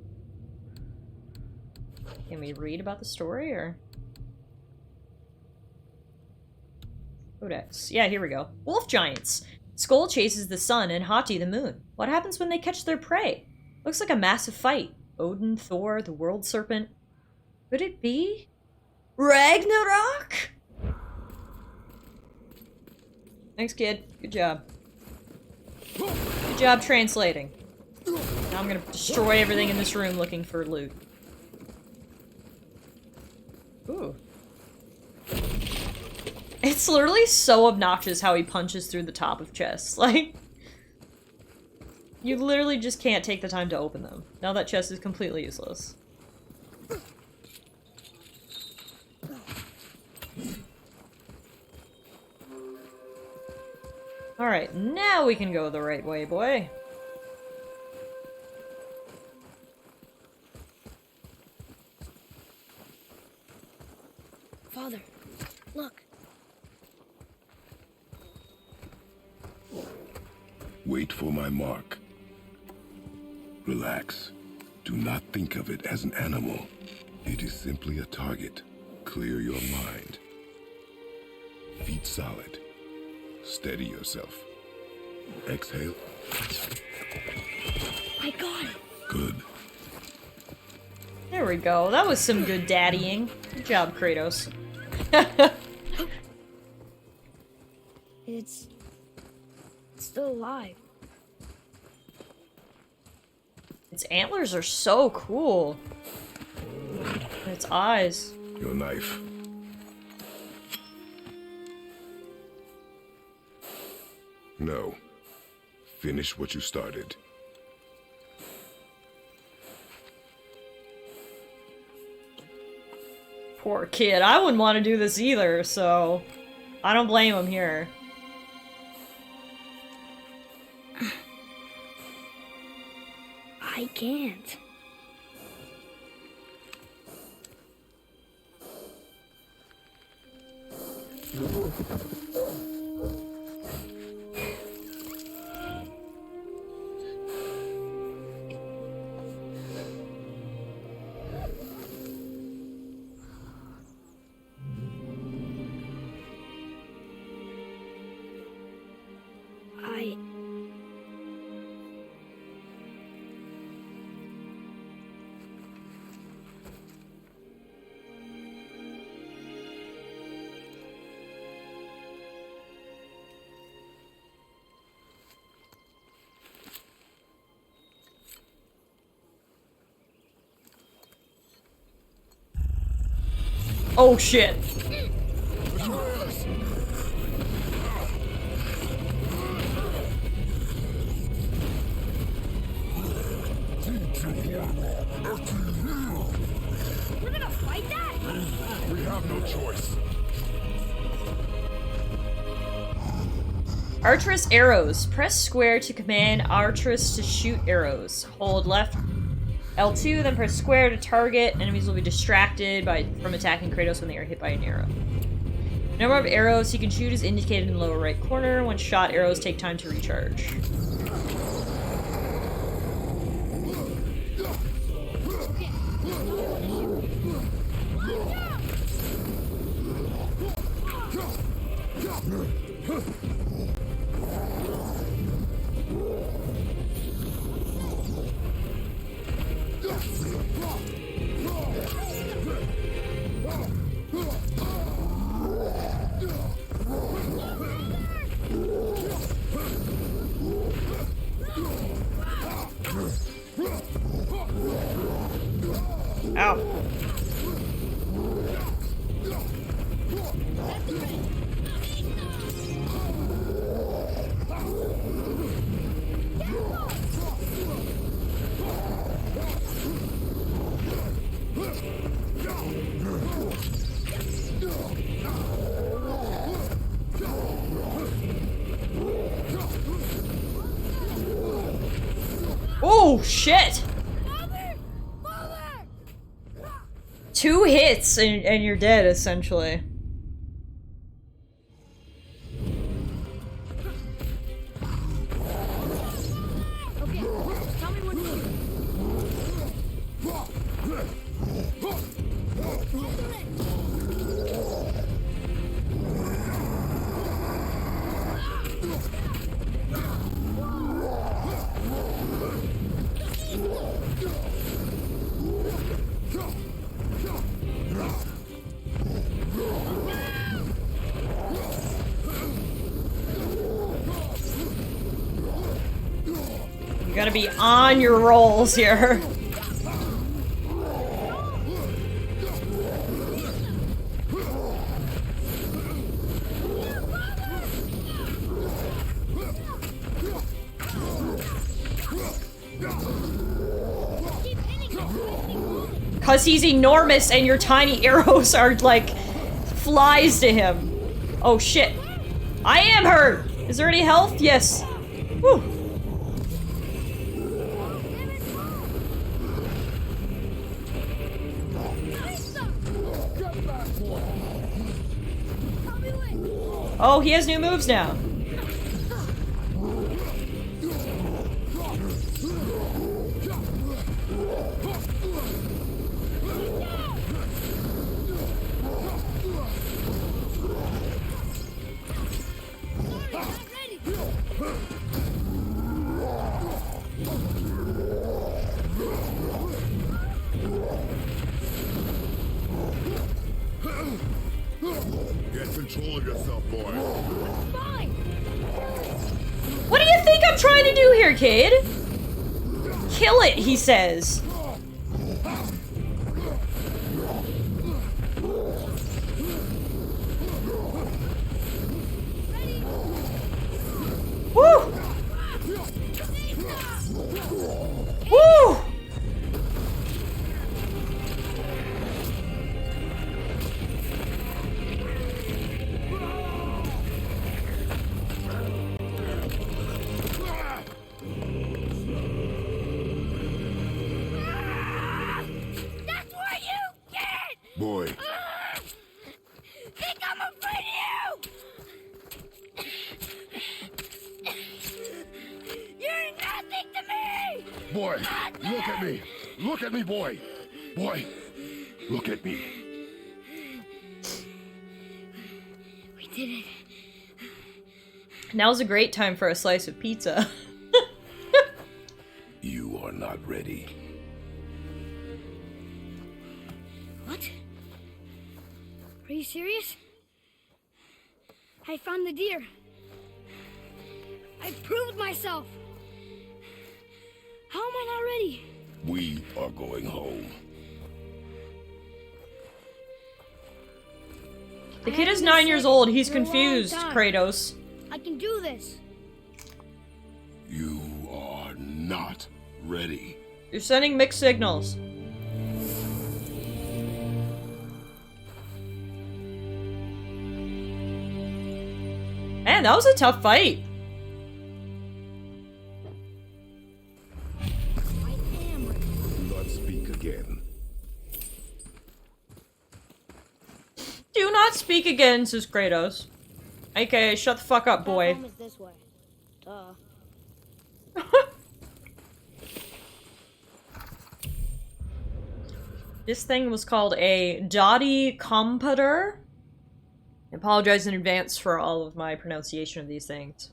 Speaker 1: Can we read about the story, or? Codex. Yeah, here we go. Wolf giants. Skull chases the sun and Hati the moon. What happens when they catch their prey? Looks like a massive fight. Odin, Thor, the world serpent. Could it be Ragnarok? Thanks, kid. Good job. Good job translating. Now I'm gonna destroy everything in this room looking for loot. Ooh. It's literally so obnoxious how he punches through the top of chests. Like, you literally just can't take the time to open them. Now that chest is completely useless. Alright, now we can go the right way, boy.
Speaker 5: Father, look.
Speaker 4: Wait for my mark. Relax. Do not think of it as an animal. It is simply a target. Clear your mind. Feet solid. Steady yourself. Exhale.
Speaker 5: I got it.
Speaker 4: Good.
Speaker 1: There we go. That was some good daddying. Good job, Kratos.
Speaker 5: It's still alive.
Speaker 1: Its antlers are so cool. And its eyes.
Speaker 4: Your knife. No. Finish what you started.
Speaker 1: Poor kid. I wouldn't want to do this either, so I don't blame him here.
Speaker 5: I can't.
Speaker 1: Oh shit.
Speaker 5: We're gonna fight that?
Speaker 4: We have no choice.
Speaker 1: Archerous arrows. Press square to command Archerous to shoot arrows. Hold left L2, then press square to target. Enemies will be distracted from attacking Kratos when they are hit by an arrow. The number of arrows he can shoot is indicated in the lower right corner. When shot, arrows take time to recharge. Ow. Oh, shit! Two hits and you're dead, essentially.
Speaker 5: Okay, tell me what to do.
Speaker 1: You gotta be on your rolls here. Cause he's enormous and your tiny arrows are like flies to him. Oh shit. I am hurt! Is there any health? Yes. Whew. Oh, he has new moves now.
Speaker 4: control of yourself, boy.
Speaker 5: Fine!
Speaker 1: What do you think I'm trying to do here, kid? Kill it, he says. Woo! Woo!
Speaker 5: That's what you get!
Speaker 4: Boy,
Speaker 5: Think I'm afraid of you! You're nothing to me!
Speaker 4: boy, look at me. Look at me, boy. Boy, look at me.
Speaker 5: We did it.
Speaker 1: Now's a great time for a slice of pizza.
Speaker 4: You are not ready.
Speaker 5: What? Are you serious? I found the deer. I proved myself. How am I not ready?
Speaker 4: We are going home.
Speaker 1: The kid is 9 years old. He's confused, Kratos.
Speaker 5: I can do this.
Speaker 4: You are not ready.
Speaker 1: You're sending mixed signals. Man, that was a tough fight.
Speaker 5: I am ready.
Speaker 4: Do not speak again.
Speaker 1: Do not speak again, says Kratos. Okay, shut the fuck up, boy.
Speaker 5: Home is this way. Duh.
Speaker 1: This thing was called a Dottie Computer. I apologize in advance for all of my pronunciation of these things.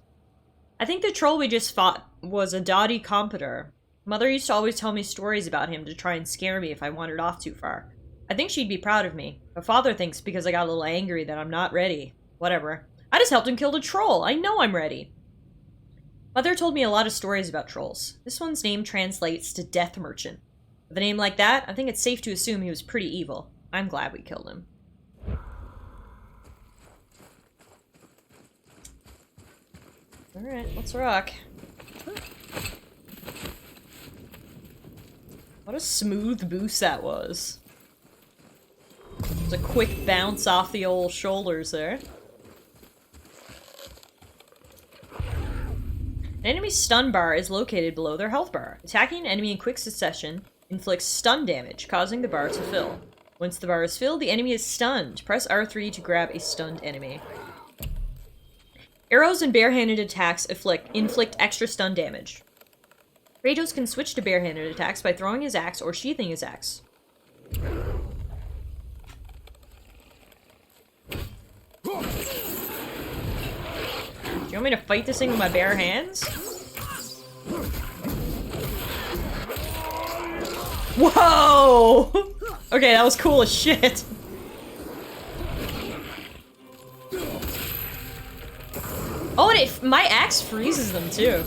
Speaker 1: I think the troll we just fought was a Dottie Computer. Mother used to always tell me stories about him to try and scare me if I wandered off too far. I think she'd be proud of me. But father thinks because I got a little angry that I'm not ready. Whatever. I just helped him kill the troll. I know I'm ready. Mother told me a lot of stories about trolls. This one's name translates to Death Merchant. With a name like that, I think it's safe to assume he was pretty evil. I'm glad we killed him. Alright, let's rock. What a smooth boost that was. Just a quick bounce off the old shoulders there. An enemy's stun bar is located below their health bar. Attacking an enemy in quick succession inflicts stun damage, causing the bar to fill. Once the bar is filled, the enemy is stunned. Press R3 to grab a stunned enemy. Arrows and barehanded attacks inflict extra stun damage. Kratos can switch to barehanded attacks by throwing his axe or sheathing his axe. Do you want me to fight this thing with my bare hands? Whoa! Okay, that was cool as shit. Oh, and my axe freezes them too.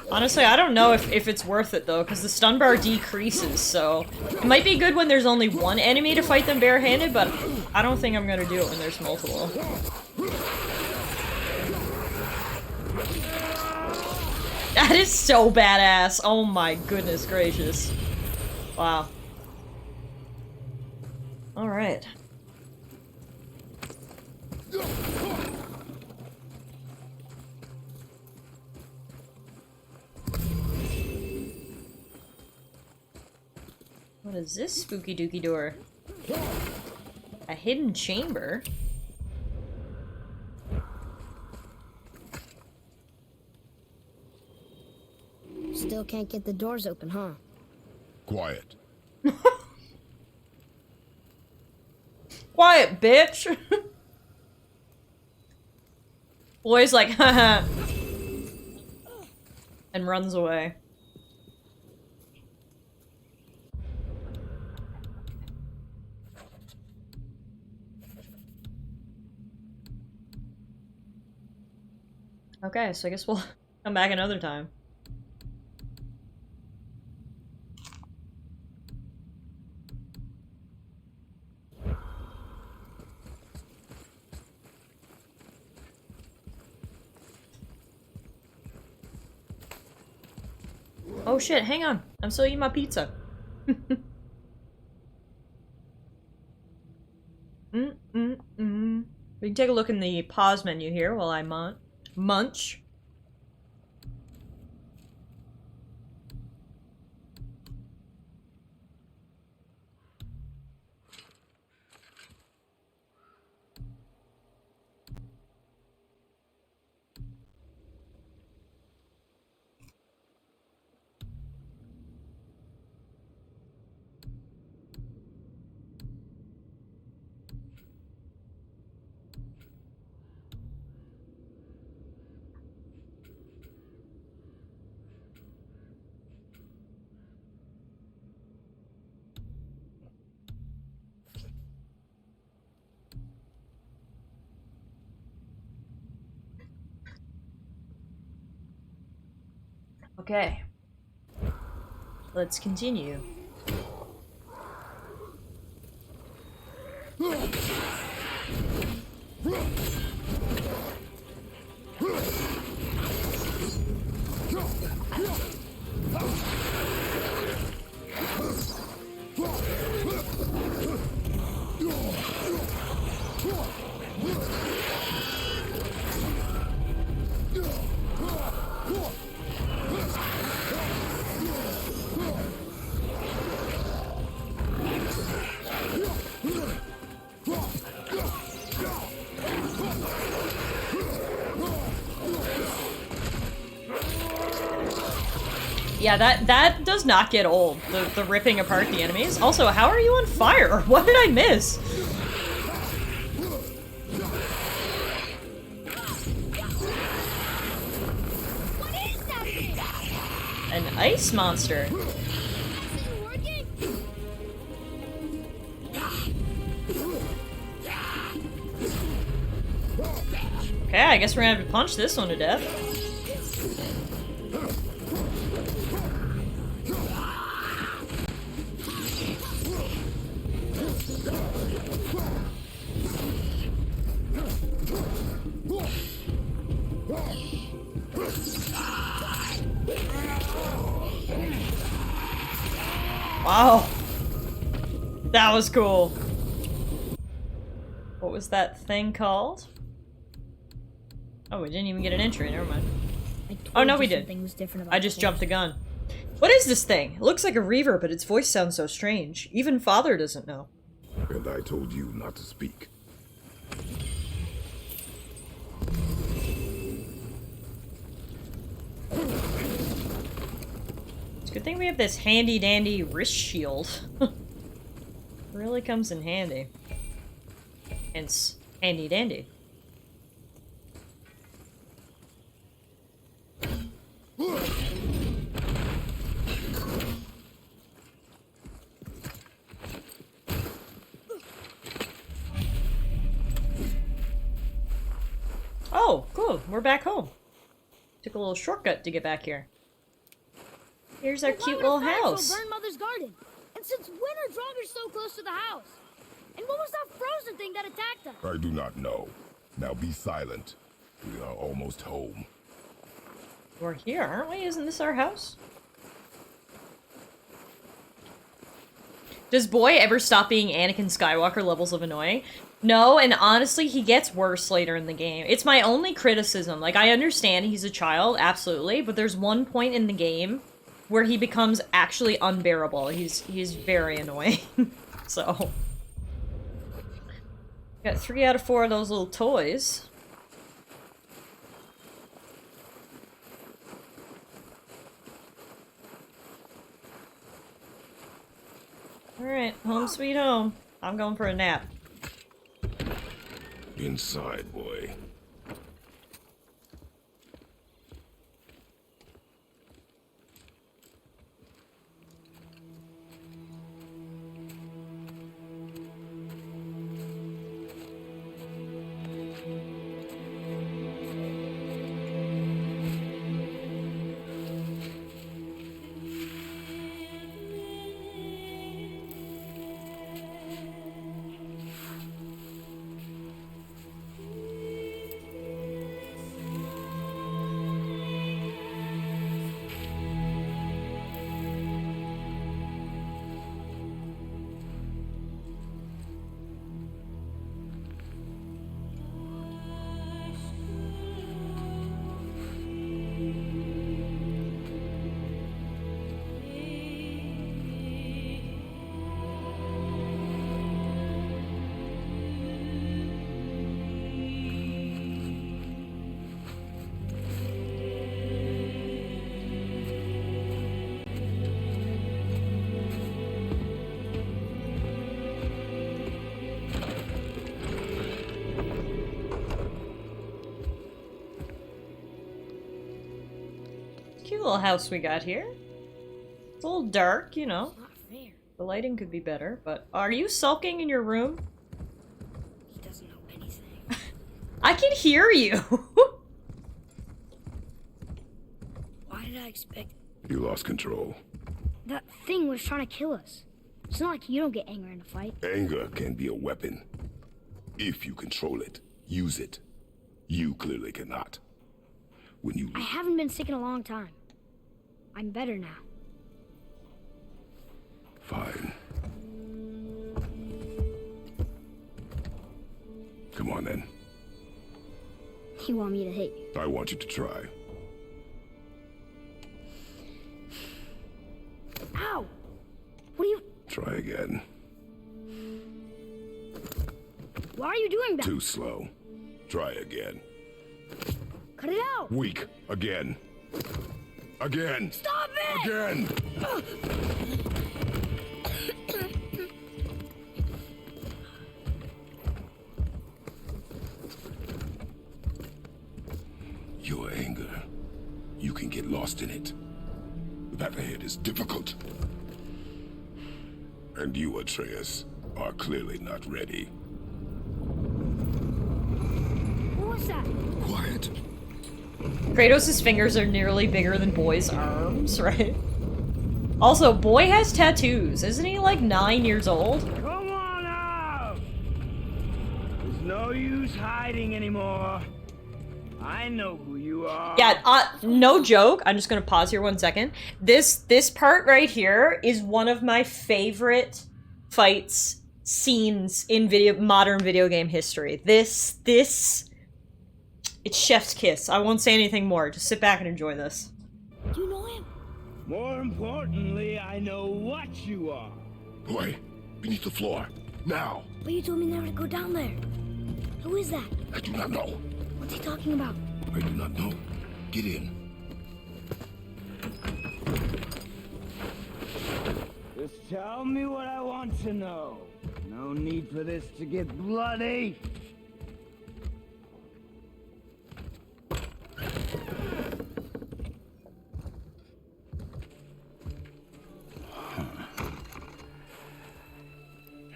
Speaker 1: Honestly, I don't know if it's worth it though, because the stun bar decreases, so it might be good when there's only one enemy to fight them barehanded, but I don't think I'm gonna do it when there's multiple. That is so badass. Oh my goodness gracious. Wow. Alright. What is this spooky dooky door? A hidden chamber?
Speaker 5: Still can't get the doors open, huh?
Speaker 4: Quiet.
Speaker 1: Quiet, bitch! Boy's like, haha. And runs away. Okay, so I guess we'll come back another time. Oh shit, hang on. I'm still eating my pizza. We can take a look in the pause menu here while I munch. Okay. Let's continue. Yeah, that does not get old, the ripping apart the enemies. Also, how are you on fire? What did I miss?
Speaker 5: What is that thing?
Speaker 1: An ice monster.
Speaker 5: Is it working?
Speaker 1: Okay, I guess we're gonna have to punch this one to death. Wow. That was cool. What was that thing called? Oh, we didn't even get an entry, never mind. Oh, no, we did.
Speaker 5: Something was different about
Speaker 1: I just jumped the gun. What is this thing? It looks like a reaver, but its voice sounds so strange. Even Father doesn't know.
Speaker 4: And I told you not to speak.
Speaker 1: It's a good thing we have this handy-dandy wrist shield. Really comes in handy. Hence, handy-dandy. Oh, cool. We're back home. Took a little shortcut to get back here. Here's our cute little house.
Speaker 5: Burn Mother's garden. And since when are Draugrs so close to the house? And what was that frozen thing that attacked us?
Speaker 4: I do not know. Now be silent. We are almost home.
Speaker 1: We're here, aren't we? Isn't this our house? Does Boy ever stop being Anakin Skywalker levels of annoying? No, and honestly, he gets worse later in the game. It's my only criticism. Like, I understand he's a child, absolutely, but there's one point in the game where he becomes actually unbearable. He's very annoying. So. Got 3 out of 4 of those little toys. Alright, home sweet home. I'm going for a nap.
Speaker 4: Inside, boy.
Speaker 1: little house we got here. It's a little dark, you know.
Speaker 5: It's not fair.
Speaker 1: The lighting could be better, but are you sulking in your room?
Speaker 5: He doesn't know anything.
Speaker 1: I can hear you.
Speaker 5: Why did I expect...
Speaker 4: You lost control.
Speaker 5: That thing was trying to kill us. It's not like you don't get angry in a fight.
Speaker 4: Anger can be a weapon. If you control it, use it. You clearly cannot. When you...
Speaker 5: I haven't been sick in a long time. I'm better now.
Speaker 4: Fine. Come on then.
Speaker 5: You want me to hit you?
Speaker 4: I want you to try.
Speaker 5: Ow! What are you...
Speaker 4: Try again.
Speaker 5: Why are you doing that?
Speaker 4: Too slow. Try again.
Speaker 5: Cut it out!
Speaker 4: Weak. Again. Again.
Speaker 5: Stop it!
Speaker 4: Again. Your anger. You can get lost in it. The path ahead is difficult. And you, Atreus, are clearly not ready.
Speaker 5: What was that?
Speaker 4: Quiet.
Speaker 1: Kratos' fingers are nearly bigger than Boy's arms, right? Also, Boy has tattoos. Isn't he like 9 years old?
Speaker 8: Come on out! There's no use hiding anymore. I know who you are.
Speaker 1: Yeah, no joke. I'm just gonna pause here 1 second. This part right here is one of my favorite fights scenes in modern video game history. This it's chef's kiss. I won't say anything more. Just sit back and enjoy this.
Speaker 5: Do you know him?
Speaker 8: More importantly, I know what you are.
Speaker 4: Boy, beneath the floor. Now.
Speaker 5: But you told me never to go down there. Who is that?
Speaker 4: I do not know.
Speaker 5: What's he talking about?
Speaker 4: I do not know. Get in.
Speaker 8: Just tell me what I want to know. No need for this to get bloody.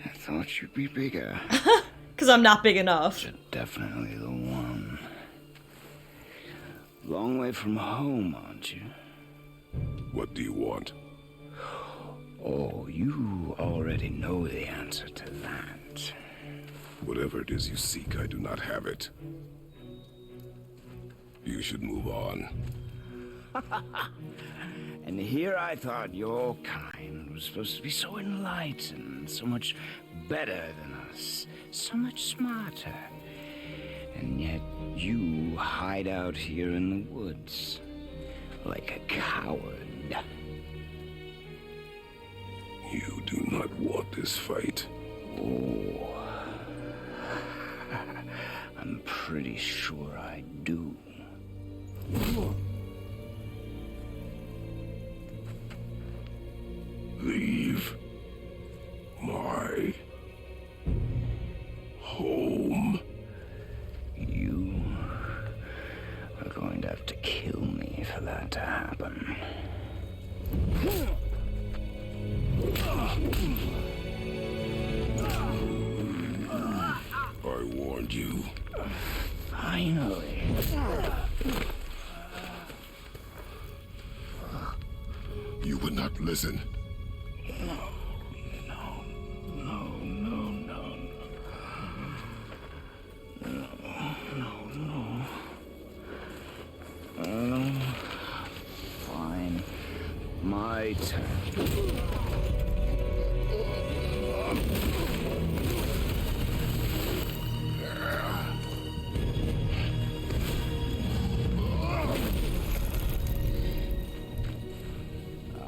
Speaker 9: I thought you'd be bigger.
Speaker 1: Because I'm not big enough.
Speaker 9: You're definitely the one. Long way from home, aren't you?
Speaker 4: What do you want?
Speaker 9: Oh, you already know the answer to that.
Speaker 4: Whatever it is you seek, I do not have it. You should move on.
Speaker 9: And here I thought your kind was supposed to be so enlightened, so much better than us, so much smarter. And yet you hide out here in the woods, like a coward.
Speaker 4: You do not want this fight.
Speaker 9: Oh, I'm pretty sure I do.
Speaker 4: Leave my home.
Speaker 9: You are going to have to kill me for that to happen.
Speaker 4: I warned you.
Speaker 9: Finally.
Speaker 4: You would not listen.
Speaker 9: Fine. My turn.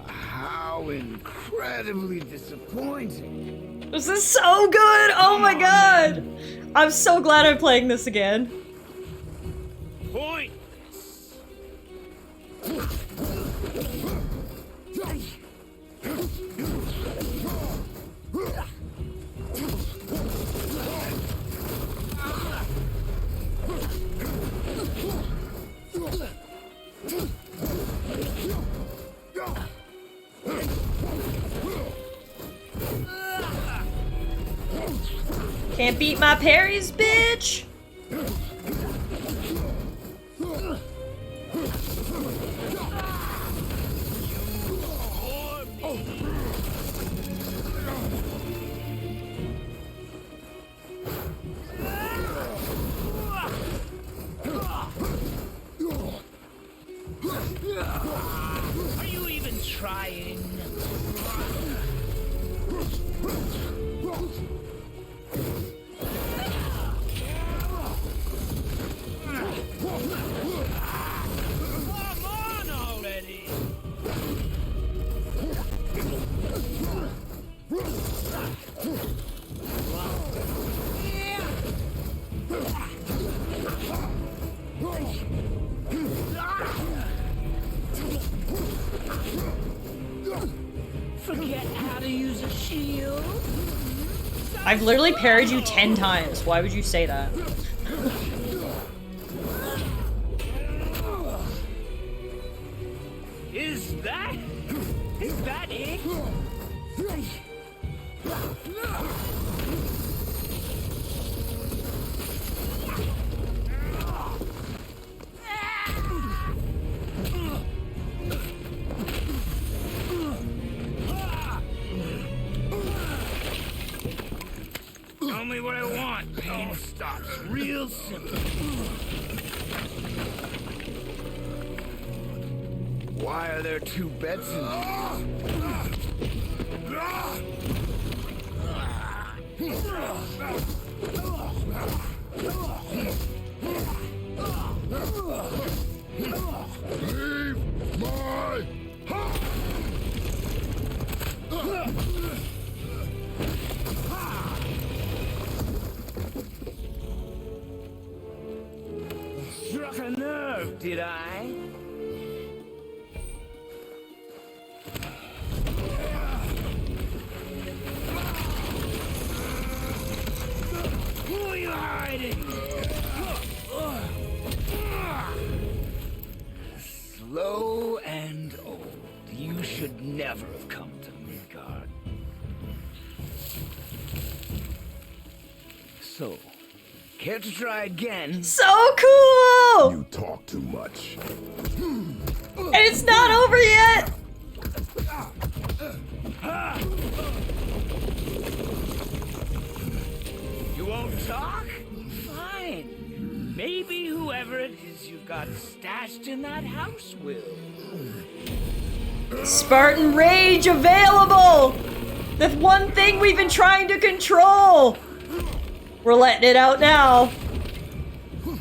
Speaker 9: How incredibly disappointing.
Speaker 1: This is so good! Oh my god! I'm so glad I'm playing this again.
Speaker 8: Point!
Speaker 1: Can't beat my parries, bitch!
Speaker 9: Are you even trying? Come on already! Forget how to use a shield?
Speaker 1: I've literally parried you 10 times. Why would you say that?
Speaker 9: Is that it? Tell me what I want. Pain stops real simple. Why are there two beds in
Speaker 4: Leave my house!
Speaker 9: Struck a nerve, did I? Who are you hiding? Slow and old. You should never have come to Midgard. So, care to try again?
Speaker 1: So cool!
Speaker 4: You talk too much.
Speaker 1: And it's not over yet!
Speaker 9: You won't talk? Fine. Maybe whoever it is you've got stashed in that house will.
Speaker 1: Spartan Rage available! The one thing we've been trying to control! We're letting it out now.
Speaker 9: Who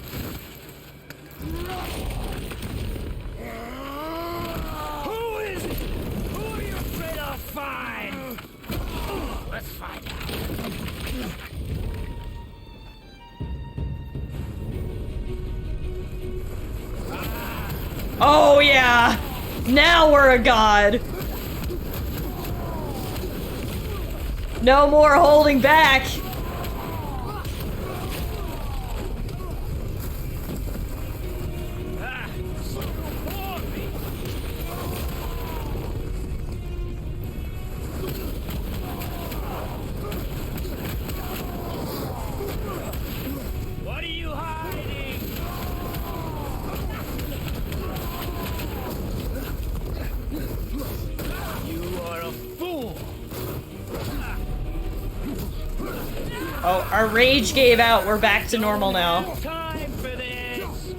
Speaker 9: is it? Who are you afraid I'll find? Let's find out.
Speaker 1: Oh yeah! Now we're a god! No more holding back!
Speaker 9: What are you hiding? You are a fool.
Speaker 1: Oh, our rage gave out. We're back to normal now.
Speaker 9: Time for this.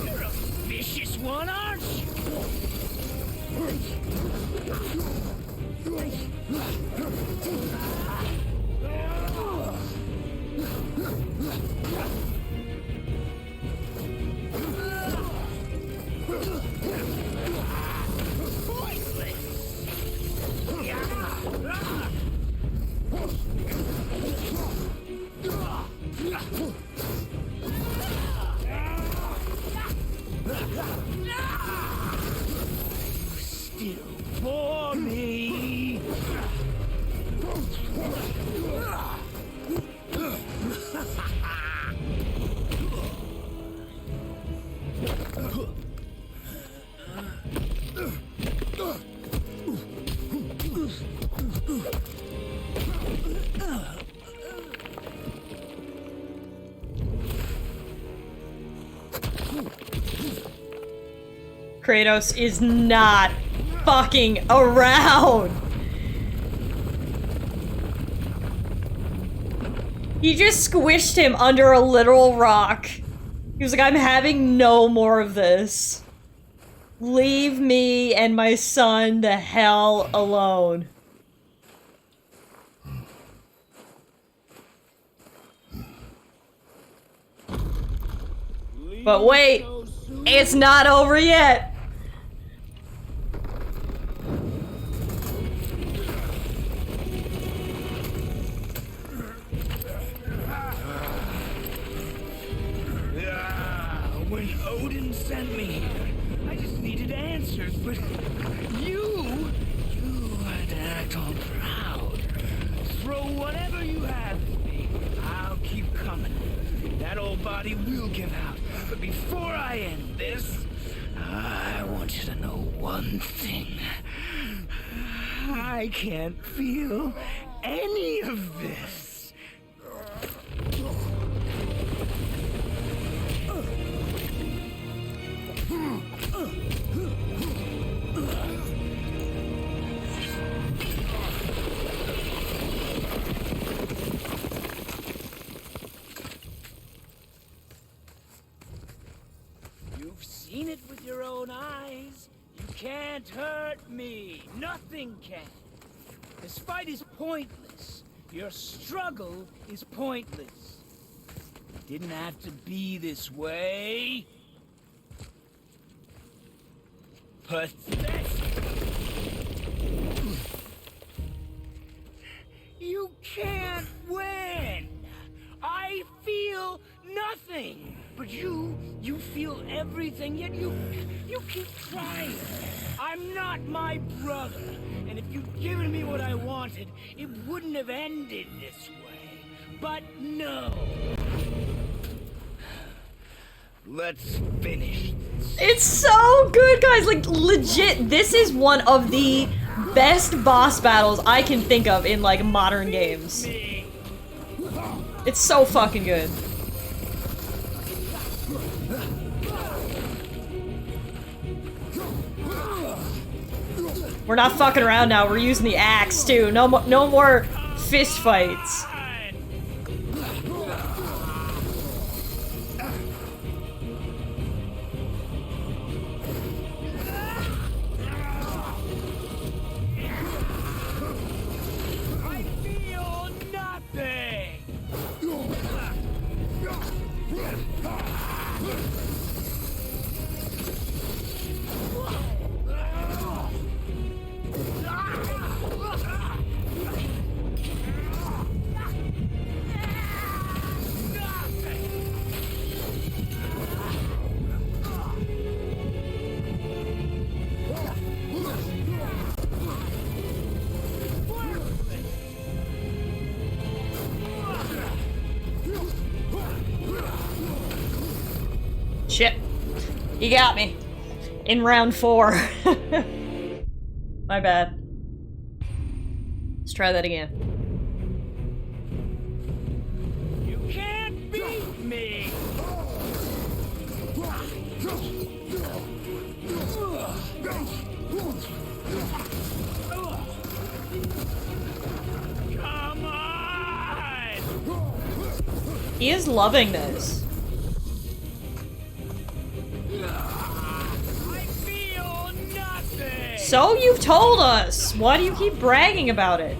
Speaker 9: You're a vicious one, aren't you? Still for me.
Speaker 1: Kratos is not fucking around. He just squished him under a literal rock. He was like, I'm having no more of this. Leave me and my son the hell alone. But wait, it's not over yet.
Speaker 9: When Odin sent me here, I just needed answers, but you had to act all proud. Throw whatever you have at me. I'll keep coming. That old body will give out. But before I end this, I want you to know one thing. I can't feel any of this. You've seen it with your own eyes. You can't hurt me. Nothing can. This fight is pointless. Your struggle is pointless. It didn't have to be this way. Pathetic. You can't win. I feel nothing. But you feel everything, yet you keep trying. I'm not my brother. And if you'd given me what I wanted, it wouldn't have ended this way. But no. Let's finish this.
Speaker 1: It's so good, guys. Like, legit, this is one of the best boss battles I can think of in, like, modern games. It's so fucking good. We're not fucking around now. We're using the axe, too. No more fist fights.
Speaker 9: I feel nothing.
Speaker 1: Shit. You got me. In round 4. My bad. Let's try that again.
Speaker 9: You can't beat me. Come on.
Speaker 1: He is loving this.
Speaker 9: I feel nothing.
Speaker 1: So you've told us. Why do you keep bragging about it?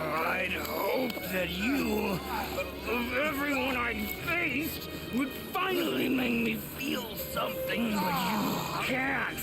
Speaker 8: I'd hope that you, of everyone I faced, would finally make me feel something, but you can't.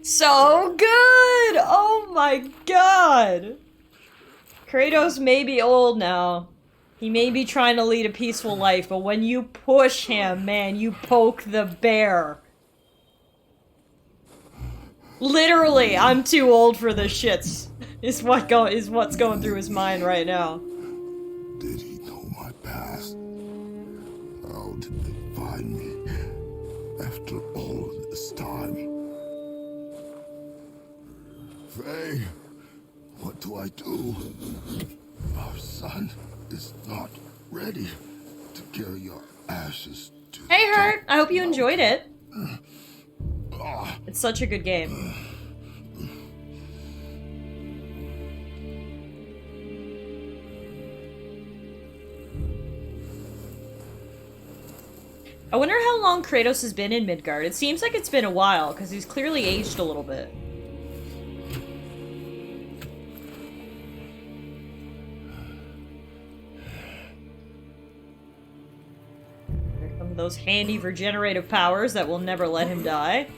Speaker 1: So good! Oh my god! Kratos may be old now. He may be trying to lead a peaceful life, but when you push him, man, you poke the bear. Literally, I'm too old for this shits. Is what's going through his mind right now.
Speaker 4: Did he know my past? How did they find me after all this time? Faye, what do I do? Our son is not ready to carry your ashes to...
Speaker 1: Hey, Hurt! I hope you enjoyed it. It's such a good game. I wonder how long Kratos has been in Midgard. It seems like it's been a while, because he's clearly aged a little bit. Here come those handy regenerative powers that will never let him die.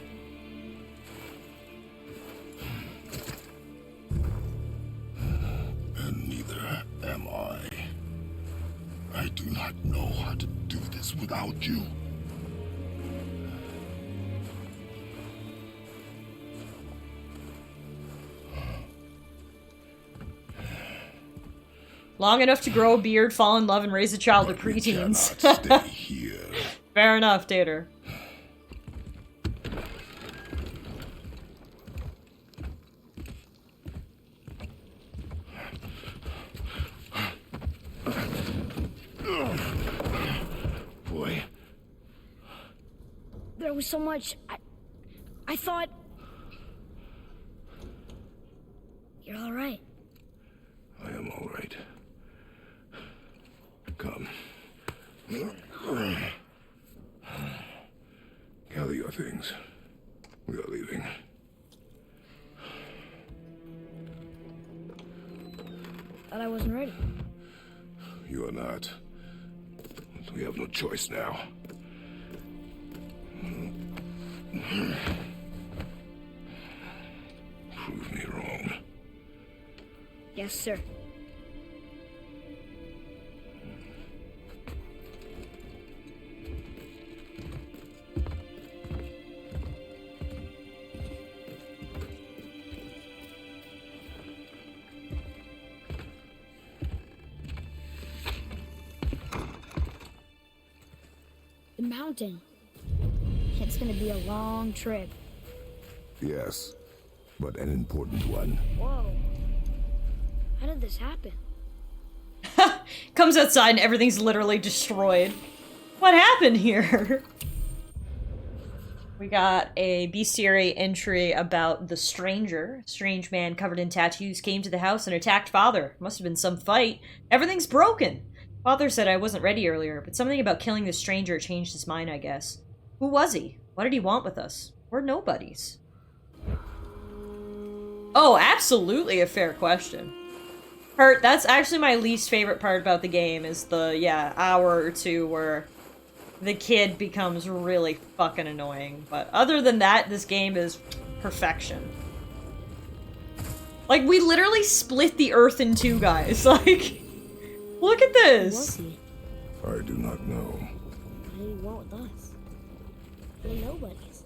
Speaker 4: And neither am I. I do not know how to do this without you.
Speaker 1: Long enough to grow a beard, fall in love, and raise a child to
Speaker 4: But we
Speaker 1: preteens.
Speaker 4: cannot stay here.
Speaker 1: Fair enough, Tater.
Speaker 4: Boy,
Speaker 5: There was so much. I thought. You're all right.
Speaker 4: I am all right. Come. Gather your things. We are leaving.
Speaker 5: Thought I wasn't ready.
Speaker 4: You are not. We have no choice now. Prove me wrong.
Speaker 5: Yes, sir. The mountain. It's gonna be a long trip.
Speaker 4: Yes, but an important one.
Speaker 5: Whoa. How did this happen?
Speaker 1: Comes outside and everything's literally destroyed. What happened here? We got a bestiary entry about the stranger. Strange man covered in tattoos came to the house and attacked father. Must have been some fight. Everything's broken. Father said I wasn't ready earlier, but something about killing the stranger changed his mind, I guess. Who was he? What did he want with us? We're nobodies. Oh, absolutely a fair question. Hurt, that's actually my least favorite part about the game, is the, hour or two where the kid becomes really fucking annoying. But other than that, this game is perfection. Like, we literally split the earth in two, guys. Like, look at this.
Speaker 4: I do not know.
Speaker 5: He you want with us? We're nobodies.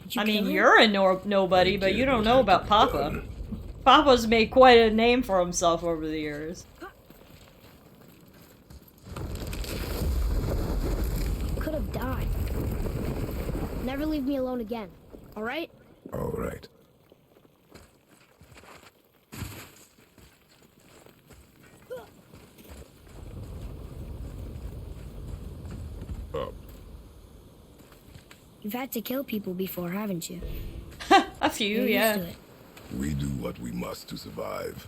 Speaker 5: Did you
Speaker 1: I mean,
Speaker 5: kill him?
Speaker 1: you're a nobody, but you don't know about Papa. Papa's made quite a name for himself over the years.
Speaker 5: You could have died. Never leave me alone again, all right?
Speaker 4: All right. Up.
Speaker 5: You've had to kill people before, haven't you?
Speaker 1: A few,
Speaker 5: You're
Speaker 1: yeah.
Speaker 5: used to it.
Speaker 4: We do what we must to survive.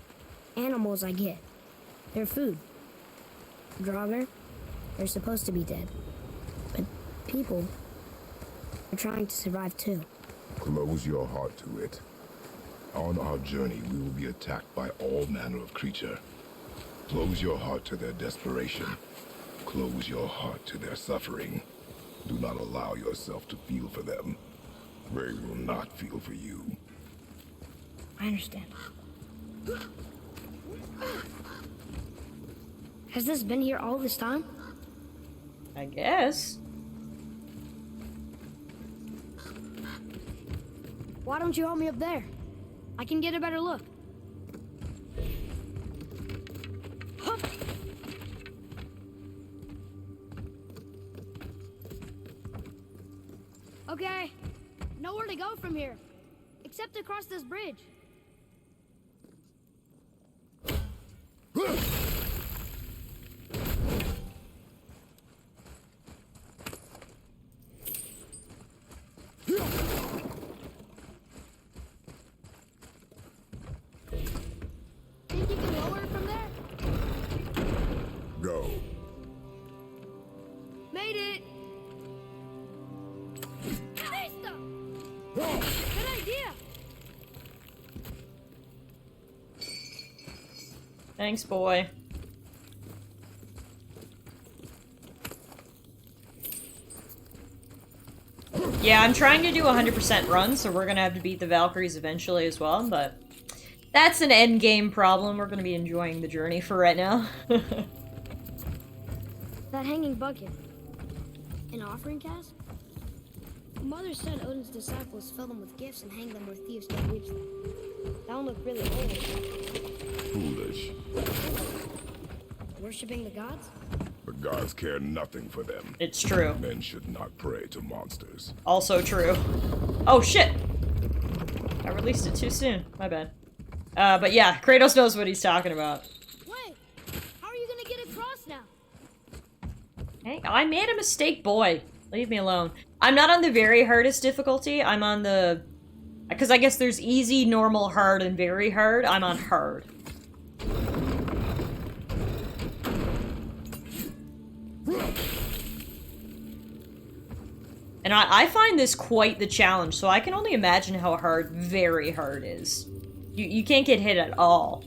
Speaker 5: Animals, I get. They're food. Draugr, they're supposed to be dead. But people are trying to survive too.
Speaker 4: Close your heart to it. On our journey, we will be attacked by all manner of creature. Close your heart to their desperation. Close your heart to their suffering. Do not allow yourself to feel for them. They will not feel for you.
Speaker 5: I understand. Has this been here all this time?
Speaker 1: I guess.
Speaker 5: Why don't you help me up there? I can get a better look. Hup. Okay, nowhere to go from here, except across this bridge. Think you can lower it from there?
Speaker 4: Go.
Speaker 5: Made it! Listo! Good idea!
Speaker 1: Thanks, boy. Yeah, I'm trying to do 100% run, so we're gonna have to beat the Valkyries eventually as well, but that's an end game problem. We're gonna be enjoying the journey for right now.
Speaker 5: That hanging bucket. An offering cask? Mother said Odin's disciples fill them with gifts and hang them where thieves don't reach them. That one looked really old.
Speaker 4: Foolish.
Speaker 5: Worshipping the gods?
Speaker 4: The gods care nothing for them.
Speaker 1: It's true.
Speaker 4: Men should not pray to monsters.
Speaker 1: Also true. Oh, shit! I released it too soon. My bad. But yeah, Kratos knows what he's talking about.
Speaker 5: Wait! How are you gonna get across now?
Speaker 1: Hey, I made a mistake, boy. Leave me alone. I'm not on the very hardest difficulty. I'm on the... Because I guess there's easy, normal, hard, and very hard. I'm on hard. And I find this quite the challenge, so I can only imagine how hard very hard is. You can't get hit at all.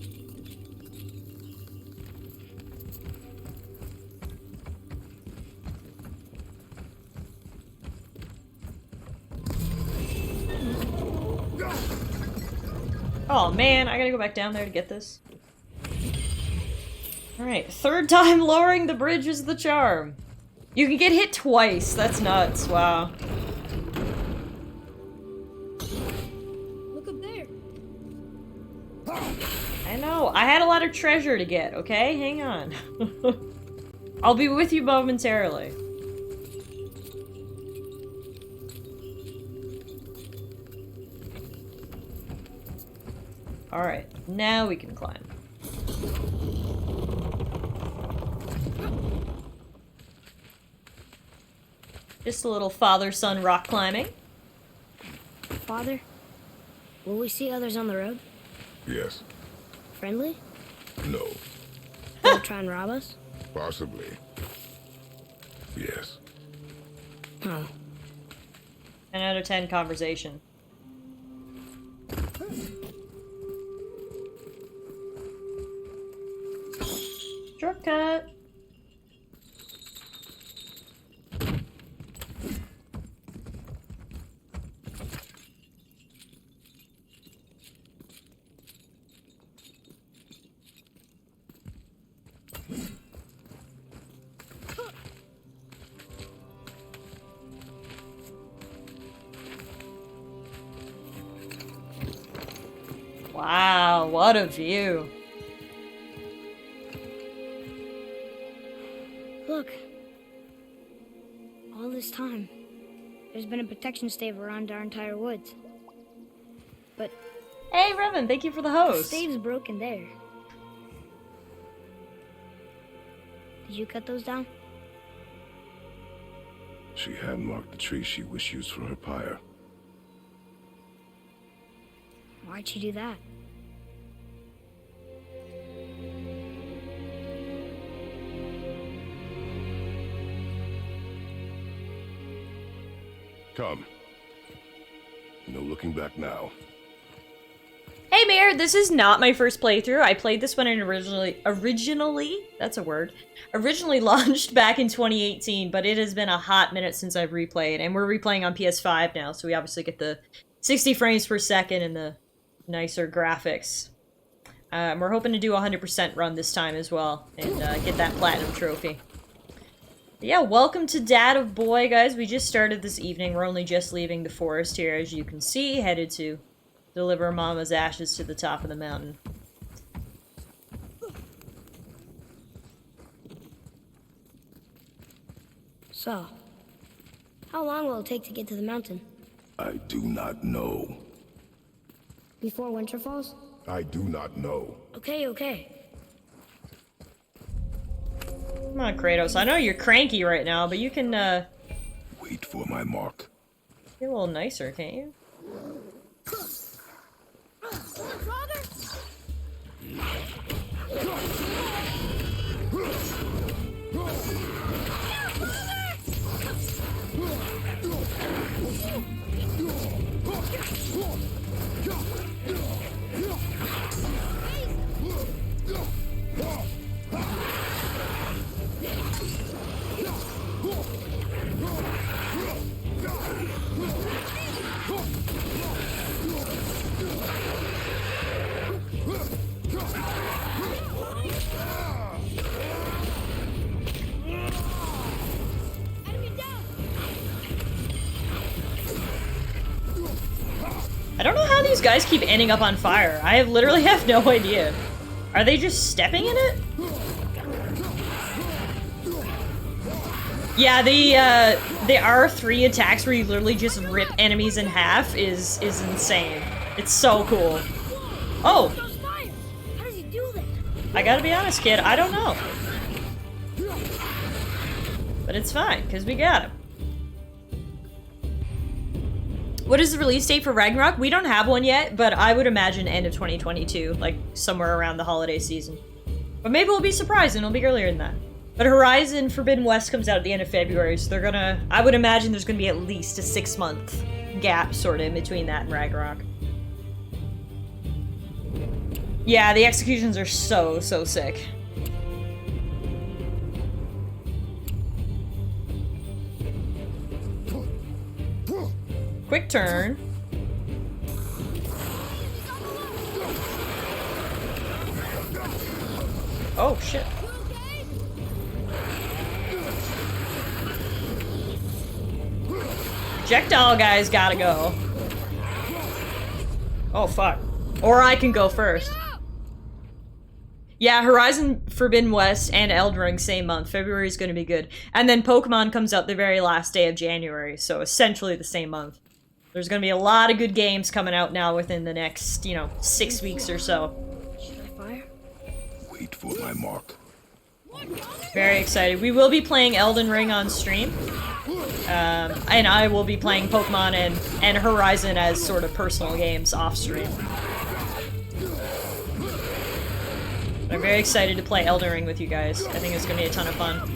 Speaker 1: Oh man, I gotta go back down there to get this. Alright, third time lowering the bridge is the charm. You can get hit twice, that's nuts, wow.
Speaker 5: Look up there.
Speaker 1: I know, I had a lot of treasure to get, okay? Hang on. I'll be with you momentarily. Alright, now we can climb. Just a little father-son rock climbing.
Speaker 5: Father, will we see others on the road?
Speaker 4: Yes.
Speaker 5: Friendly?
Speaker 4: No.
Speaker 5: Will they try and rob us?
Speaker 4: Possibly. Yes.
Speaker 5: Oh.
Speaker 1: 10 out of 10 conversation. Shortcut. Wow, what a view.
Speaker 5: Look. All this time, there's been a protection stave around our entire woods. But
Speaker 1: Hey, Revan, thank you for the
Speaker 5: the
Speaker 1: host.
Speaker 5: stave's broken there. Did you cut those down?
Speaker 4: She hand marked the tree she wished used for her pyre.
Speaker 5: Why'd she do that?
Speaker 4: Come. No looking back now.
Speaker 1: Hey, Mayor, this is not my first playthrough. I played this when it originally launched back in 2018, but it has been a hot minute since I've replayed, and we're replaying on PS5 now, so we obviously get the 60 frames per second and the nicer graphics. We're hoping to do a 100% run this time as well, and get that platinum trophy. But yeah, welcome to Dad of Boy, guys. We just started this evening. We're only just leaving the forest here, as you can see, headed to deliver Mama's ashes to the top of the mountain.
Speaker 5: So, how long will it take to get to the mountain?
Speaker 4: I do not know.
Speaker 5: Before winter falls?
Speaker 4: I do not know.
Speaker 5: Okay.
Speaker 1: Come on, Kratos. I know you're cranky right now, but you can,
Speaker 4: Wait for my mark.
Speaker 1: be a little nicer, can't you? I don't know how these guys keep ending up on fire. I literally have no idea. Are they just stepping in it? Yeah, the R3 attacks where you literally just rip enemies in half is insane. It's so cool. Oh!
Speaker 5: How does he do that?
Speaker 1: I gotta be honest, kid, I don't know. But it's fine, because we got him. What is the release date for Ragnarok? We don't have one yet, but I would imagine end of 2022, like somewhere around the holiday season. But maybe we'll be surprised and it'll be earlier than that. But Horizon Forbidden West comes out at the end of February, so they're gonna... I would imagine there's gonna be at least a 6-month gap, sort of, in between that and Ragnarok. Yeah, the executions are so sick. Quick turn. Oh, shit. Projectile guys gotta go. Oh, fuck. Or I can go first. Yeah, Horizon Forbidden West and Elden Ring same month. February is going to be good. And then Pokemon comes out the very last day of January, so essentially the same month. There's going to be a lot of good games coming out now within the next, 6 weeks or so.
Speaker 5: Should I fire?
Speaker 4: Wait for my mark.
Speaker 1: Very excited. We will be playing Elden Ring on stream. And I will be playing Pokemon and Horizon as sort of personal games off stream. I'm very excited to play Elden Ring with you guys. I think it's going to be a ton of fun.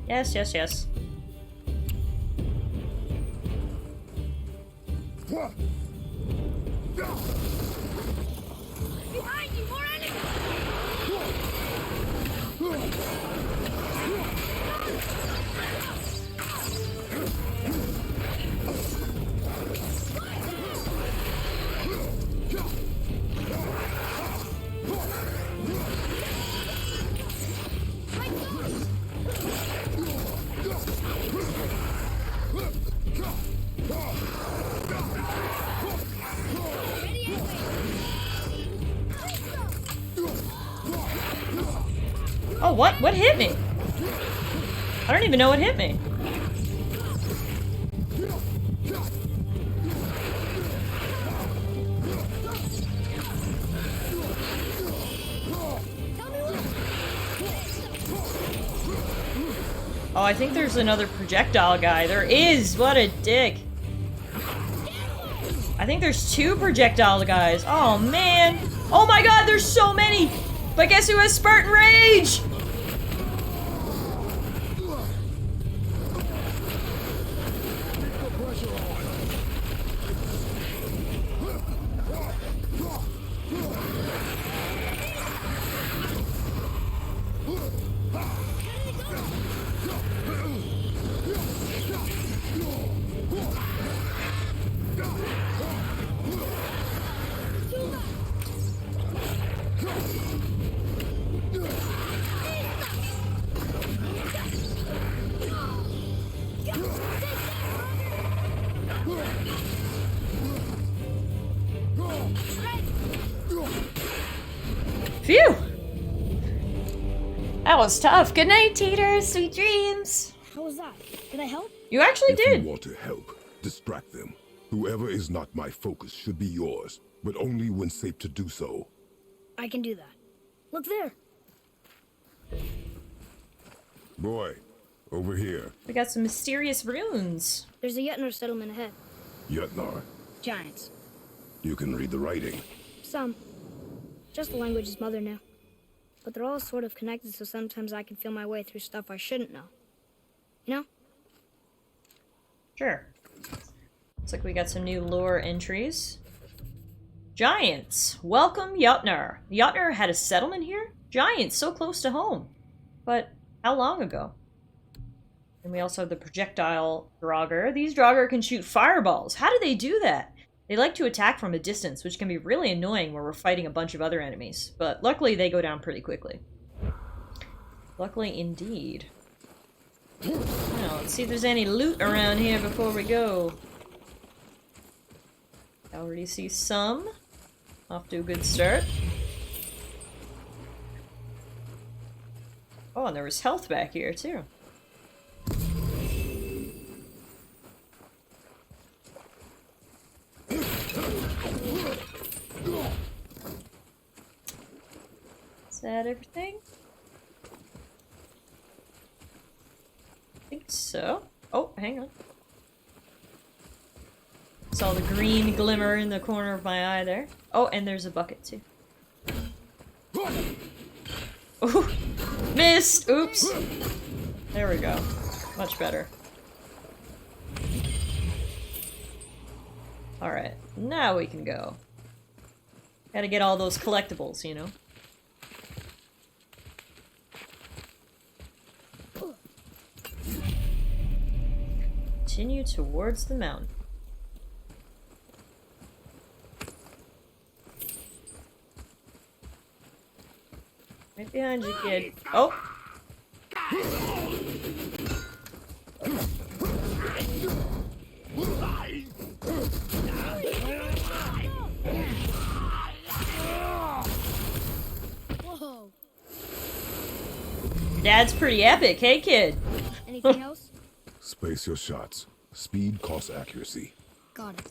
Speaker 1: Yes, yes, yes.
Speaker 5: Behind you, more enemies!
Speaker 1: Oh, what? What hit me? I don't even know what hit me. Oh, I think there's another projectile guy. There is! What a dick. I think there's 2 projectile guys. Oh, man. Oh my god, there's so many! But guess who has Spartan Rage? Phew! That was tough. Good night, Taters. Sweet dreams.
Speaker 5: How was that? Did I help?
Speaker 1: You actually
Speaker 4: If
Speaker 1: did.
Speaker 4: you want to help, distract them. Whoever is not my focus should be yours, but only when safe to do so.
Speaker 5: I can do that. Look there.
Speaker 4: Boy, over here.
Speaker 1: We got some mysterious runes.
Speaker 5: There's a Yetner settlement ahead.
Speaker 4: Yetnar,
Speaker 5: Giants.
Speaker 4: you can read the writing.
Speaker 5: Some. Just the language his mother knew. But they're all sort of connected, so sometimes I can feel my way through stuff I shouldn't know. You know?
Speaker 1: Sure. Looks like we got some new lore entries. Giants. Welcome, Jotnar. Jotnar had a settlement here? Giants, so close to home. But how long ago? And we also have the projectile Draugr. These Draugr can shoot fireballs. How do they do that? They like to attack from a distance, which can be really annoying when we're fighting a bunch of other enemies. But luckily, they go down pretty quickly. Luckily indeed. Now, let's see if there's any loot around here before we go. I already see some. Off to a good start. Oh, and there was health back here, too. Is that everything? I think so. Oh, hang on. Saw the green glimmer in the corner of my eye there. Oh, and there's a bucket too. Ooh, missed! Oops! There we go. Much better. Alright, now we can go. Gotta get all those collectibles, you know? Continue towards the mountain. Right behind you, kid. Oh!
Speaker 5: Whoa.
Speaker 1: Dad's pretty epic, hey kid?
Speaker 5: Anything else?
Speaker 4: Space your shots. Speed costs accuracy.
Speaker 5: Got it.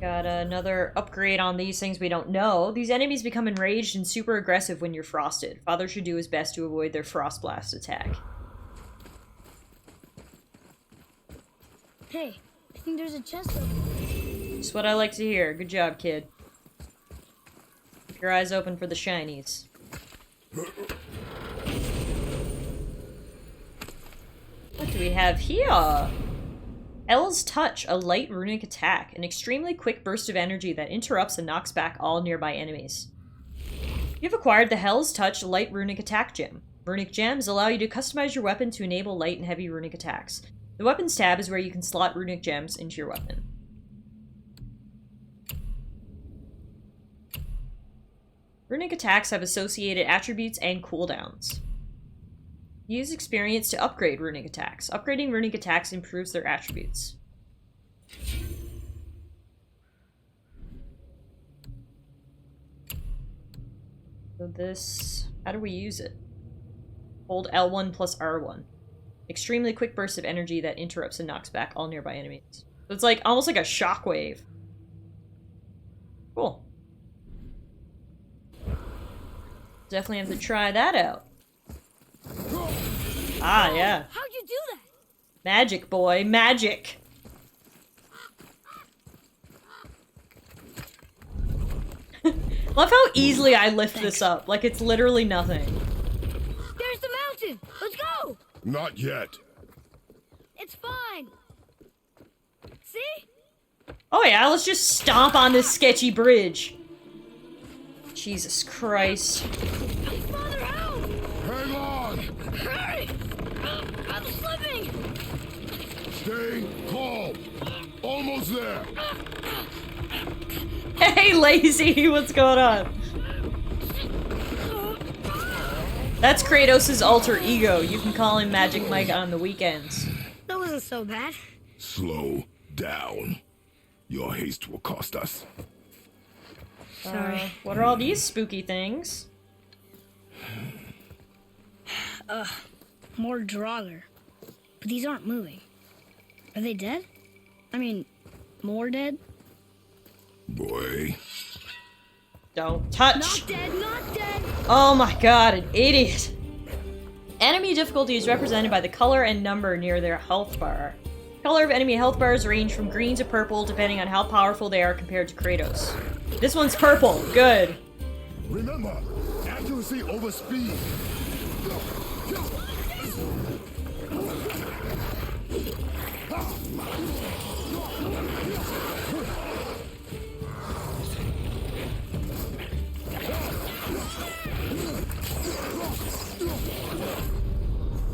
Speaker 1: Got another upgrade on these things we don't know. These enemies become enraged and super aggressive when you're frosted. Father should do his best to avoid their frost blast attack.
Speaker 5: Hey, I think there's a chest over there.
Speaker 1: Just what I like to hear. Good job, kid. Keep your eyes open for the shinies. What do we have here? L's Touch, a light runic attack. An extremely quick burst of energy that interrupts and knocks back all nearby enemies. You've acquired the Hell's Touch light runic attack gem. Runic gems allow you to customize your weapon to enable light and heavy runic attacks. The weapons tab is where you can slot runic gems into your weapon. Runic attacks have associated attributes and cooldowns. Use experience to upgrade runic attacks. Upgrading runic attacks improves their attributes. So this... how do we use it? Hold L1 plus R1. Extremely quick burst of energy that interrupts and knocks back all nearby enemies. So it's like almost like a shockwave. Cool. Definitely have to try that out. Ah, yeah.
Speaker 5: How'd you do that?
Speaker 1: Magic, boy. Magic. Love how easily I lift this up. Like, it's literally nothing.
Speaker 5: There's the mountain! Let's go!
Speaker 4: Not yet.
Speaker 5: It's fine! See?
Speaker 1: Oh yeah, let's just stomp on this sketchy bridge. Jesus Christ.
Speaker 5: Father, help!
Speaker 4: Hang on!
Speaker 5: Hurry! I'm slipping!
Speaker 4: Stay calm. Almost there.
Speaker 1: Hey, lazy, what's going on? That's Kratos' alter ego. You can call him Magic Mike on the weekends.
Speaker 5: That wasn't so bad.
Speaker 4: Slow down. Your haste will cost us.
Speaker 5: Sorry.
Speaker 1: What are all these spooky things?
Speaker 5: More Draugr. But these aren't moving. Are they dead? I mean, more dead?
Speaker 4: Boy.
Speaker 1: Don't touch!
Speaker 5: Not dead, not dead!
Speaker 1: Oh my god, an idiot! Enemy difficulty is represented by the color and number near their health bar. Color of enemy health bars range from green to purple depending on how powerful they are compared to Kratos. This one's purple. Good.
Speaker 4: Remember, accuracy over speed.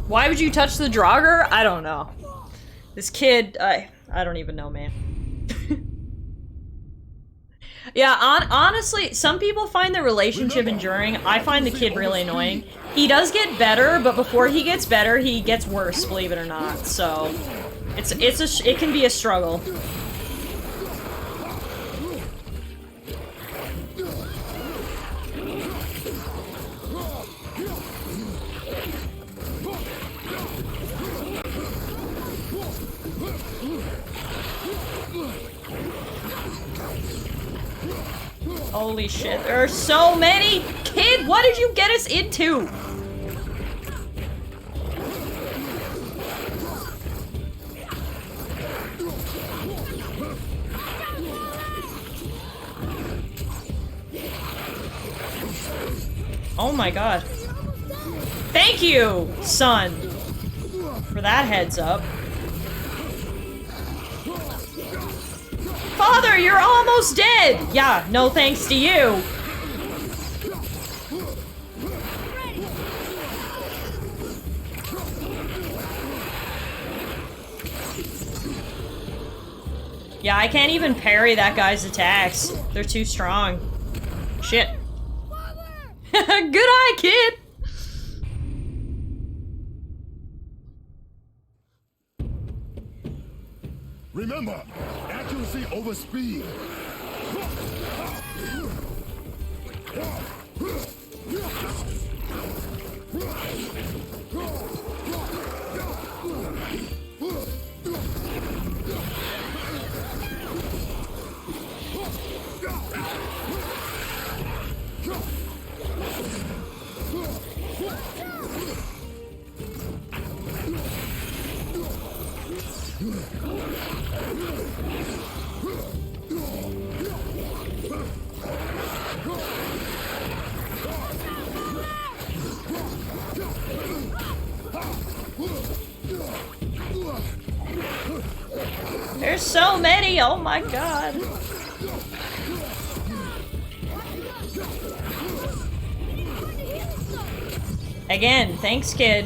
Speaker 1: Why would you touch the Draugr? I don't know. This kid, I don't even know, man. Yeah, honestly, some people find the relationship enduring. I find the kid really annoying. He does get better, but before he gets better, he gets worse, believe it or not. So, it can be a struggle. Holy shit, there are so many! Kid, what did you get us into? Oh my god. Thank you, son, for that heads up. Father, you're almost dead! Yeah, no thanks to you. Yeah, I can't even parry that guy's attacks. They're too strong. Shit. Good eye, kid!
Speaker 4: Remember, accuracy over speed.
Speaker 1: There's so many! Oh my god! Again, thanks, kid.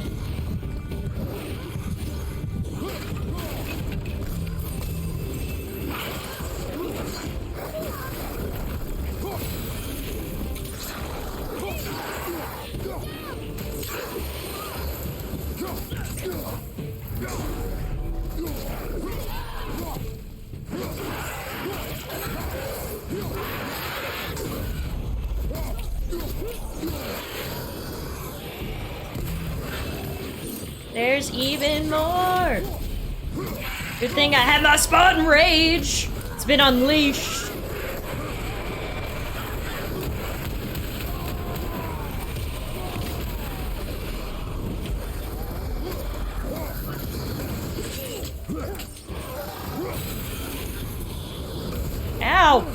Speaker 1: There's even more! Good thing I have my Spartan Rage! It's been unleashed. Ow!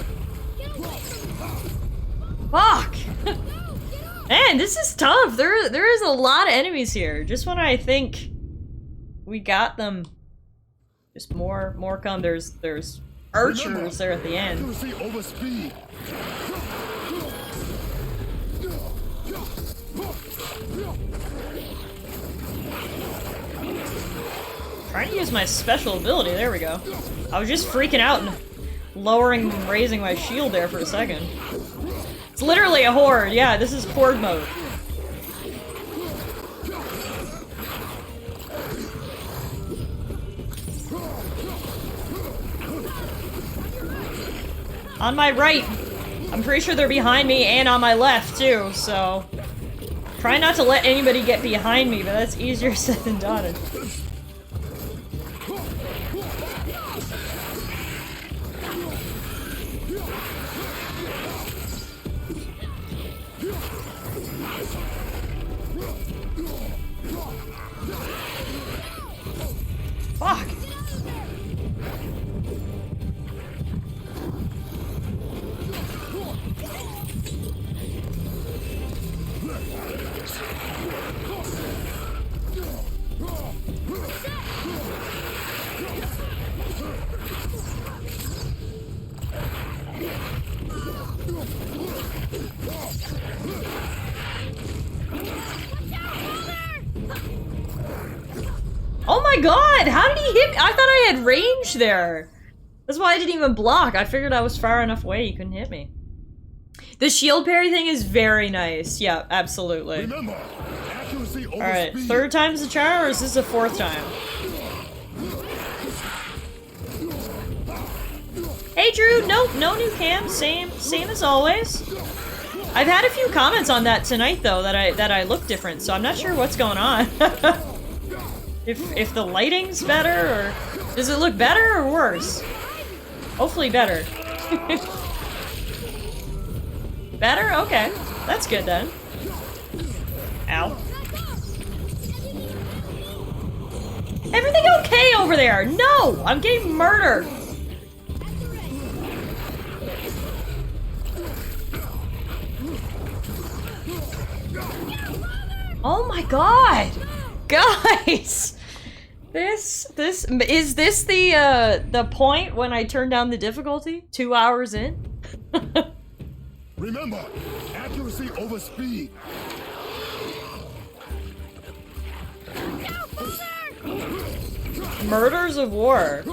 Speaker 1: Fuck! Man, this is tough. There is a lot of enemies here. Just when I think we got them, just more come. There's archers there at the end.
Speaker 4: Accuracy over speed.
Speaker 1: Trying to use my special ability. There we go. I was just freaking out and lowering and raising my shield there for a second. It's literally a horde. Yeah, this is horde mode. On my right. I'm pretty sure they're behind me and on my left too, so try not to let anybody get behind me, but that's easier said than done. Fuck! Oh my god! How did he hit me? I thought I had range there! That's why I didn't even block. I figured I was far enough away he couldn't hit me. The shield parry thing is very nice. Yeah, absolutely.
Speaker 4: Remember, accuracy over
Speaker 1: Alright,
Speaker 4: speed.
Speaker 1: third time's the charm, or is this the fourth time? Hey Drew, nope, no new cam, same as always. I've had a few comments on that tonight though, that I look different, so I'm not sure what's going on. If the lighting's better, or does it look better or worse? Hopefully better. Better? Okay. That's good then. Ow. Everything okay over there? No! I'm getting murdered! Oh my god! Guys! Is this the point when I turn down the difficulty? 2 hours in?
Speaker 4: Remember, accuracy over speed.
Speaker 1: Murders of War.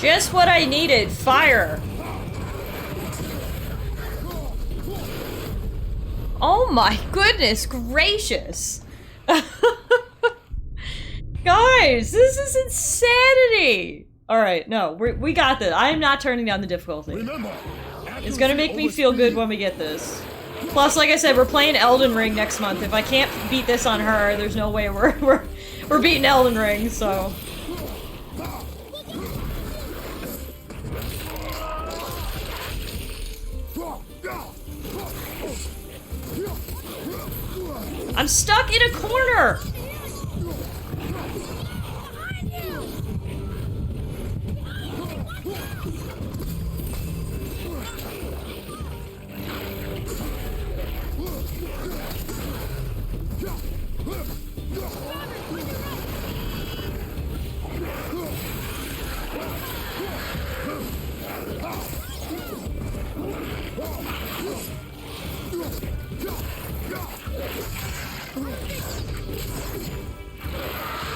Speaker 1: Just what I needed. Fire. Oh my goodness gracious. Guys, this is insanity. Alright, no, we got this. I am not turning down the difficulty.
Speaker 4: Remember,
Speaker 1: It's gonna make me feel good when we get this. Plus, like I said, we're playing Elden Ring next month. If I can't beat this on her, there's no way we're beating Elden Ring, so... I'm stuck in a corner!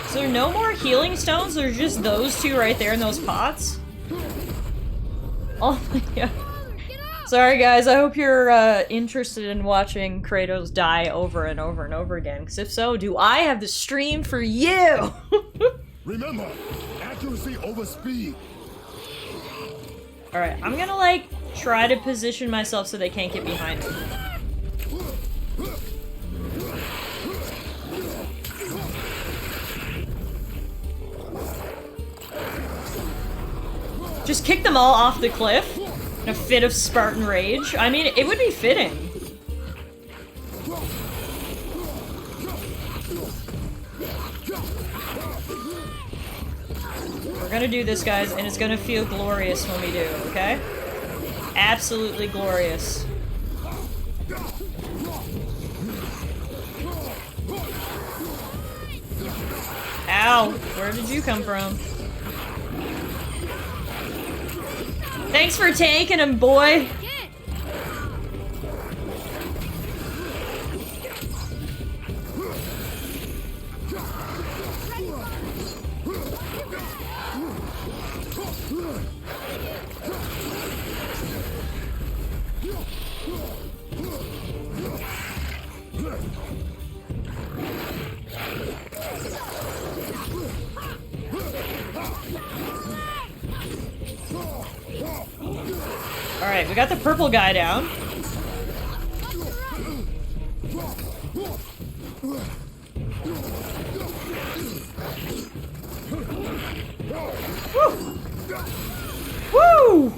Speaker 1: Is there no more healing stones? There's just those two right there in those pots? Oh my god. Sorry guys, I hope you're interested in watching Kratos die over and over and over again, because if so, do I have the stream for you?
Speaker 4: Remember, accuracy over speed.
Speaker 1: Alright, I'm gonna like, try to position myself so they can't get behind me. Just kick them all off the cliff in a fit of Spartan rage. I mean, it would be fitting. We're gonna do this, guys, and it's gonna feel glorious when we do, okay? Absolutely glorious. Ow! Where did you come from? Thanks for taking him, boy! Alright, we got the purple guy down. Woo! Woo!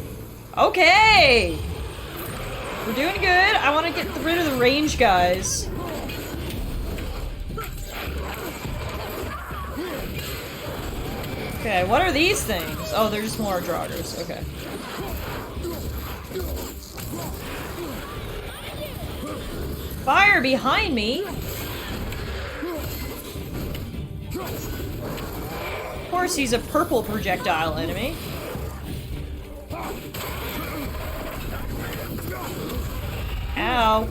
Speaker 1: Okay! We're doing good. I want to get rid of the range guys. Okay, what are these things? Oh, they're just more joggers. Okay. Fire behind me? Of course, he's a purple projectile enemy. Ow.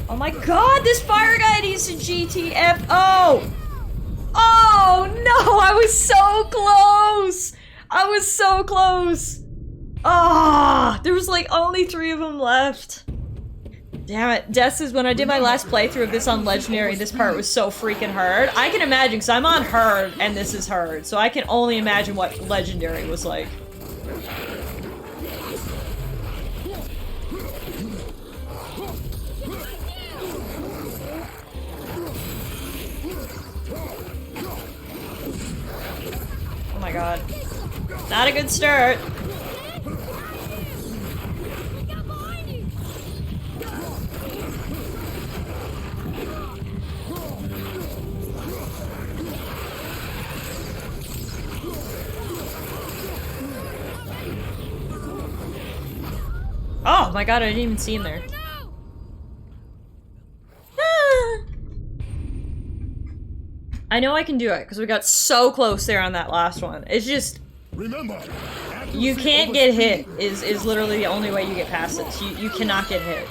Speaker 1: Oh my god, this fire guy needs to GTFO! Oh no, I was so close! I was so close! Ah, there was like only 3 of them left. Damn it, Des says when I did my last playthrough of this on Legendary, this part was so freaking hard. I can imagine, because I'm on hard and this is hard, so I can only imagine what Legendary was like. Oh my god. Not a good start. Oh my god, I didn't even see him there. I know I can do it, because we got so close there on that last one. It's just...
Speaker 4: Remember,
Speaker 1: You can't get hit, is literally the only way you get past this. You cannot get hit.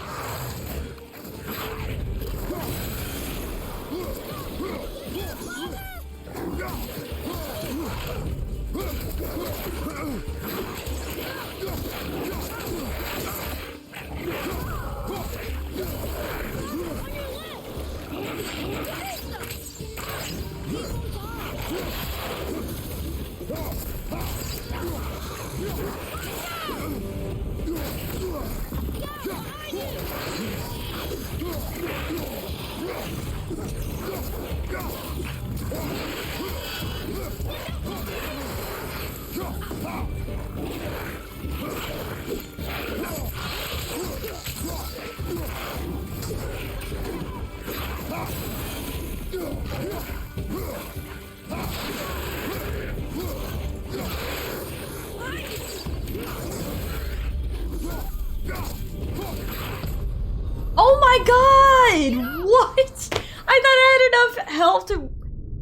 Speaker 1: Oh my god! What? I thought I had enough health to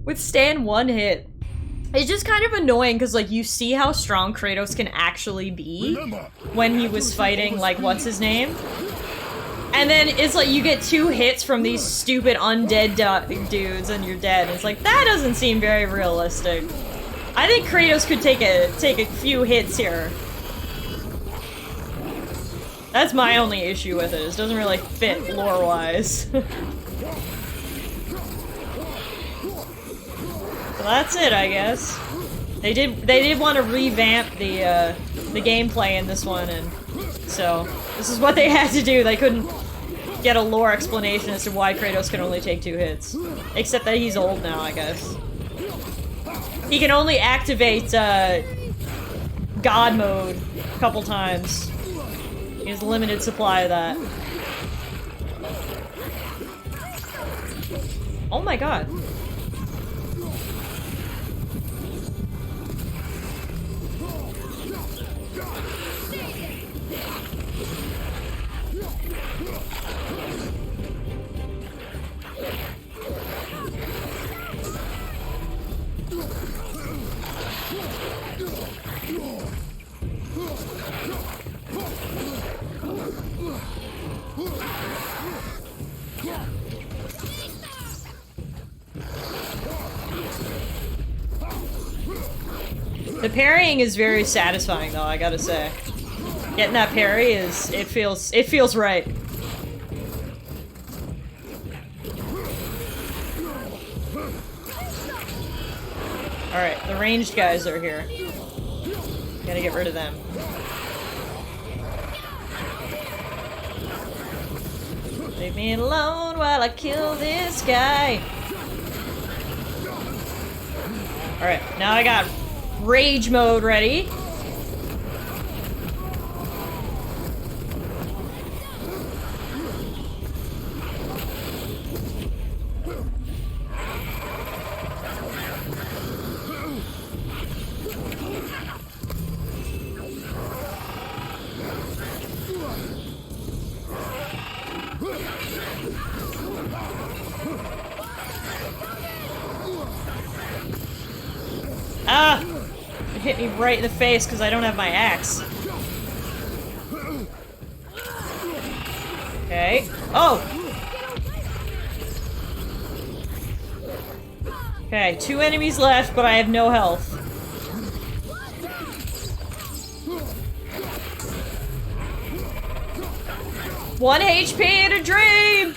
Speaker 1: withstand one hit. It's just kind of annoying because, like, you see how strong Kratos can actually be when he was fighting, like, what's his name? And then it's like you get 2 hits from these stupid undead dudes and you're dead. It's like, that doesn't seem very realistic. I think Kratos could take a few hits here. That's my only issue with it. It doesn't really fit lore-wise. So that's it, I guess. They did want to revamp the gameplay in this one, and so this is what they had to do. They couldn't get a lore explanation as to why Kratos can only take 2 hits. Except that he's old now, I guess. He can only activate God mode a couple times. He has a limited supply of that. Oh my god. The parrying is very satisfying, though, I gotta say. Getting that parry it feels right. Alright, the ranged guys are here. Gotta get rid of them. Leave me alone while I kill this guy. Alright, now I got rage mode ready. Ah! It hit me right in the face because I don't have my axe. Okay. Oh! Okay, 2 enemies left, but I have no health. One HP in a dream!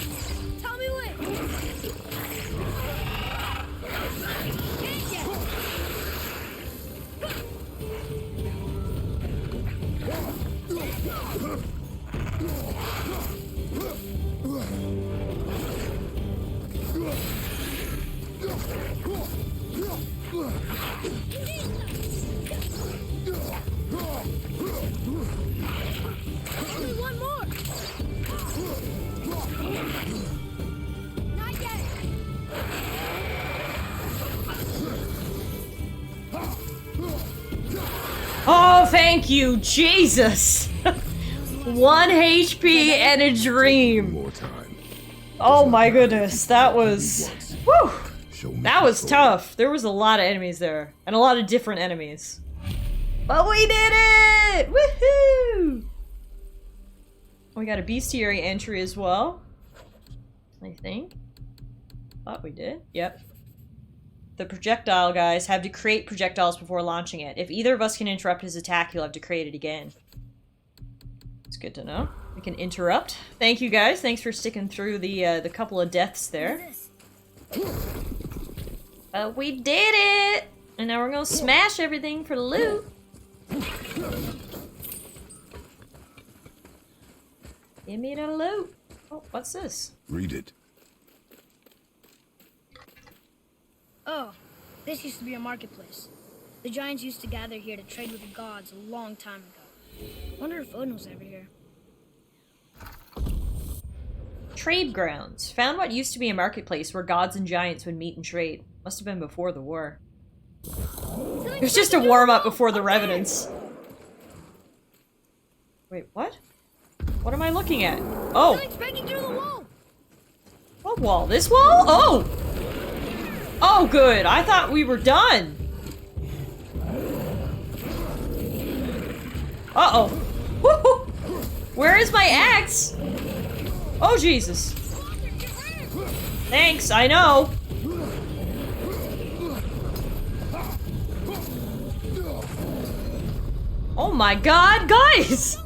Speaker 1: Oh, thank you, Jesus! 1 HP and a dream.
Speaker 4: More time.
Speaker 1: Oh my goodness, that was... Whew!
Speaker 4: Show
Speaker 1: That was tough. There was a lot of enemies there. And a lot of different enemies. But we did it! Woohoo! We got a bestiary entry as well. I think. Thought we did. Yep. The projectile guys have to create projectiles before launching it. If either of us can interrupt his attack, he'll have to create it again. It's good to know. We can interrupt. Thank you guys. Thanks for sticking through the couple of deaths there. We did it! And now we're gonna smash everything for the loot. Give me the loot. Oh, what's this?
Speaker 4: Read it.
Speaker 5: Oh, this used to be a marketplace. The giants used to gather here to trade with the gods a long time ago. Wonder if Odin was ever here.
Speaker 1: Trade grounds. Found what used to be a marketplace where gods and giants would meet and trade. Must have been before the war. It was just a warm-up before the Revenants. Wait, what? What am I looking at? Oh!
Speaker 5: Something's breaking through the wall!
Speaker 1: What wall? This wall? Oh! Oh, good. I thought we were done. Uh-oh. Woohoo! Where is my axe? Oh, Jesus. Thanks, I know. Oh my god, guys!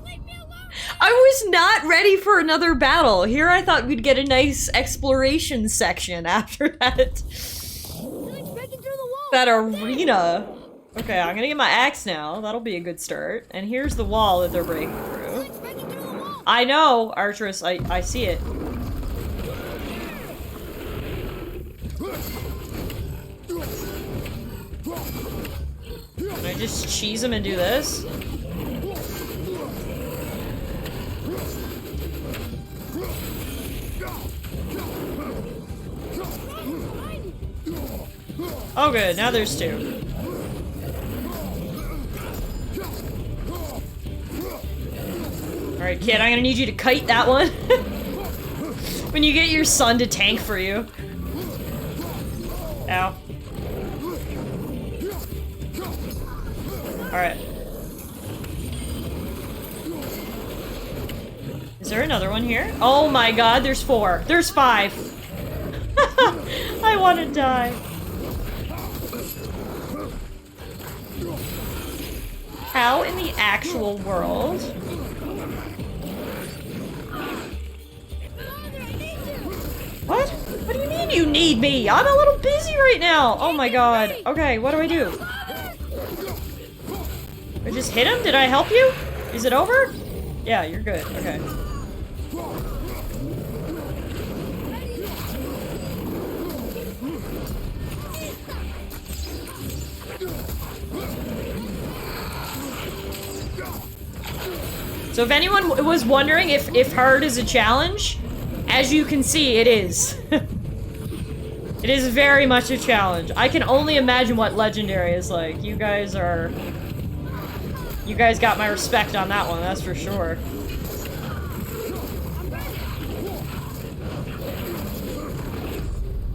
Speaker 1: I was not ready for another battle. Here I thought we'd get a nice exploration section after that. That arena. Okay, I'm gonna get my axe now. That'll be a good start. And here's the wall that they're breaking through. I know, Archeress. I see it. Can I just cheese him and do this? Oh good, now there's two. Alright kid, I'm gonna need you to kite that one. When you get your son to tank for you. Ow. Alright. Is there another one here? Oh my god, there's 4. There's 5. I want to die. How in the actual world? What? What do you mean you need me? I'm a little busy right now. Oh my god. Okay, what do I do? I just hit him? Did I help you? Is it over? Yeah, you're good. Okay. So if anyone was wondering if hard is a challenge, as you can see, it is. It is very much a challenge. I can only imagine what Legendary is like. You guys got my respect on that one, that's for sure.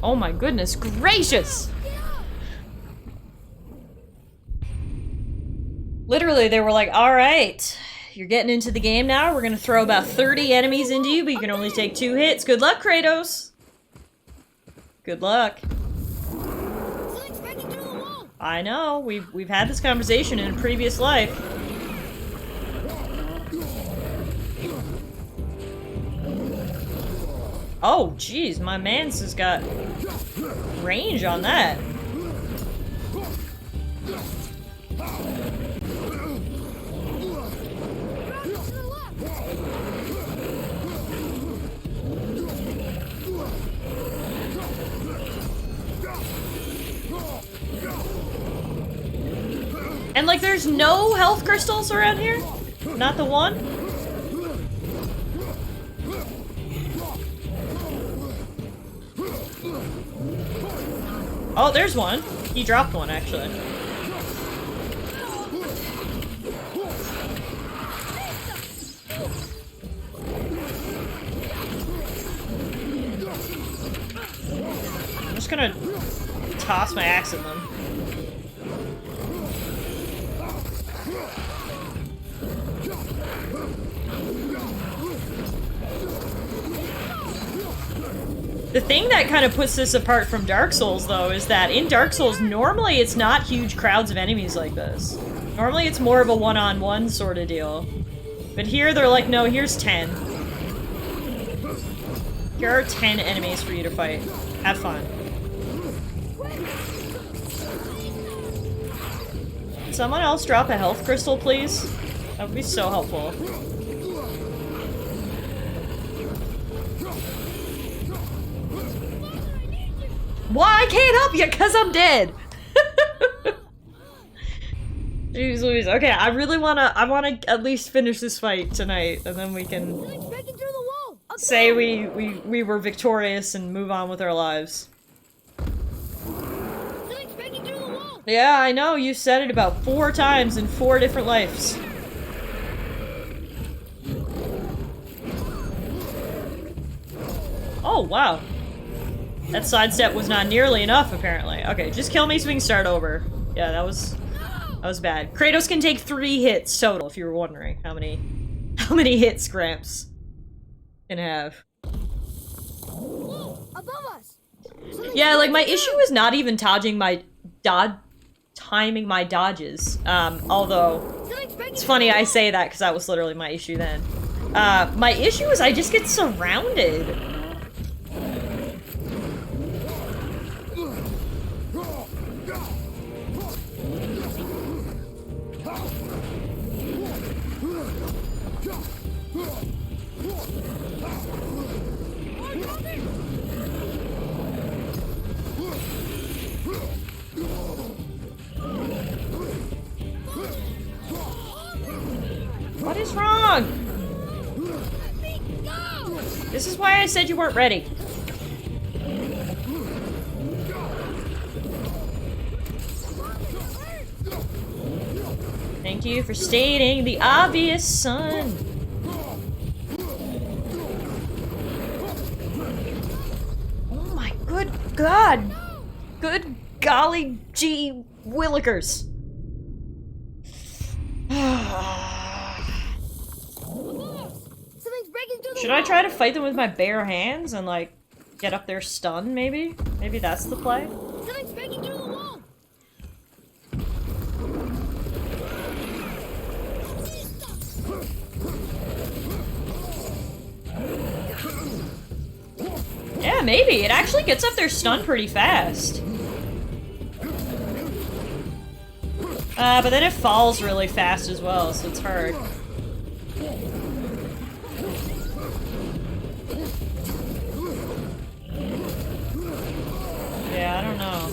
Speaker 1: Oh my goodness gracious! Literally, they were like, alright, you're getting into the game now, we're gonna throw about 30 enemies into you, but you can only take 2 hits. Good luck, Kratos! Good luck. I know, we've had this conversation in a previous life. Oh, jeez, my man's has got range on that. And like, there's no health crystals around here? Not the one? Oh, there's one. He dropped one, actually. I'm just gonna toss my axe at them. The thing that kind of puts this apart from Dark Souls, though, is that in Dark Souls, normally it's not huge crowds of enemies like this. Normally it's more of a one-on-one sort of deal. But here they're like, no, here's 10. Here are 10 enemies for you to fight. Have fun. Someone else drop a health crystal, please? That would be so helpful. Why I can't help you? Cause I'm dead. Jeez Louise. Okay, I wanna at least finish this fight tonight, and then we can say we were victorious and move on with our lives. Yeah, I know, you said it about 4 times in 4 different lives. Oh, wow. That sidestep was not nearly enough, apparently. Okay, just kill me so we can start over. Yeah, that was bad. Kratos can take 3 hits total, if you were wondering how many hits Gramps can have.
Speaker 5: Above us.
Speaker 1: Yeah, like, my issue is not even timing my dodges. Although, it's funny I say that because that was literally my issue then. My issue is I just get surrounded. What is wrong? This is why I said you weren't ready. Thank you for stating the obvious, son. Oh my good god. Good golly gee willikers. Should I try to fight them with my bare hands and, like, get up their stun, maybe? Maybe that's the play?
Speaker 5: Something's breaking through the wall.
Speaker 1: Yeah, maybe. It actually gets up their stun pretty fast. But then it falls really fast as well, so it's hard. Yeah, I don't know.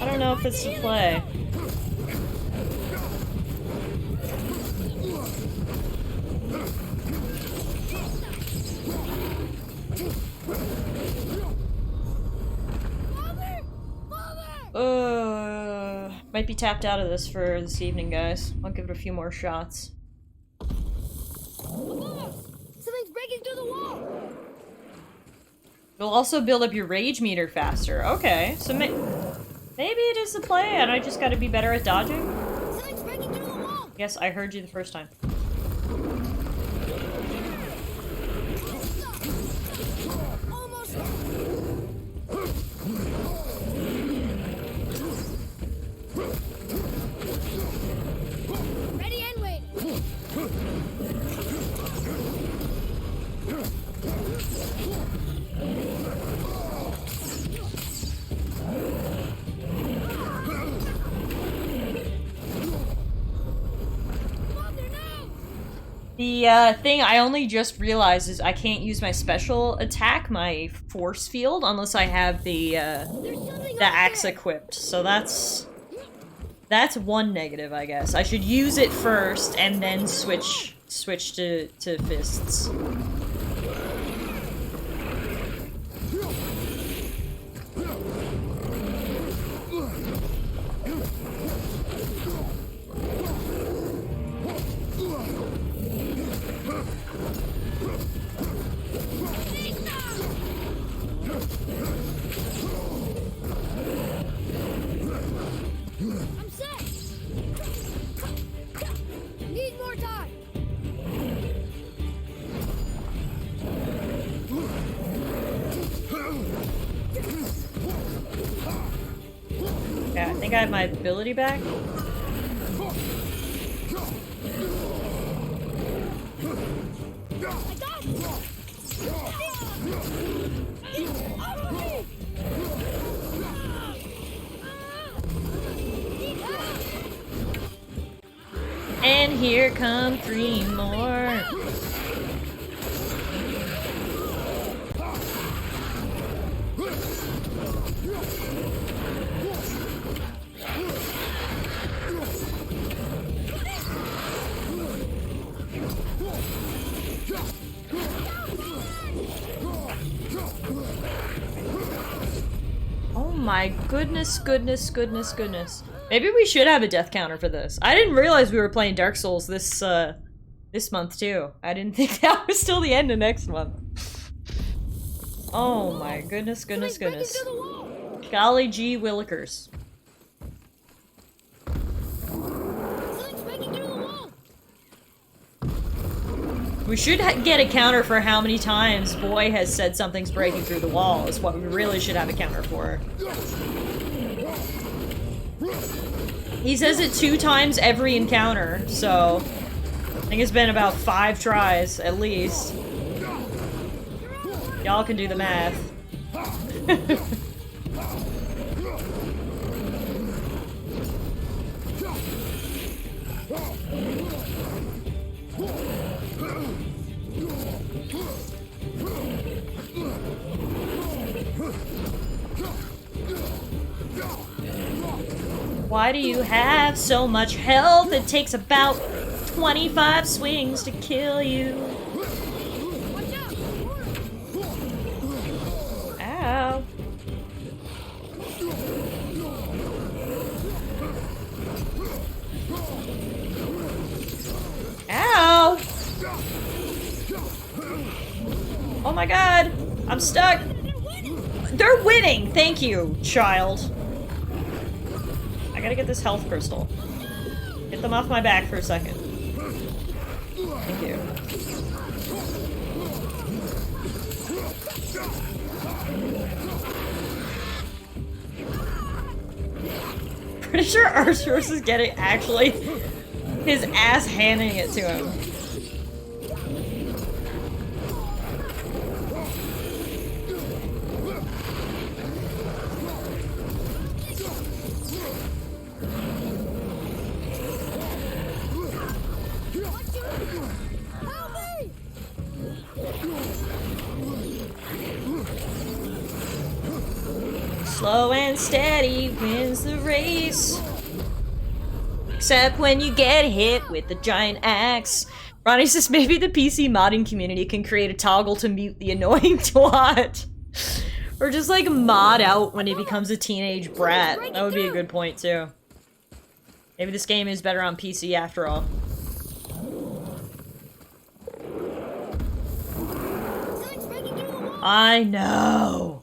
Speaker 1: I don't know if it's the play. Might be tapped out of this for this evening, guys. I'll give it a few more shots.
Speaker 5: Something's breaking through the wall.
Speaker 1: It'll also build up your rage meter faster. Okay, so maybe it is the play, and I just gotta be better at dodging?
Speaker 5: Something's breaking through the wall.
Speaker 1: Yes, I heard you the first time.
Speaker 5: Almost. Ready and wait.
Speaker 1: The thing I only just realized is I can't use my special attack, my force field, unless I have the axe equipped. So that's one negative, I guess. I should use it first and then switch to fists. think I have my ability back? And here come 3 more. Oh my goodness, goodness, goodness, goodness. Maybe we should have a death counter for this. I didn't realize we were playing Dark Souls this month too. I didn't think that was still the end of next month. Oh my goodness, goodness, goodness. Golly gee willikers. We should get a counter for how many times Boy has said something's breaking through the wall, is what we really should have a counter for. He says it 2 times every encounter, so I think it's been about 5 tries, at least. Y'all can do the math. Why do you have so much health? It takes about 25 swings to kill you. Ow. Ow! Oh my god! I'm stuck! They're winning! Thank you, child. I gotta get this health crystal. Get them off my back for a second. Thank you. Pretty sure Arceus is getting actually his ass handing it to him. Slow and steady wins the race. Except when you get hit with the giant axe. Ronnie says maybe the PC modding community can create a toggle to mute the annoying twat. Or just like mod out when he becomes a teenage brat. That would be a good point too. Maybe this game is better on PC after all. I know.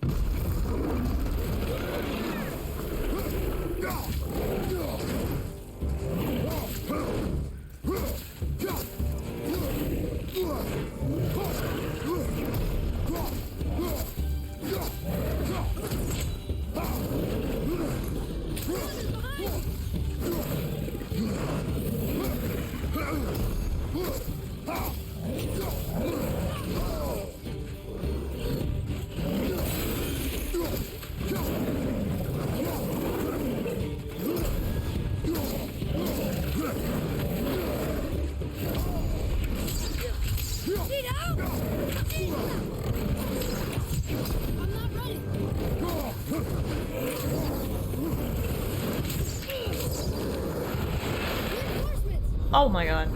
Speaker 1: Oh my god.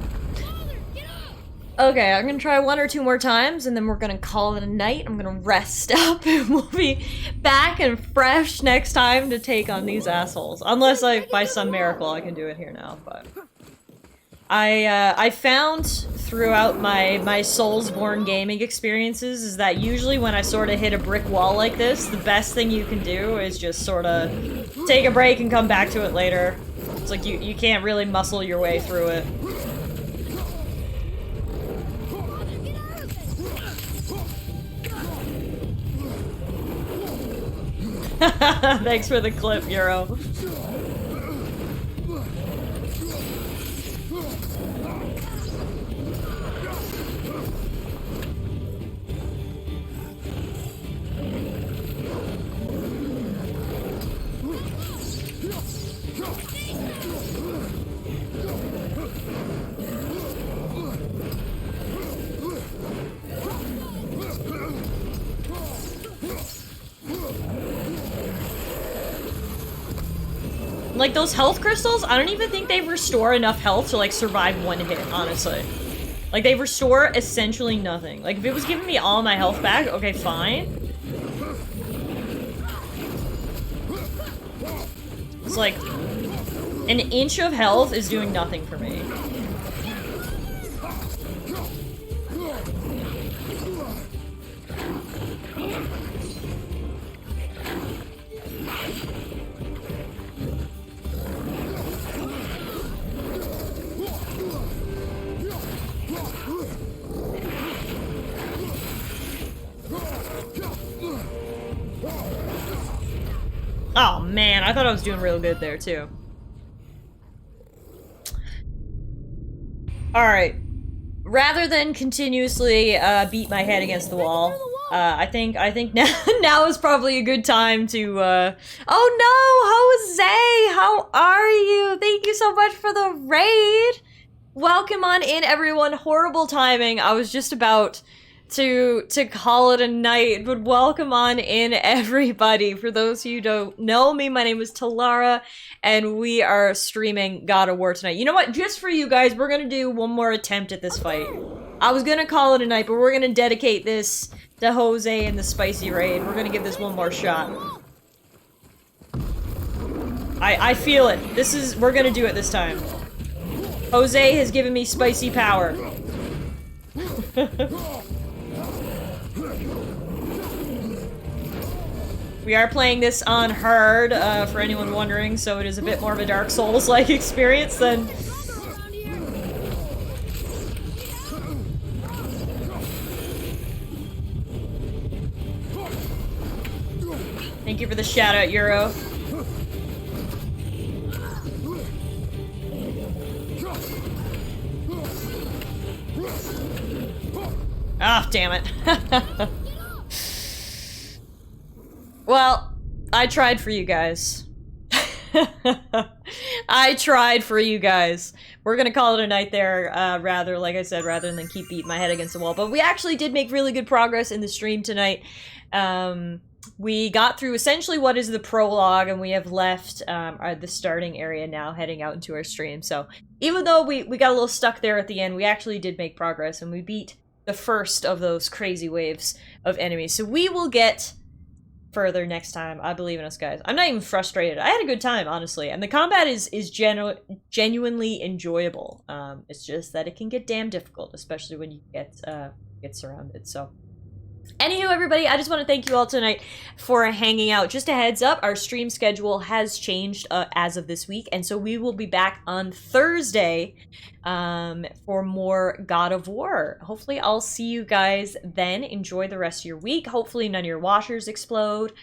Speaker 1: Okay, I'm gonna try 1 or 2 more times and then we're gonna call it a night. I'm gonna rest up and we'll be back and fresh next time to take on these assholes. Unless by some miracle I can do it here now, but... I found throughout my Soulsborne gaming experiences is that usually when I sort of hit a brick wall like this, the best thing you can do is just sort of take a break and come back to it later. It's like you can't really muscle your way through it. Thanks for the clip, Euro. Like, those health crystals, I don't even think they restore enough health to, like, survive one hit, honestly. Like, they restore essentially nothing. Like, if it was giving me all my health back, okay, fine. It's like, an inch of health is doing nothing for me. Oh man, I thought I was doing real good there too. Alright. Rather than continuously beat my head against the wall, I think now is probably a good time to oh no, Jose! How are you? Thank you so much for the raid! Welcome on in, everyone. Horrible timing. I was just about to call it a night, but welcome on in, everybody. For those of you who don't know me, my name is Tallara, and we are streaming God of War tonight. You know what? Just for you guys, we're gonna do one more attempt at this fight. I was gonna call it a night, but we're gonna dedicate this to Jose and the spicy raid. We're gonna give this one more shot. I feel it. We're gonna do it this time. Jose has given me spicy power. We are playing this on hard, for anyone wondering, so it is a bit more of a Dark Souls-like experience than... Thank you for the shout-out, Euro. Ah, oh, damn it. Well, I tried for you guys. I tried for you guys. We're gonna call it a night there, like I said, rather than keep beating my head against the wall. But we actually did make really good progress in the stream tonight. We got through essentially what is the prologue, and we have left the starting area now, heading out into our stream. So even though we got a little stuck there at the end, we actually did make progress, and we beat the first of those crazy waves of enemies. So we will get further next time. I believe in us, guys. I'm not even frustrated. I had a good time, honestly, and the combat is genuinely enjoyable. It's just that it can get damn difficult, especially when you get surrounded. So anywho, everybody, I just want to thank you all tonight for hanging out. Just a heads up, our stream schedule has changed as of this week, and so we will be back on Thursday for more God of War. Hopefully I'll see you guys then. Enjoy the rest of your week. Hopefully none of your washers explode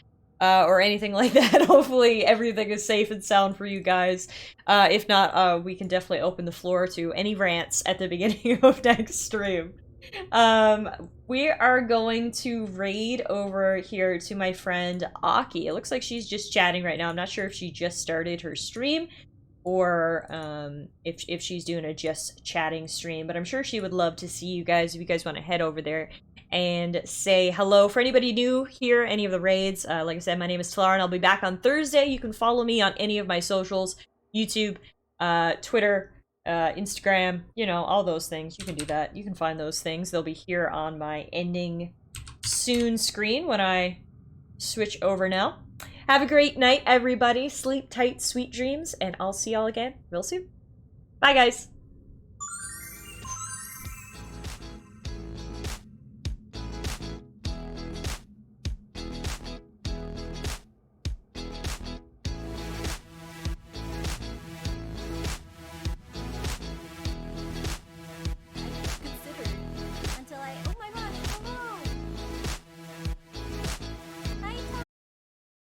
Speaker 1: or anything like that. Hopefully everything is safe and sound for you guys. If not, we can definitely open the floor to any rants at the beginning of next stream. We are going to raid over here to my friend Aki. It looks like she's just chatting right now. I'm not sure if she just started her stream or if she's doing a just chatting stream, but I'm sure she would love to see you guys if you guys want to head over there and say hello. For anybody new here, any of the raids, like I said, my name is Tallara, and I'll be back on Thursday. You can follow me on any of my socials, YouTube, Twitter, Instagram, you know, all those things. You can do that. You can find those things. They'll be here on my ending soon screen when I switch over now. Have a great night, everybody. Sleep tight, sweet dreams, and I'll see y'all again real soon. Bye, guys.